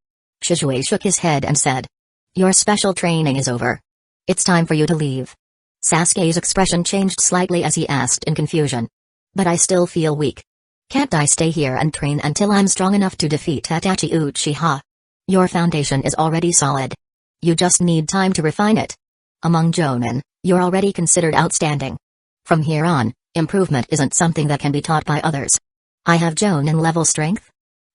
Shizue shook his head and said, "Your special training is over. It's time for you to leave." Sasuke's expression changed slightly as he asked in confusion. "But I still feel weak. Can't I stay here and train until I'm strong enough to defeat Itachi Uchiha? Your foundation is already solid. You just need time to refine it. Among Jonin, you're already considered outstanding. From here on, improvement isn't something that can be taught by others." "I have Jonin level strength?"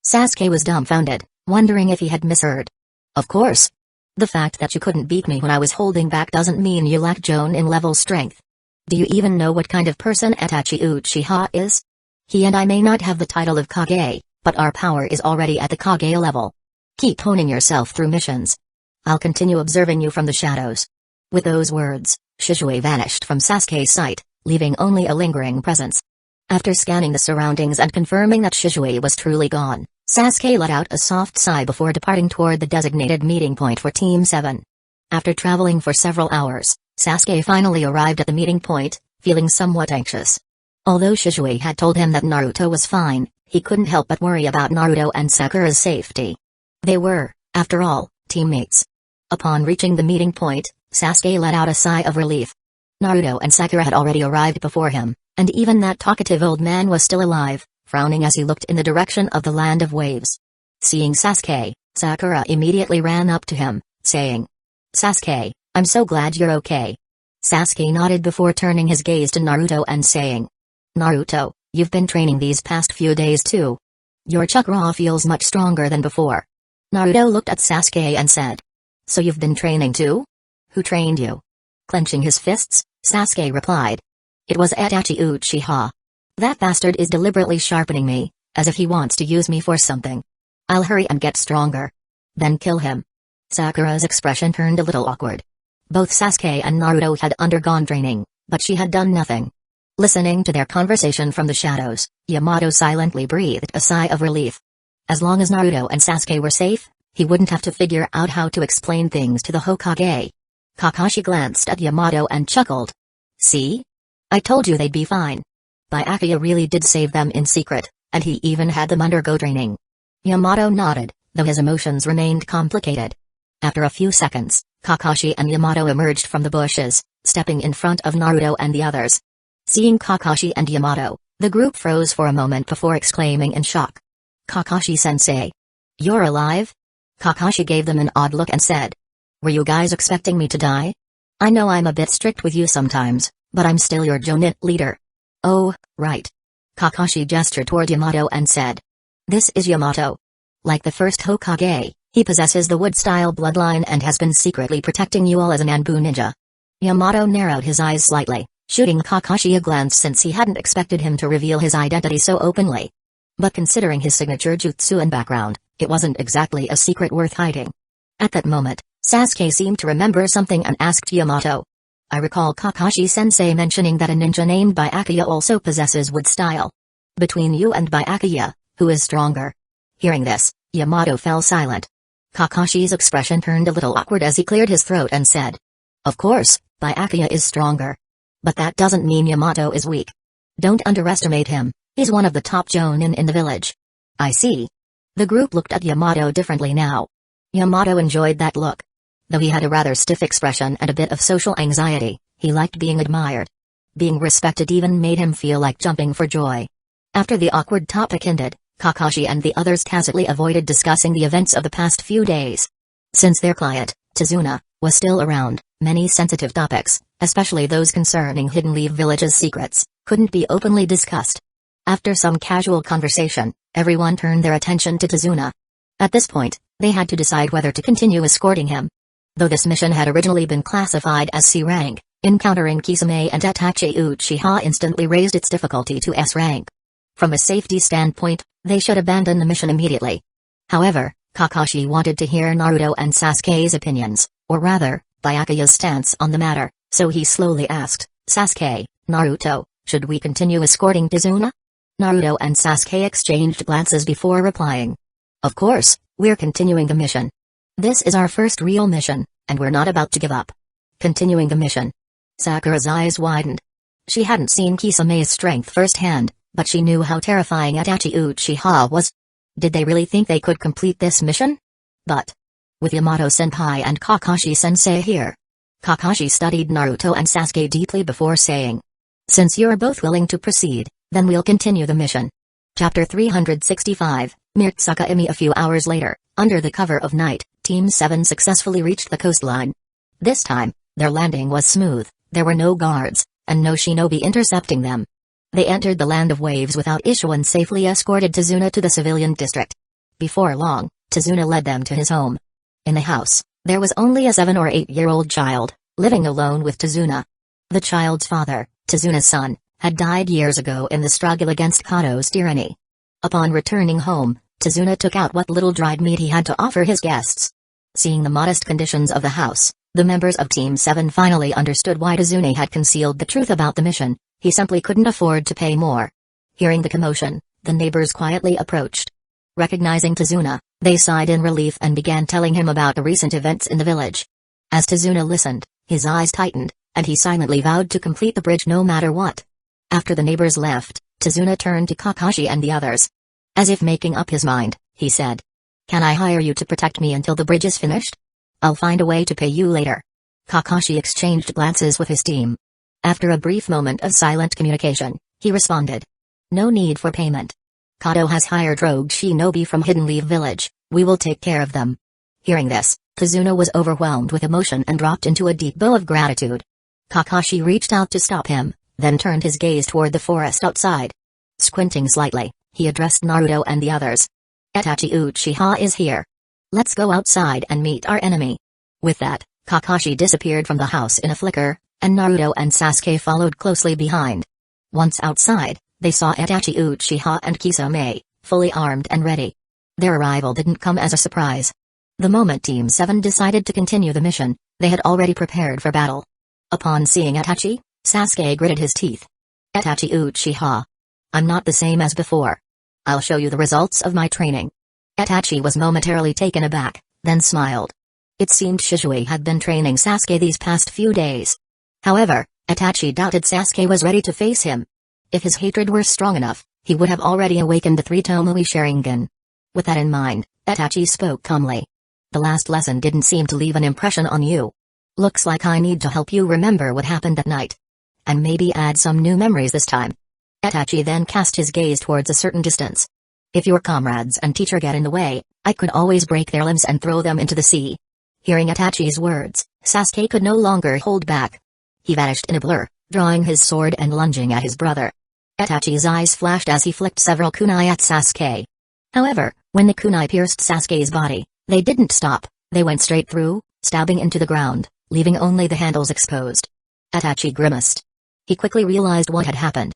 Sasuke was dumbfounded, wondering if he had misheard. "Of course. The fact that you couldn't beat me when I was holding back doesn't mean you lack Jonin level strength. Do you even know what kind of person Itachi Uchiha is? He and I may not have the title of Kage, but our power is already at the Kage level. Keep honing yourself through missions. I'll continue observing you from the shadows." With those words, Shizue vanished from Sasuke's sight, leaving only a lingering presence. After scanning the surroundings and confirming that Shizue was truly gone, Sasuke let out a soft sigh before departing toward the designated meeting point for Team 7. After traveling for several hours, Sasuke finally arrived at the meeting point, feeling somewhat anxious. Although Shizue had told him that Naruto was fine, he couldn't help but worry about Naruto and Sakura's safety. They were, after all, teammates. Upon reaching the meeting point, Sasuke let out a sigh of relief. Naruto and Sakura had already arrived before him, and even that talkative old man was still alive, frowning as he looked in the direction of the land of waves. Seeing Sasuke, Sakura immediately ran up to him, saying, "Sasuke, I'm so glad you're okay." Sasuke nodded before turning his gaze to Naruto and saying, "Naruto, you've been training these past few days too. Your chakra feels much stronger than before." Naruto looked at Sasuke and said, "So you've been training too? Who trained you?" Clenching his fists, Sasuke replied, "It was Itachi Uchiha. That bastard is deliberately sharpening me, as if he wants to use me for something. I'll hurry and get stronger. Then kill him." Sakura's expression turned a little awkward. Both Sasuke and Naruto had undergone training, but she had done nothing. Listening to their conversation from the shadows, Yamato silently breathed a sigh of relief. As long as Naruto and Sasuke were safe, he wouldn't have to figure out how to explain things to the Hokage. Kakashi glanced at Yamato and chuckled. "See? I told you they'd be fine. Byakuya really did save them in secret, and he even had them undergo training." Yamato nodded, though his emotions remained complicated. After a few seconds, Kakashi and Yamato emerged from the bushes, stepping in front of Naruto and the others. Seeing Kakashi and Yamato, the group froze for a moment before exclaiming in shock. "Kakashi-sensei. You're alive?" Kakashi gave them an odd look and said, "Were you guys expecting me to die? I know I'm a bit strict with you sometimes, but I'm still your Jonin leader." "Oh, right. Kakashi gestured toward Yamato and said. This is Yamato. Like the first Hokage, he possesses the wood-style bloodline and has been secretly protecting you all as an Anbu ninja. Yamato narrowed his eyes slightly, shooting Kakashi a glance since he hadn't expected him to reveal his identity so openly. But considering his signature jutsu and background, it wasn't exactly a secret worth hiding. At that moment, Sasuke seemed to remember something and asked Yamato. I recall Kakashi-sensei mentioning that a ninja named Byakuya also possesses wood style. Between you and Byakuya, who is stronger? Hearing this, Yamato fell silent. Kakashi's expression turned a little awkward as he cleared his throat and said. Of course, Byakuya is stronger. But that doesn't mean Yamato is weak. Don't underestimate him, he's one of the top jonin in the village. I see. The group looked at Yamato differently now. Yamato enjoyed that look. Though he had a rather stiff expression and a bit of social anxiety, he liked being admired. Being respected even made him feel like jumping for joy. After the awkward topic ended, Kakashi and the others tacitly avoided discussing the events of the past few days. Since their client, Tazuna, was still around, many sensitive topics, especially those concerning Hidden Leaf Village's secrets, couldn't be openly discussed. After some casual conversation, everyone turned their attention to Tazuna. At this point, they had to decide whether to continue escorting him. Though this mission had originally been classified as C rank, encountering Kisame and Itachi Uchiha instantly raised its difficulty to S rank. From a safety standpoint, they should abandon the mission immediately. However, Kakashi wanted to hear Naruto and Sasuke's opinions, or rather, Byakuya's stance on the matter, so he slowly asked, Sasuke, Naruto, should we continue escorting Tazuna? Naruto and Sasuke exchanged glances before replying. Of course, we're continuing the mission. This is our first real mission, and we're not about to give up. Continuing the mission. Sakura's eyes widened. She hadn't seen Kisame's strength firsthand, but she knew how terrifying Itachi Uchiha was. Did they really think they could complete this mission? But with Yamato-senpai and Kakashi-sensei here. Kakashi studied Naruto and Sasuke deeply before saying. Since you're both willing to proceed, then we'll continue the mission. Chapter 365, Mirtsuka-imi. A few hours later, under the cover of night, Team 7 successfully reached the coastline. This time, their landing was smooth, there were no guards, and no shinobi intercepting them. They entered the land of waves without issue and safely escorted Tazuna to the civilian district. Before long, Tazuna led them to his home. In the house, there was only a 7 or 8-year-old child, living alone with Tazuna. The child's father, Tazuna's son, had died years ago in the struggle against Kato's tyranny. Upon returning home, Tazuna took out what little dried meat he had to offer his guests. Seeing the modest conditions of the house, the members of Team 7 finally understood why Tazuna had concealed the truth about the mission. He simply couldn't afford to pay more. Hearing the commotion, the neighbors quietly approached. Recognizing Tazuna, they sighed in relief and began telling him about the recent events in the village. As Tazuna listened, his eyes tightened, and he silently vowed to complete the bridge no matter what. After the neighbors left, Tazuna turned to Kakashi and the others. As if making up his mind, he said. Can I hire you to protect me until the bridge is finished? I'll find a way to pay you later. Kakashi exchanged glances with his team. After a brief moment of silent communication, he responded. No need for payment. Kato has hired rogue shinobi from Hidden Leaf Village, we will take care of them. Hearing this, Tazuna was overwhelmed with emotion and dropped into a deep bow of gratitude. Kakashi reached out to stop him, then turned his gaze toward the forest outside. Squinting slightly, he addressed Naruto and the others. Itachi Uchiha is here. Let's go outside and meet our enemy. With that, Kakashi disappeared from the house in a flicker, and Naruto and Sasuke followed closely behind. Once outside, they saw Itachi Uchiha and Kisame, fully armed and ready. Their arrival didn't come as a surprise. The moment Team 7 decided to continue the mission, they had already prepared for battle. Upon seeing Itachi, Sasuke gritted his teeth. Itachi Uchiha. I'm not the same as before. I'll show you the results of my training. Itachi was momentarily taken aback, then smiled. It seemed Shisui had been training Sasuke these past few days. However, Itachi doubted Sasuke was ready to face him. If his hatred were strong enough, he would have already awakened the 3 Tomoe Sharingan. With that in mind, Itachi spoke calmly. The last lesson didn't seem to leave an impression on you. Looks like I need to help you remember what happened that night. And maybe add some new memories this time. Itachi then cast his gaze towards a certain distance. If your comrades and teacher get in the way, I could always break their limbs and throw them into the sea. Hearing Itachi's words, Sasuke could no longer hold back. He vanished in a blur, drawing his sword and lunging at his brother. Itachi's eyes flashed as he flicked several kunai at Sasuke. However, when the kunai pierced Sasuke's body, they didn't stop, they went straight through, stabbing into the ground, leaving only the handles exposed. Itachi grimaced. He quickly realized what had happened.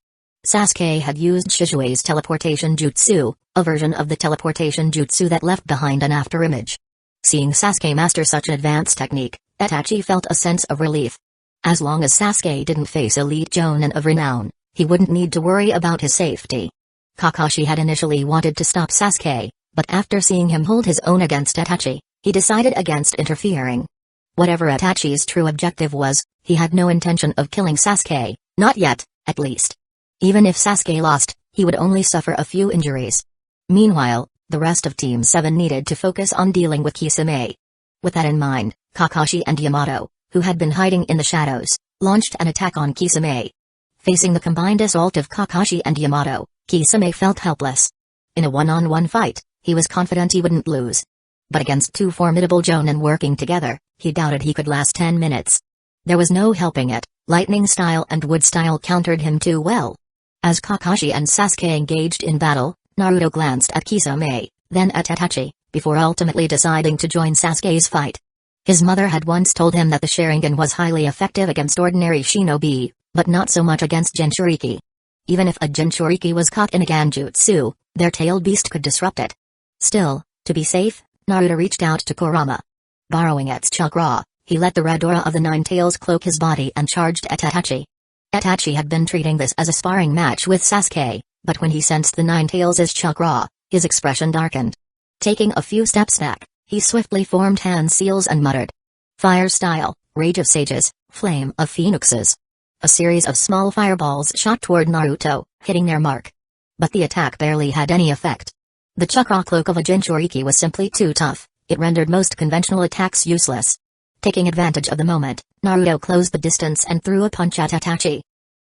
Sasuke had used Shizue's teleportation jutsu, a version of the teleportation jutsu that left behind an afterimage. Seeing Sasuke master such an advanced technique, Itachi felt a sense of relief. As long as Sasuke didn't face elite jonin of renown, he wouldn't need to worry about his safety. Kakashi had initially wanted to stop Sasuke, but after seeing him hold his own against Itachi, he decided against interfering. Whatever Itachi's true objective was, he had no intention of killing Sasuke, not yet, at least. Even if Sasuke lost, he would only suffer a few injuries. Meanwhile, the rest of Team 7 needed to focus on dealing with Kisame. With that in mind, Kakashi and Yamato, who had been hiding in the shadows, launched an attack on Kisame. Facing the combined assault of Kakashi and Yamato, Kisame felt helpless. In a one-on-one fight, he was confident he wouldn't lose. But against two formidable jonin working together, he doubted he could last 10 minutes. There was no helping it, lightning style and wood style countered him too well. As Kakashi and Sasuke engaged in battle, Naruto glanced at Kisame, then at Itachi, before ultimately deciding to join Sasuke's fight. His mother had once told him that the Sharingan was highly effective against ordinary shinobi, but not so much against Jinchuriki. Even if a Jinchuriki was caught in a Genjutsu, their tailed beast could disrupt it. Still, to be safe, Naruto reached out to Kurama. Borrowing its chakra, he let the red aura of the Nine Tails cloak his body and charged at Itachi. Itachi had been treating this as a sparring match with Sasuke, but when he sensed the Nine Tails' chakra, his expression darkened. Taking a few steps back, he swiftly formed hand seals and muttered. Fire style, Rage of Sages, Flame of Phoenixes. A series of small fireballs shot toward Naruto, hitting their mark. But the attack barely had any effect. The chakra cloak of a Jinchuriki was simply too tough, it rendered most conventional attacks useless. Taking advantage of the moment, Naruto closed the distance and threw a punch at Itachi.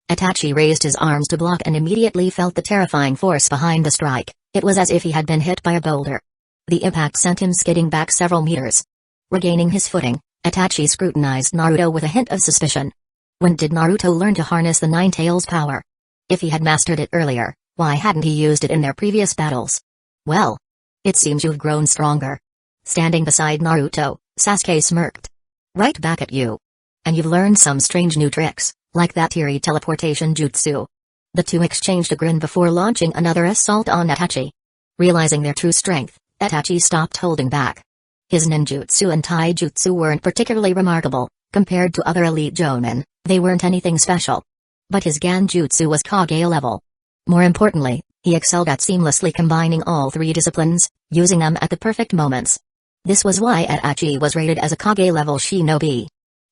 Itachi raised his arms to block and immediately felt the terrifying force behind the strike. It was as if he had been hit by a boulder. The impact sent him skidding back several meters. Regaining his footing, Itachi scrutinized Naruto with a hint of suspicion. When did Naruto learn to harness the Nine Tails power? If he had mastered it earlier, why hadn't he used it in their previous battles? Well, it seems you've grown stronger. Standing beside Naruto, Sasuke smirked. Right back at you. And you've learned some strange new tricks, like that teary teleportation jutsu. The two exchanged a grin before launching another assault on Itachi. Realizing their true strength, Itachi stopped holding back. His ninjutsu and taijutsu weren't particularly remarkable, compared to other elite jonin, they weren't anything special. But his Genjutsu was Kage level. More importantly, he excelled at seamlessly combining all three disciplines, using them at the perfect moments. This was why Itachi was rated as a Kage level shinobi.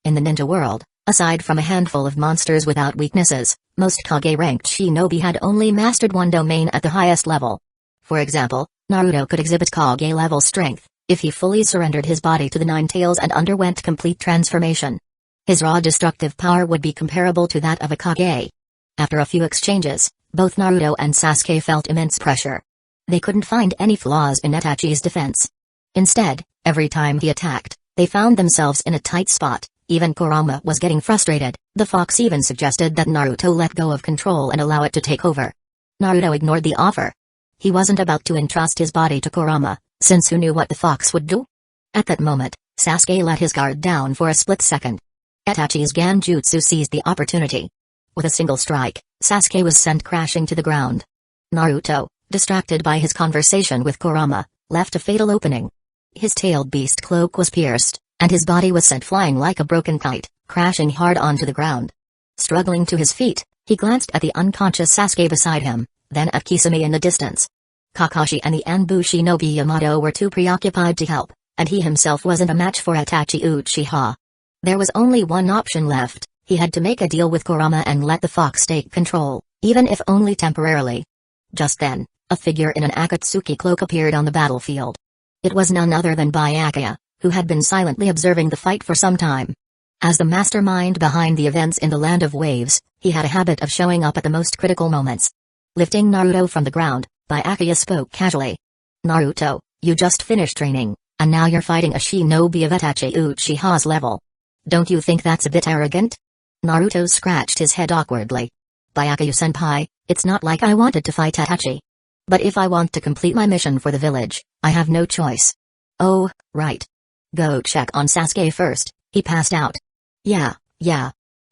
In the ninja world, aside from a handful of monsters without weaknesses, most Kage-ranked shinobi had only mastered one domain at the highest level. For example, Naruto could exhibit Kage level strength if he fully surrendered his body to the Nine Tails and underwent complete transformation. His raw destructive power would be comparable to that of a Kage. After a few exchanges, both Naruto and Sasuke felt immense pressure. They couldn't find any flaws in Itachi's defense. Instead, every time he attacked, they found themselves in a tight spot. Even Kurama was getting frustrated. The fox even suggested that Naruto let go of control and allow it to take over. Naruto ignored the offer. He wasn't about to entrust his body to Kurama, since who knew what the fox would do? At that moment, Sasuke let his guard down for a split second. Itachi's Genjutsu seized the opportunity. With a single strike, Sasuke was sent crashing to the ground. Naruto, distracted by his conversation with Kurama, left a fatal opening. His tailed beast cloak was pierced, and his body was sent flying like a broken kite, crashing hard onto the ground. Struggling to his feet, he glanced at the unconscious Sasuke beside him, then at Kisame in the distance. Kakashi and the Anbu shinobi Yamato were too preoccupied to help, and he himself wasn't a match for Itachi Uchiha. There was only one option left. He had to make a deal with Kurama and let the fox take control, even if only temporarily. Just then, a figure in an Akatsuki cloak appeared on the battlefield. It was none other than Byakuya, who had been silently observing the fight for some time. As the mastermind behind the events in the Land of Waves, he had a habit of showing up at the most critical moments. Lifting Naruto from the ground, Byakuya spoke casually. Naruto, you just finished training, and now you're fighting a shinobi of Itachi Uchiha's level. Don't you think that's a bit arrogant? Naruto scratched his head awkwardly. Byakuya-senpai, It's not like I wanted to fight Itachi. But if I want to complete my mission for the village, I have no choice. Oh, right. Go check on Sasuke first, he passed out. Yeah.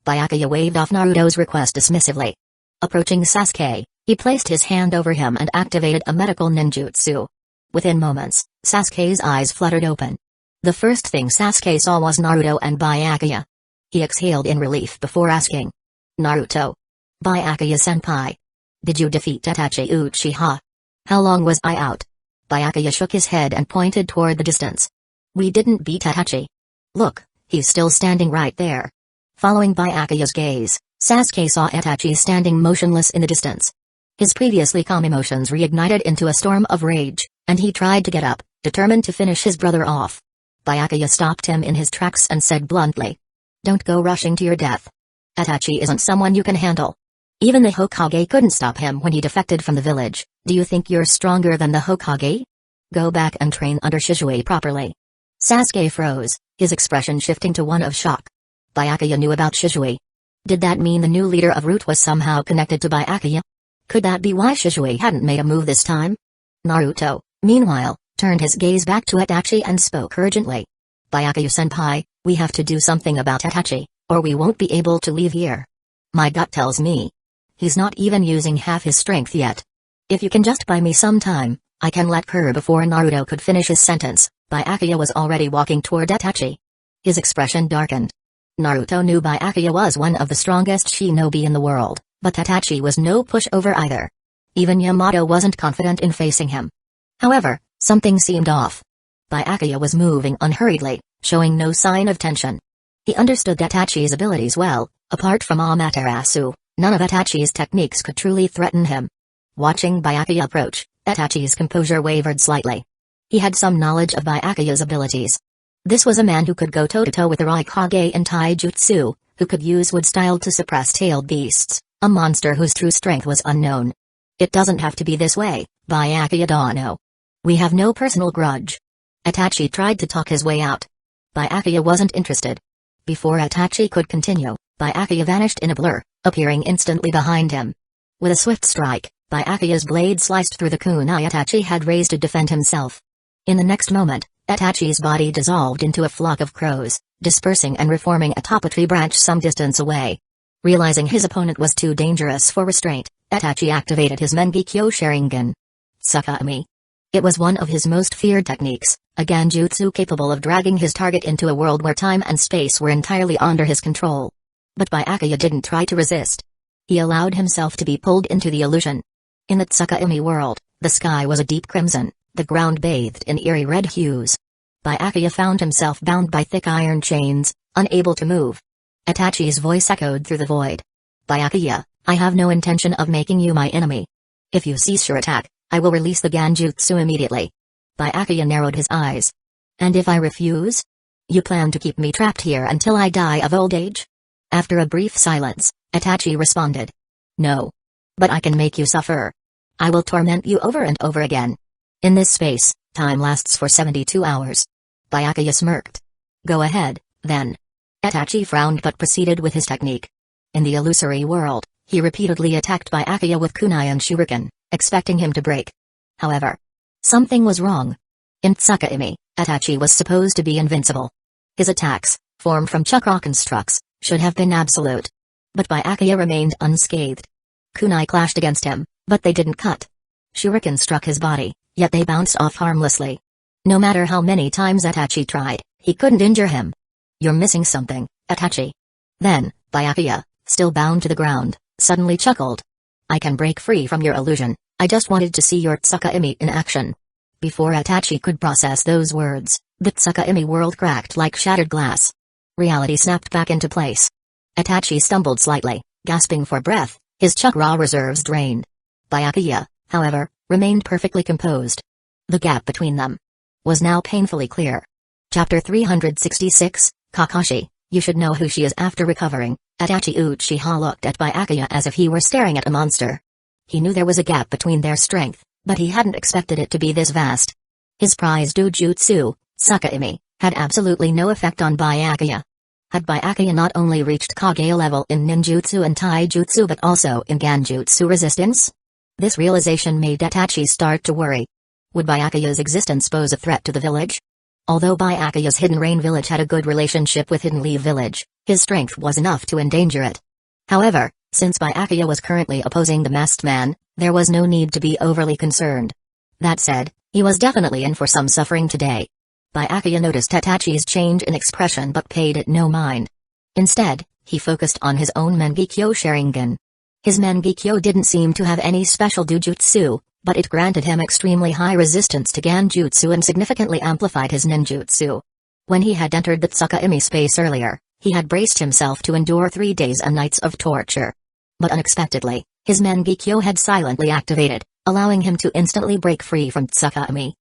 Byakuya waved off Naruto's request dismissively. Approaching Sasuke, he placed his hand over him and activated a medical ninjutsu. Within moments, Sasuke's eyes fluttered open. The first thing Sasuke saw was Naruto and Byakuya. He exhaled in relief before asking. Naruto. Byakuya-senpai. Did you defeat Itachi Uchiha? How long was I out? Byakuya shook his head and pointed toward the distance. We didn't beat Itachi. Look, he's still standing right there. Following Byakuya's gaze, Sasuke saw Itachi standing motionless in the distance. His previously calm emotions reignited into a storm of rage, and he tried to get up, determined to finish his brother off. Byakuya stopped him in his tracks and said bluntly. Don't go rushing to your death. Itachi isn't someone you can handle. Even the Hokage couldn't stop him when he defected from the village. Do you think you're stronger than the Hokage? Go back and train under Shizue properly. Sasuke froze, his expression shifting to one of shock. Byakuya knew about Shizue. Did that mean the new leader of Root was somehow connected to Byakuya? Could that be why Shizue hadn't made a move this time? Naruto, meanwhile, turned his gaze back to Itachi and spoke urgently. Byakuya-senpai, we have to do something about Itachi, or we won't be able to leave here. My gut tells me. He's not even using half his strength yet. If you can just buy me some time, I can let her. Before Naruto could finish his sentence, Byakuya was already walking toward Itachi. His expression darkened. Naruto knew Byakuya was one of the strongest shinobi in the world, but Itachi was no pushover either. Even Yamato wasn't confident in facing him. However, something seemed off. Byakuya was moving unhurriedly, showing no sign of tension. He understood Itachi's abilities well. Apart from Amaterasu, none of Itachi's techniques could truly threaten him. Watching Byakuya approach, Itachi's composure wavered slightly. He had some knowledge of Byakuya's abilities. This was a man who could go toe-to-toe with the Raikage in Taijutsu, who could use wood style to suppress tailed beasts, a monster whose true strength was unknown. It doesn't have to be this way, Byakuya-dono. We have no personal grudge. Itachi tried to talk his way out. Byakuya wasn't interested. Before Itachi could continue, Byakuya vanished in a blur, appearing instantly behind him. With a swift strike, Byakuya's blade sliced through the kunai Itachi had raised to defend himself. In the next moment, Itachi's body dissolved into a flock of crows, dispersing and reforming atop a tree branch some distance away. Realizing his opponent was too dangerous for restraint, Itachi activated his Mengekyo Sharingan. Tsukami. It was one of his most feared techniques, a genjutsu capable of dragging his target into a world where time and space were entirely under his control. But Byakuya didn't try to resist. He allowed himself to be pulled into the illusion. In the Tsukami world, the sky was a deep crimson, the ground bathed in eerie red hues. Byakuya found himself bound by thick iron chains, unable to move. Itachi's voice echoed through the void. Byakuya, I have no intention of making you my enemy. If you cease your attack, I will release the genjutsu immediately. Byakuya narrowed his eyes. And if I refuse? You plan to keep me trapped here until I die of old age? After a brief silence, Itachi responded. No. But I can make you suffer. I will torment you over and over again. In this space, time lasts for 72 hours. Byakuya smirked. Go ahead, then. Itachi frowned but proceeded with his technique. In the illusory world, he repeatedly attacked Byakuya with kunai and shuriken, expecting him to break. However, something was wrong. In Tsukami, Itachi was supposed to be invincible. His attacks, formed from chakra constructs, should have been absolute. But Byakuya remained unscathed. Kunai clashed against him, but they didn't cut. Shuriken struck his body, yet they bounced off harmlessly. No matter how many times Itachi tried, he couldn't injure him. You're missing something, Itachi. Then, Byakuya, still bound to the ground, suddenly chuckled. I can break free from your illusion, I just wanted to see your Tsukami in action. Before Itachi could process those words, the Tsukami world cracked like shattered glass. Reality snapped back into place. Itachi stumbled slightly, gasping for breath, his chakra reserves drained. Byakuya, however, remained perfectly composed. The gap between them was now painfully clear. Chapter 366, Kakashi, you should know who she is. After recovering, Itachi Uchiha looked at Byakuya as if he were staring at a monster. He knew there was a gap between their strength, but he hadn't expected it to be this vast. His prized Dojutsu, Tsukami, had absolutely no effect on Byakuya. Had Byakuya not only reached Kage level in ninjutsu and taijutsu but also in ganjutsu resistance? This realization made Itachi start to worry. Would Byakuya's existence pose a threat to the village? Although Byakuya's Hidden Rain village had a good relationship with Hidden Leaf village, his strength was enough to endanger it. However, since Byakuya was currently opposing the masked man, there was no need to be overly concerned. That said, he was definitely in for some suffering today. Byakuya noticed Itachi's change in expression but paid it no mind. Instead, he focused on his own Mangekyo Sharingan. His Mangekyo didn't seem to have any special dojutsu, but it granted him extremely high resistance to Ganjutsu and significantly amplified his ninjutsu. When he had entered the Tsukahime space earlier, he had braced himself to endure 3 days and nights of torture. But unexpectedly, his Mangekyo had silently activated, allowing him to instantly break free from Tsukahime.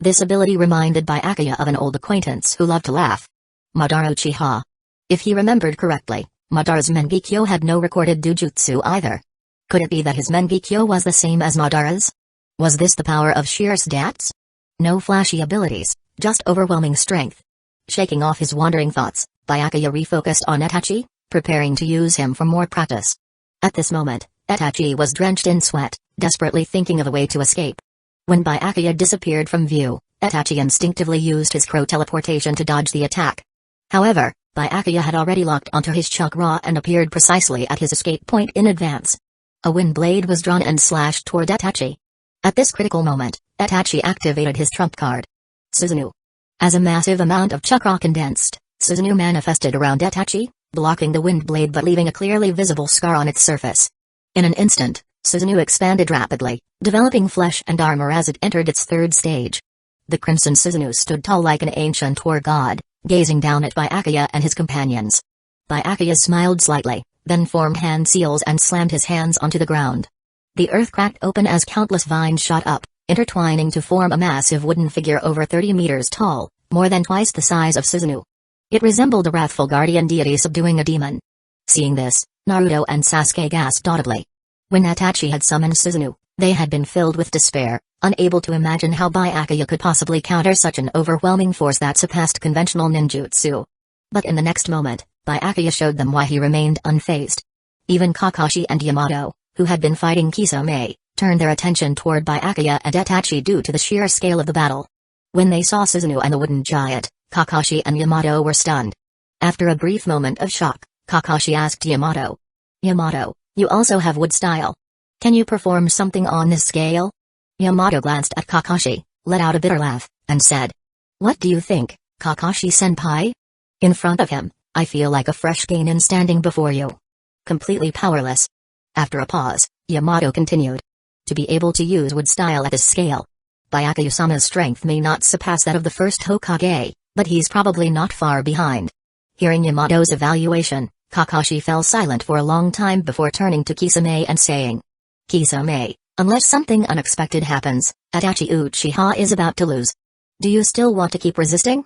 This ability reminded Byakuya of an old acquaintance who loved to laugh. Madara Uchiha. If he remembered correctly, Madara's Mangekyo had no recorded dojutsu either. Could it be that his Mangekyo was the same as Madara's? Was this the power of sheer stats? No flashy abilities, just overwhelming strength. Shaking off his wandering thoughts, Byakuya refocused on Itachi, preparing to use him for more practice. At this moment, Itachi was drenched in sweat, desperately thinking of a way to escape. When Byakuya disappeared from view, Itachi instinctively used his crow teleportation to dodge the attack. However, Byakuya had already locked onto his chakra and appeared precisely at his escape point in advance. A wind blade was drawn and slashed toward Itachi. At this critical moment, Itachi activated his trump card. Susanoo. As a massive amount of chakra condensed, Susanoo manifested around Itachi, blocking the wind blade but leaving a clearly visible scar on its surface. In an instant, Susanoo expanded rapidly, developing flesh and armor as it entered its third stage. The Crimson Susanoo stood tall like an ancient war god, gazing down at Byakuya and his companions. Byakuya smiled slightly, then formed hand seals and slammed his hands onto the ground. The earth cracked open as countless vines shot up, intertwining to form a massive wooden figure over 30 meters tall, more than twice the size of Susanoo. It resembled a wrathful guardian deity subduing a demon. Seeing this, Naruto and Sasuke gasped audibly. When Itachi had summoned Susanoo, they had been filled with despair, unable to imagine how Byakuya could possibly counter such an overwhelming force that surpassed conventional ninjutsu. But in the next moment, Byakuya showed them why he remained unfazed. Even Kakashi and Yamato, who had been fighting Kisame, turned their attention toward Byakuya and Itachi due to the sheer scale of the battle. When they saw Susanoo and the wooden giant, Kakashi and Yamato were stunned. After a brief moment of shock, Kakashi asked Yamato. Yamato, you also have wood style. Can you perform something on this scale? Yamato glanced at Kakashi, let out a bitter laugh, and said. What do you think, Kakashi-senpai? In front of him, I feel like a fresh genin standing before you. Completely powerless. After a pause, Yamato continued. To be able to use wood style at this scale. Byakuya-sama's strength may not surpass that of the first Hokage, but he's probably not far behind. Hearing Yamato's evaluation, Kakashi fell silent for a long time before turning to Kisame and saying. Kisame, unless something unexpected happens, Itachi Uchiha is about to lose. Do you still want to keep resisting?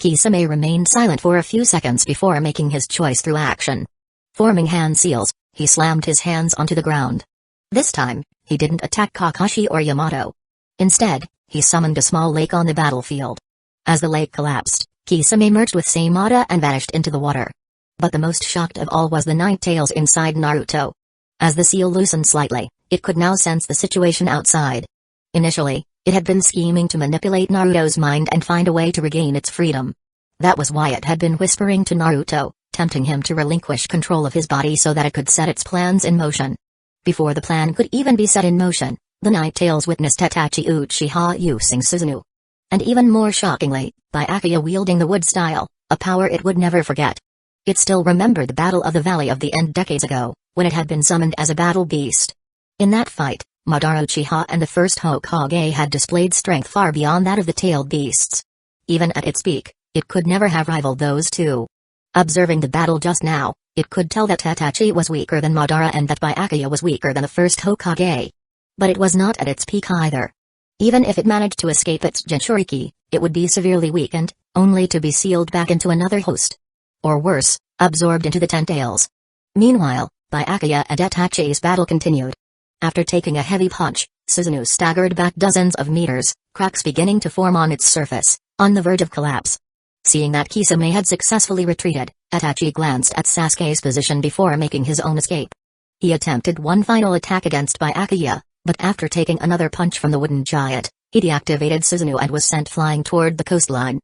Kisame remained silent for a few seconds before making his choice through action. Forming hand seals, he slammed his hands onto the ground. This time, he didn't attack Kakashi or Yamato. Instead, he summoned a small lake on the battlefield. As the lake collapsed, Kisame merged with Seimata and vanished into the water. But the most shocked of all was the 9 tails inside Naruto. As the seal loosened slightly, it could now sense the situation outside. Initially, it had been scheming to manipulate Naruto's mind and find a way to regain its freedom. That was why it had been whispering to Naruto, tempting him to relinquish control of his body so that it could set its plans in motion. Before the plan could even be set in motion, the 9 tails witnessed Itachi Uchiha using Susanoo. And even more shockingly, Byakuya wielding the wood style, a power it would never forget. It still remembered the Battle of the Valley of the End decades ago, when it had been summoned as a battle beast. In that fight, Madara Uchiha and the first Hokage had displayed strength far beyond that of the tailed beasts. Even at its peak, it could never have rivaled those two. Observing the battle just now, it could tell that Itachi was weaker than Madara and that Byakuya was weaker than the first Hokage. But it was not at its peak either. Even if it managed to escape its Jinchuriki, it would be severely weakened, only to be sealed back into another host. Or worse, absorbed into the 10 tails. Meanwhile, Byakuya and Itachi's battle continued. After taking a heavy punch, Susanoo staggered back dozens of meters, cracks beginning to form on its surface, on the verge of collapse. Seeing that Kisame had successfully retreated, Itachi glanced at Sasuke's position before making his own escape. He attempted one final attack against Byakuya, but after taking another punch from the wooden giant, he deactivated Susanoo and was sent flying toward the coastline.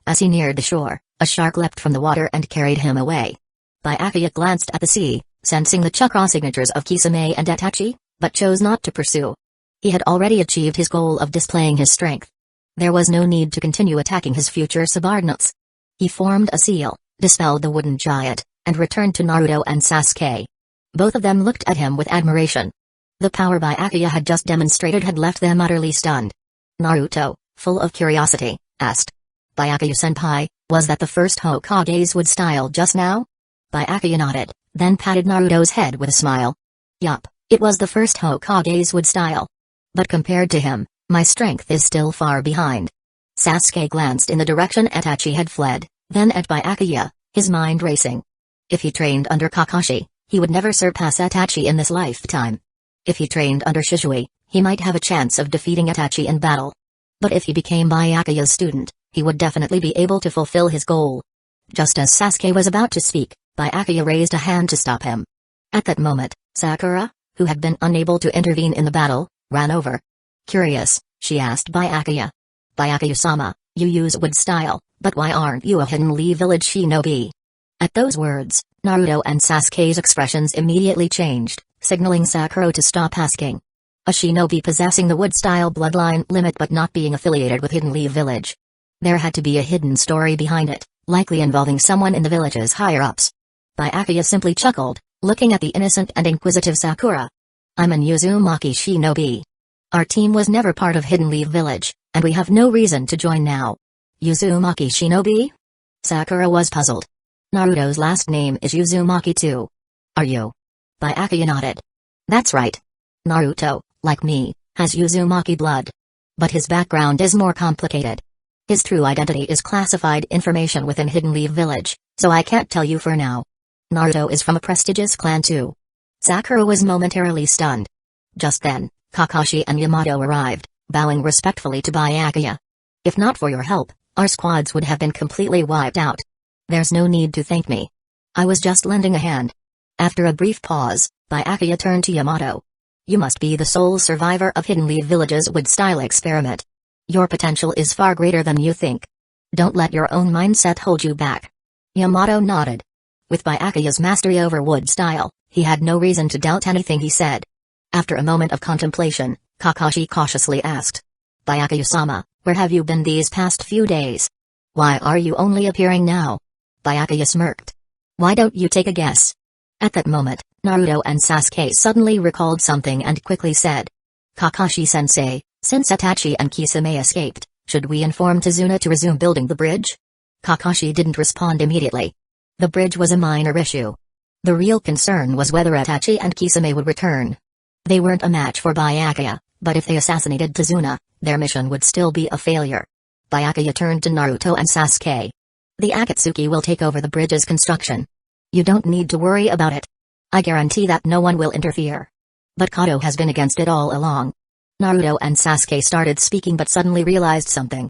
As he neared the shore, a shark leapt from the water and carried him away. Byakuya glanced at the sea, sensing the chakra signatures of Kisame and Itachi, but chose not to pursue. He had already achieved his goal of displaying his strength. There was no need to continue attacking his future subordinates. He formed a seal, dispelled the wooden giant, and returned to Naruto and Sasuke. Both of them looked at him with admiration. The power Byakuya had just demonstrated had left them utterly stunned. Naruto, full of curiosity, asked. Byakuya-senpai, was that the first Hokage's wood style just now? Byakuya nodded, then patted Naruto's head with a smile. Yup, it was the first Hokage's wood style. But compared to him, my strength is still far behind. Sasuke glanced in the direction Itachi had fled, then at Byakuya, his mind racing. If he trained under Kakashi, he would never surpass Itachi in this lifetime. If he trained under Shisui, he might have a chance of defeating Itachi in battle. But if he became Byakuya's student, he would definitely be able to fulfill his goal. Just as Sasuke was about to speak, Byakuya raised a hand to stop him. At that moment, Sakura, who had been unable to intervene in the battle, ran over. Curious, she asked Byakuya. Byakuya-sama, you use wood style, but why aren't you a Hidden Leaf Village shinobi? At those words, Naruto and Sasuke's expressions immediately changed, signaling Sakura to stop asking. A shinobi possessing the wood style bloodline limit but not being affiliated with Hidden Leaf Village. There had to be a hidden story behind it, likely involving someone in the village's higher-ups. Byakuya simply chuckled, looking at the innocent and inquisitive Sakura. I'm an Uzumaki shinobi. Our team was never part of Hidden Leaf Village, and we have no reason to join now. Uzumaki shinobi? Sakura was puzzled. Naruto's last name is Uzumaki too. Are you? Byakuya nodded. That's right. Naruto, like me, has Uzumaki blood. But his background is more complicated. His true identity is classified information within Hidden Leaf Village, so I can't tell you for now. Naruto is from a prestigious clan too. Sakura was momentarily stunned. Just then, Kakashi and Yamato arrived, bowing respectfully to Byakuya. If not for your help, our squads would have been completely wiped out. There's no need to thank me. I was just lending a hand. After a brief pause, Byakuya turned to Yamato. You must be the sole survivor of Hidden Leaf Village's wood-style experiment. Your potential is far greater than you think. Don't let your own mindset hold you back. Yamato nodded. With Byakuya's mastery over wood style, he had no reason to doubt anything he said. After a moment of contemplation, Kakashi cautiously asked. Byakuya-sama, where have you been these past few days? Why are you only appearing now? Byakuya smirked. Why don't you take a guess? At that moment, Naruto and Sasuke suddenly recalled something and quickly said. Kakashi-sensei, since Itachi and Kisame escaped, should we inform Tazuna to resume building the bridge? Kakashi didn't respond immediately. The bridge was a minor issue. The real concern was whether Itachi and Kisame would return. They weren't a match for Byakuya, but if they assassinated Tazuna, their mission would still be a failure. Byakuya turned to Naruto and Sasuke. The Akatsuki will take over the bridge's construction. You don't need to worry about it. I guarantee that no one will interfere. But Kato has been against it all along. Naruto and Sasuke started speaking but suddenly realized something.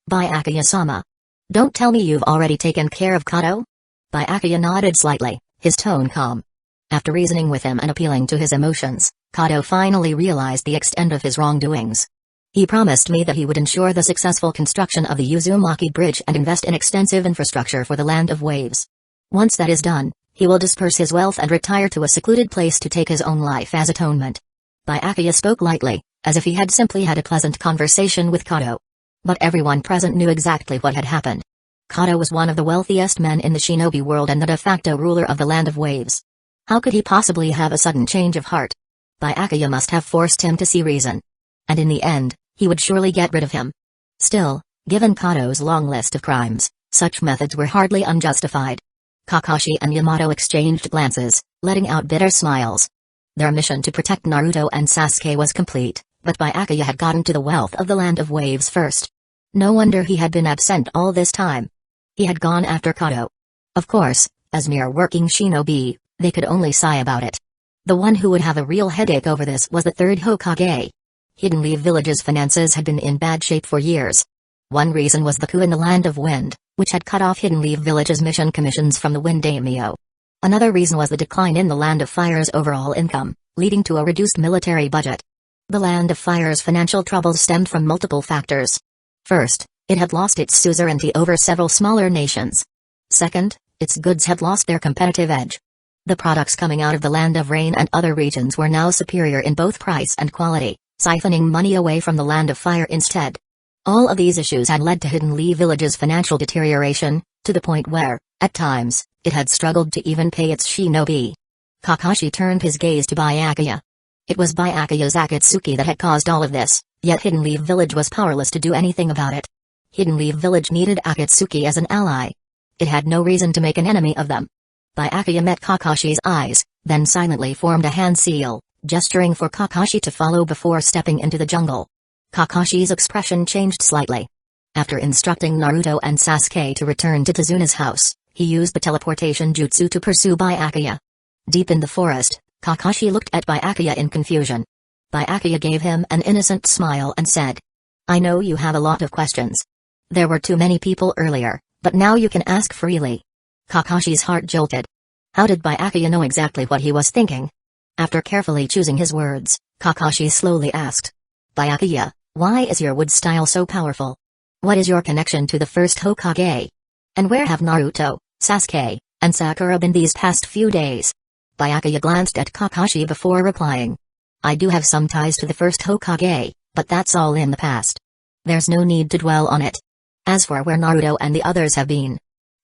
Byakuya-sama. Don't tell me you've already taken care of Kato? Byakuya nodded slightly, his tone calm. After reasoning with him and appealing to his emotions, Kato finally realized the extent of his wrongdoings. He promised me that he would ensure the successful construction of the Uzumaki Bridge and invest in extensive infrastructure for the Land of Waves. Once that is done, he will disperse his wealth and retire to a secluded place to take his own life as atonement. Byakuya spoke lightly, as if he had simply had a pleasant conversation with Kato. But everyone present knew exactly what had happened. Kato was one of the wealthiest men in the shinobi world and the de facto ruler of the Land of Waves. How could he possibly have a sudden change of heart? Byakuya must have forced him to see reason. And in the end, he would surely get rid of him. Still, given Kato's long list of crimes, such methods were hardly unjustified. Kakashi and Yamato exchanged glances, letting out bitter smiles. Their mission to protect Naruto and Sasuke was complete, but Byakuya had gotten to the wealth of the Land of Waves first. No wonder he had been absent all this time. He had gone after Kato. Of course, as mere working shinobi, they could only sigh about it. The one who would have a real headache over this was the third Hokage. Hidden Leaf Village's finances had been in bad shape for years. One reason was the coup in the Land of Wind, which had cut off Hidden Leaf Village's mission commissions from the Wind Daimyo. Another reason was the decline in the Land of Fire's overall income, leading to a reduced military budget. The Land of Fire's financial troubles stemmed from multiple factors. First, it had lost its suzerainty over several smaller nations. Second, its goods had lost their competitive edge. The products coming out of the Land of Rain and other regions were now superior in both price and quality, siphoning money away from the Land of Fire instead. All of these issues had led to Hidden Leaf Village's financial deterioration, to the point where, at times, it had struggled to even pay its shinobi. Kakashi turned his gaze to Byakuya. It was Byakuya's Akatsuki that had caused all of this, yet Hidden Leaf Village was powerless to do anything about it. Hidden Leaf Village needed Akatsuki as an ally. It had no reason to make an enemy of them. Byakuya met Kakashi's eyes, then silently formed a hand seal, gesturing for Kakashi to follow before stepping into the jungle. Kakashi's expression changed slightly. After instructing Naruto and Sasuke to return to Tazuna's house, he used the teleportation jutsu to pursue Byakuya. Deep in the forest, Kakashi looked at Byakuya in confusion. Byakuya gave him an innocent smile and said, "I know you have a lot of questions. There were too many people earlier, but now you can ask freely." Kakashi's heart jolted. How did Byakuya know exactly what he was thinking? After carefully choosing his words, Kakashi slowly asked, "Byakuya, why is your wood style so powerful? What is your connection to the first Hokage? And where have Naruto, Sasuke, and Sakura been these past few days?" Byakuya glanced at Kakashi before replying. "I do have some ties to the first Hokage, but that's all in the past. There's no need to dwell on it. As for where Naruto and the others have been,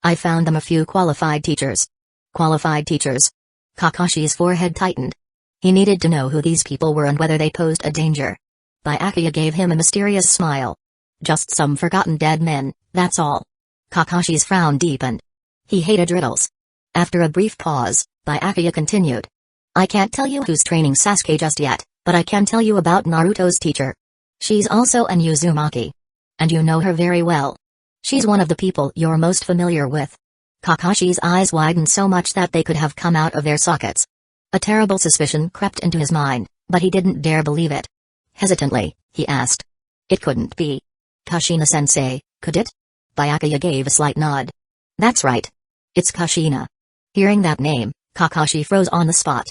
I found them a few qualified teachers." Qualified teachers? Kakashi's forehead tightened. He needed to know who these people were and whether they posed a danger. Byakuya gave him a mysterious smile. "Just some forgotten dead men, that's all." Kakashi's frown deepened. He hated riddles. After a brief pause, Byakuya continued. "I can't tell you who's training Sasuke just yet, but I can tell you about Naruto's teacher. She's also an Uzumaki. And you know her very well. She's one of the people you're most familiar with." Kakashi's eyes widened so much that they could have come out of their sockets. A terrible suspicion crept into his mind, but he didn't dare believe it. Hesitantly, he asked. "It couldn't be Kushina-sensei, could it?" Byakuya gave a slight nod. "That's right. It's Kushina." Hearing that name, Kakashi froze on the spot.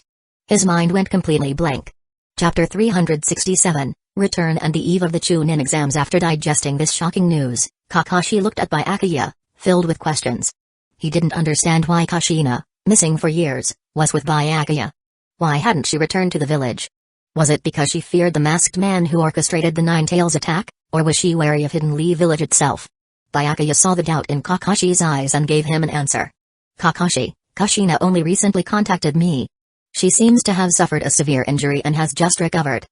His mind went completely blank. Chapter 367, Return and the Eve of the Chunin exams. After digesting this shocking news, Kakashi looked at Byakuya, filled with questions. He didn't understand why Kushina, missing for years, was with Byakuya. Why hadn't she returned to the village? Was it because she feared the masked man who orchestrated the Nine Tails attack, or was she wary of Hidden Leaf Village itself? Byakuya saw the doubt in Kakashi's eyes and gave him an answer. "Kakashi, Kushina only recently contacted me. She seems to have suffered a severe injury and has just recovered.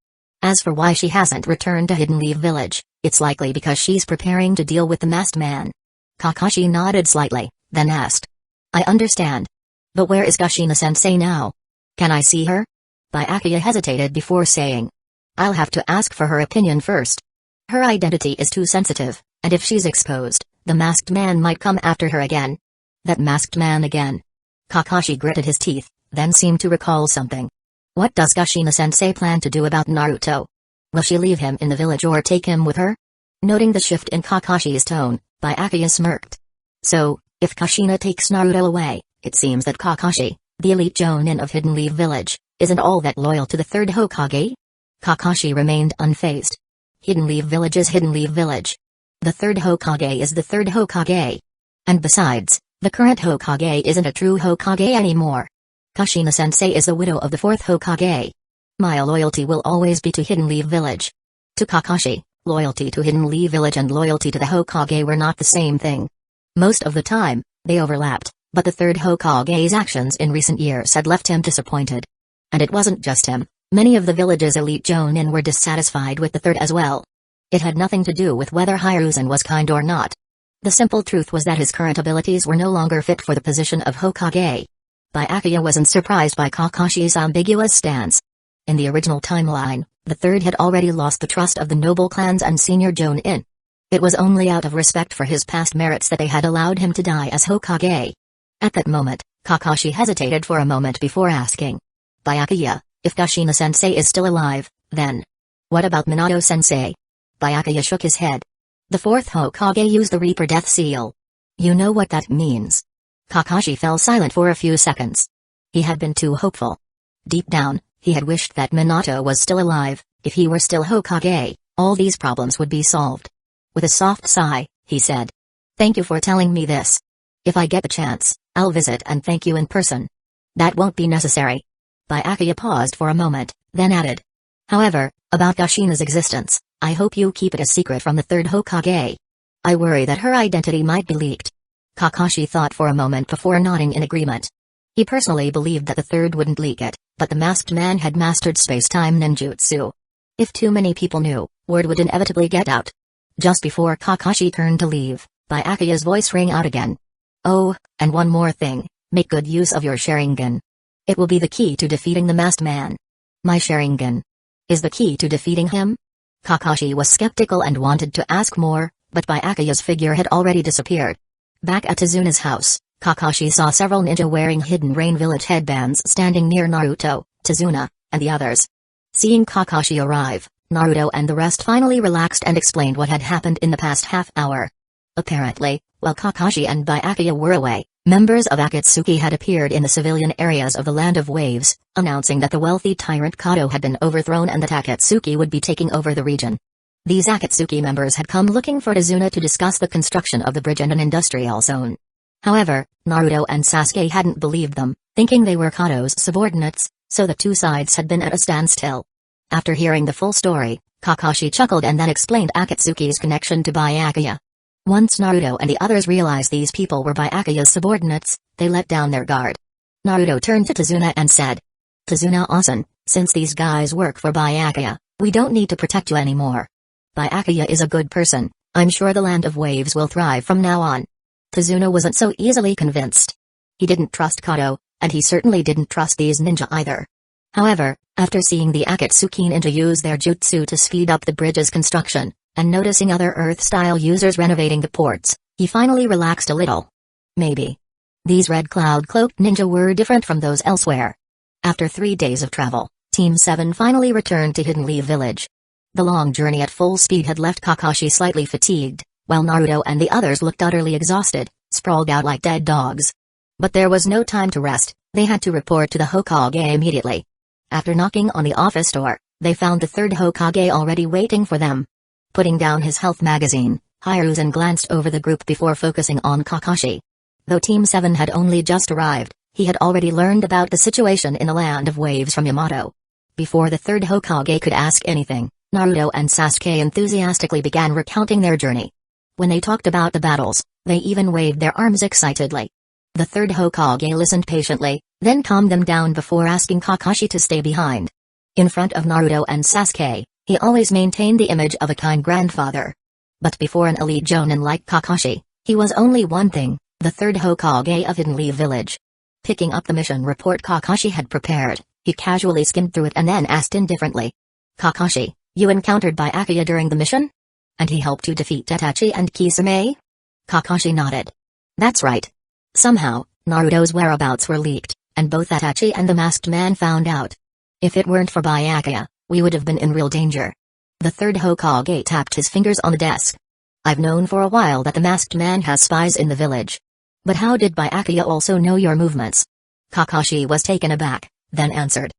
As for why she hasn't returned to Hidden Leaf Village, it's likely because she's preparing to deal with the masked man." Kakashi nodded slightly, then asked. "I understand. But where is Kushina-sensei now? Can I see her?" Byakuya hesitated before saying. "I'll have to ask for her opinion first. Her identity is too sensitive, and if she's exposed, the masked man might come after her again." "That masked man again?" Kakashi gritted his teeth, then seemed to recall something. "What does Kushina-sensei plan to do about Naruto? Will she leave him in the village or take him with her?" Noting the shift in Kakashi's tone, Byakuya smirked. "So, if Kushina takes Naruto away, it seems that Kakashi, the elite Jonin of Hidden Leaf Village, isn't all that loyal to the third Hokage?" Kakashi remained unfazed. Hidden Leaf Village is Hidden Leaf Village. The third Hokage is the third Hokage. And besides, the current Hokage isn't a true Hokage anymore. Kushina-sensei is the widow of the fourth Hokage. My loyalty will always be to Hidden Leaf Village." To Kakashi, loyalty to Hidden Leaf Village and loyalty to the Hokage were not the same thing. Most of the time, they overlapped, but the third Hokage's actions in recent years had left him disappointed. And it wasn't just him, many of the village's elite Jonin were dissatisfied with the third as well. It had nothing to do with whether Hiruzen was kind or not. The simple truth was that his current abilities were no longer fit for the position of Hokage. Byakuya wasn't surprised by Kakashi's ambiguous stance. In the original timeline, the third had already lost the trust of the noble clans and senior Jonin. It was only out of respect for his past merits that they had allowed him to die as Hokage. At that moment, Kakashi hesitated for a moment before asking. "Byakuya, if Kushina-sensei is still alive, then what about Minato-sensei?" Byakuya shook his head. The fourth Hokage used the Reaper Death Seal. You know what that means. Kakashi fell silent for a few seconds. He had been too hopeful. Deep down, he had wished that Minato was still alive. If he were still Hokage, all these problems would be solved. With a soft sigh, he said, "Thank you for telling me this. If I get the chance, I'll visit and thank you in person." "That won't be necessary." Byakuya paused for a moment, then added, "However, about Kushina's existence, I hope you keep it a secret from the third Hokage. I worry that her identity might be leaked." Kakashi thought for a moment before nodding in agreement. He personally believed that the third wouldn't leak it, but the masked man had mastered space-time ninjutsu. If too many people knew, word would inevitably get out. Just before Kakashi turned to leave, Byakuya's voice rang out again. "Oh, and one more thing, make good use of your Sharingan. It will be the key to defeating the masked man." "My Sharingan is the key to defeating him?" Kakashi was skeptical and wanted to ask more, but Byakuya's figure had already disappeared. Back at Tazuna's house, Kakashi saw several ninja wearing Hidden Rain Village headbands standing near Naruto, Tazuna, and the others. Seeing Kakashi arrive, Naruto and the rest finally relaxed and explained what had happened in the past half hour. Apparently, while Kakashi and Byakuya were away, members of Akatsuki had appeared in the civilian areas of the Land of Waves, announcing that the wealthy tyrant Kato had been overthrown and that Akatsuki would be taking over the region. These Akatsuki members had come looking for Tazuna to discuss the construction of the bridge and an industrial zone. However, Naruto and Sasuke hadn't believed them, thinking they were Kato's subordinates, so the two sides had been at a standstill. After hearing the full story, Kakashi chuckled and then explained Akatsuki's connection to Byakuya. Once Naruto and the others realized these people were Byakuya's subordinates, they let down their guard. Naruto turned to Tazuna and said, "Tazuna-san, since these guys work for Byakuya, we don't need to protect you anymore. Byakuya is a good person, I'm sure the Land of Waves will thrive from now on." Tazuna wasn't so easily convinced. He didn't trust Kato, and he certainly didn't trust these ninja either. However, after seeing the Akatsuki ninja use their jutsu to speed up the bridge's construction, and noticing other Earth-style users renovating the ports, he finally relaxed a little. Maybe these red cloud-cloaked ninja were different from those elsewhere. After 3 days of travel, Team 7 finally returned to Hidden Leaf Village. The long journey at full speed had left Kakashi slightly fatigued, while Naruto and the others looked utterly exhausted, sprawled out like dead dogs. But there was no time to rest, they had to report to the Hokage immediately. After knocking on the office door, they found the third Hokage already waiting for them. Putting down his health magazine, Hiruzen glanced over the group before focusing on Kakashi. Though Team 7 had only just arrived, he had already learned about the situation in the Land of Waves from Yamato. Before the third Hokage could ask anything, Naruto and Sasuke enthusiastically began recounting their journey. When they talked about the battles, they even waved their arms excitedly. The third Hokage listened patiently, then calmed them down before asking Kakashi to stay behind. In front of Naruto and Sasuke, he always maintained the image of a kind grandfather. But before an elite jonin like Kakashi, he was only one thing, the third Hokage of Hidden Leaf Village. Picking up the mission report Kakashi had prepared, he casually skimmed through it and then asked indifferently, "Kakashi, you encountered Byakuya during the mission? And he helped you defeat Itachi and Kisame?" Kakashi nodded. "That's right. Somehow, Naruto's whereabouts were leaked, and both Itachi and the masked man found out. If it weren't for Byakuya, we would have been in real danger." The third Hokage tapped his fingers on the desk. "I've known for a while that the masked man has spies in the village. But how did Byakuya also know your movements?" Kakashi was taken aback, then answered,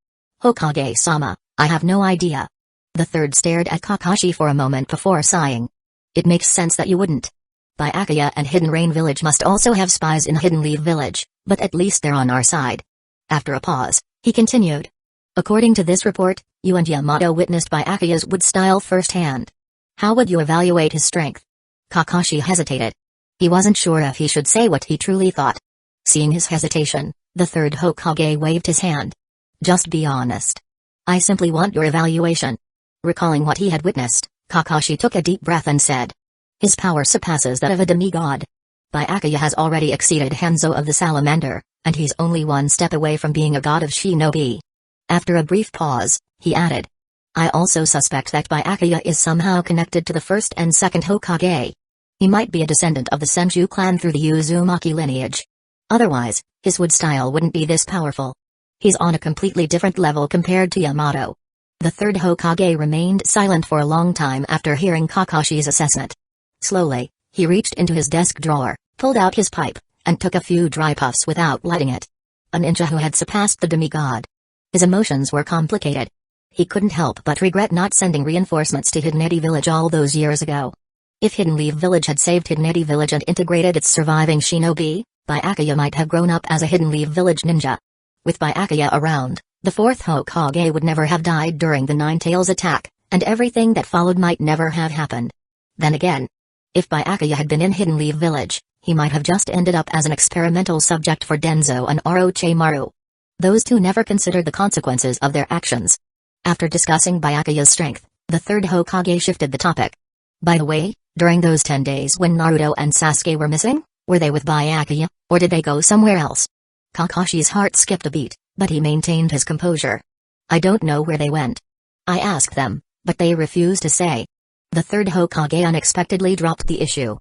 "Hokage-sama, I have no idea." The third stared at Kakashi for a moment before sighing. "It makes sense that you wouldn't. Byakuya and Hidden Rain Village must also have spies in Hidden Leaf Village, but at least they're on our side." After a pause, he continued. "According to this report, you and Yamato witnessed Byakuya's wood style firsthand. How would you evaluate his strength?" Kakashi hesitated. He wasn't sure if he should say what he truly thought. Seeing his hesitation, the third Hokage waved his hand. "Just be honest. I simply want your evaluation." Recalling what he had witnessed, Kakashi took a deep breath and said, "His power surpasses that of a demigod. Byakuya has already exceeded Hanzo of the Salamander, and he's only one step away from being a god of shinobi." After a brief pause, he added, "I also suspect that Byakuya is somehow connected to the first and second Hokage. He might be a descendant of the Senju clan through the Uzumaki lineage. Otherwise, his wood style wouldn't be this powerful. He's on a completely different level compared to Yamato." The third Hokage remained silent for a long time after hearing Kakashi's assessment. Slowly, he reached into his desk drawer, pulled out his pipe, and took a few dry puffs without lighting it. A ninja who had surpassed the demigod. His emotions were complicated. He couldn't help but regret not sending reinforcements to Hidden Eddy Village all those years ago. If Hidden Leaf Village had saved Hidden Eddy Village and integrated its surviving shinobi, Byakuya might have grown up as a Hidden Leaf Village ninja. With Byakuya around, the fourth Hokage would never have died during the Nine Tails attack, and everything that followed might never have happened. Then again, if Byakuya had been in Hidden Leaf Village, he might have just ended up as an experimental subject for Denzo and Orochimaru. Those two never considered the consequences of their actions. After discussing Byakuya's strength, the third Hokage shifted the topic. By the way, during those 10 days when Naruto and Sasuke were missing, were they with Byakuya, or did they go somewhere else? Kakashi's heart skipped a beat, but he maintained his composure. I don't know where they went. I asked them, but they refused to say. The third Hokage unexpectedly dropped the issue.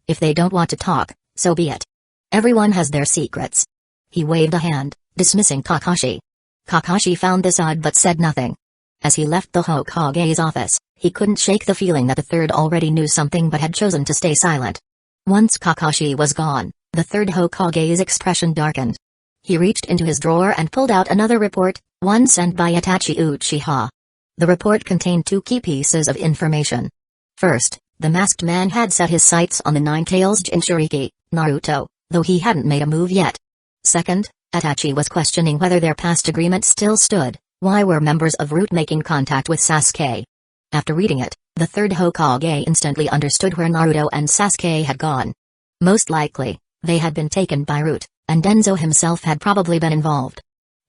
If they don't want to talk, so be it. Everyone has their secrets. He waved a hand, dismissing Kakashi. Kakashi found this odd but said nothing. As he left the Hokage's office, he couldn't shake the feeling that the third already knew something but had chosen to stay silent. Once Kakashi was gone, the third Hokage's expression darkened. He reached into his drawer and pulled out another report, one sent by Itachi Uchiha. The report contained two key pieces of information. First, the masked man had set his sights on the Nine-Tails Jinchuriki, Naruto, though he hadn't made a move yet. Second, Itachi was questioning whether their past agreement still stood. Why were members of Root making contact with Sasuke? After reading it, the third Hokage instantly understood where Naruto and Sasuke had gone. Most likely, they had been taken by Root, and Denzo himself had probably been involved.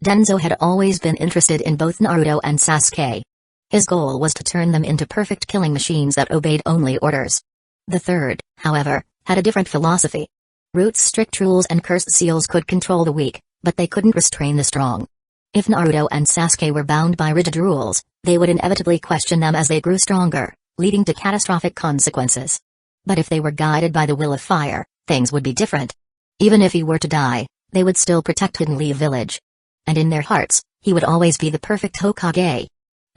Denzo had always been interested in both Naruto and Sasuke. His goal was to turn them into perfect killing machines that obeyed only orders. The third, however, had a different philosophy. Root's strict rules and cursed seals could control the weak, but they couldn't restrain the strong. If Naruto and Sasuke were bound by rigid rules, they would inevitably question them as they grew stronger, leading to catastrophic consequences. But if they were guided by the will of fire, things would be different. Even if he were to die, they would still protect Hidden Leaf Village. And in their hearts, he would always be the perfect Hokage.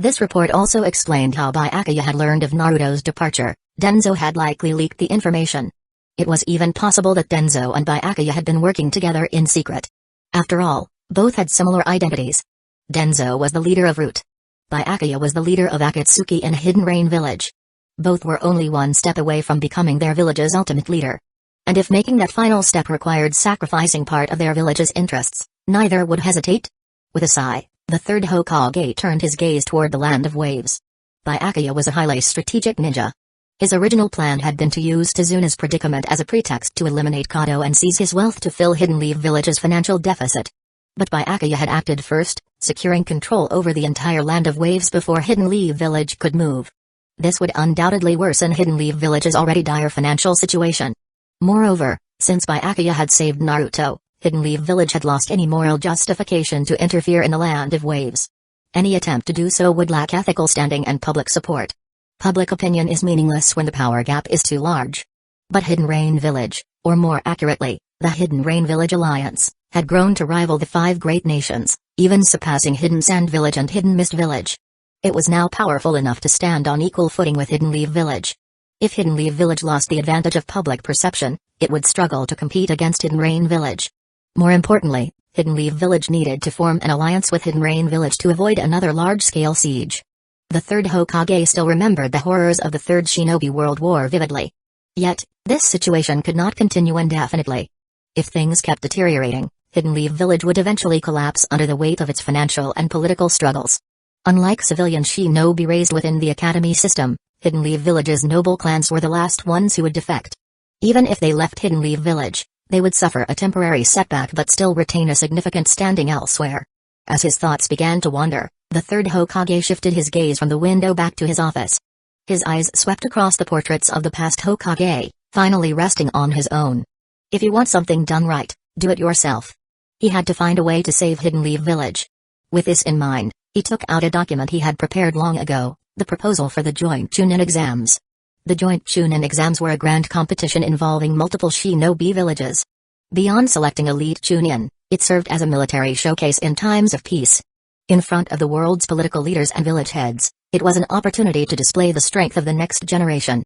This report also explained how Byakuya had learned of Naruto's departure. Denzo had likely leaked the information. It was even possible that Denzo and Byakuya had been working together in secret. After all, both had similar identities. Denzo was the leader of Root. Byakuya was the leader of Akatsuki in Hidden Rain Village. Both were only one step away from becoming their village's ultimate leader. And if making that final step required sacrificing part of their village's interests, neither would hesitate. With a sigh, the third Hokage turned his gaze toward the Land of Waves. Byakuya was a highly strategic ninja. His original plan had been to use Tazuna's predicament as a pretext to eliminate Kato and seize his wealth to fill Hidden Leaf Village's financial deficit. But Byakuya had acted first, securing control over the entire Land of Waves before Hidden Leaf Village could move. This would undoubtedly worsen Hidden Leaf Village's already dire financial situation. Moreover, since Byakuya had saved Naruto, Hidden Leaf Village had lost any moral justification to interfere in the Land of Waves. Any attempt to do so would lack ethical standing and public support. Public opinion is meaningless when the power gap is too large. But Hidden Rain Village, or more accurately, the Hidden Rain Village Alliance, had grown to rival the five great nations, even surpassing Hidden Sand Village and Hidden Mist Village. It was now powerful enough to stand on equal footing with Hidden Leaf Village. If Hidden Leaf Village lost the advantage of public perception, it would struggle to compete against Hidden Rain Village. More importantly, Hidden Leaf Village needed to form an alliance with Hidden Rain Village to avoid another large-scale siege. The third Hokage still remembered the horrors of the Third Shinobi World War vividly. Yet, this situation could not continue indefinitely. If things kept deteriorating, Hidden Leaf Village would eventually collapse under the weight of its financial and political struggles. Unlike civilian shinobi raised within the academy system, Hidden Leaf Village's noble clans were the last ones who would defect. Even if they left Hidden Leaf Village, they would suffer a temporary setback but still retain a significant standing elsewhere. As his thoughts began to wander, the third Hokage shifted his gaze from the window back to his office. His eyes swept across the portraits of the past Hokage, finally resting on his own. If you want something done right, do it yourself. He had to find a way to save Hidden Leaf Village. With this in mind, he took out a document he had prepared long ago, the proposal for the joint Chunin exams. The joint Chunin exams were a grand competition involving multiple shinobi villages. Beyond selecting elite Chunin, it served as a military showcase in times of peace. In front of the world's political leaders and village heads, it was an opportunity to display the strength of the next generation.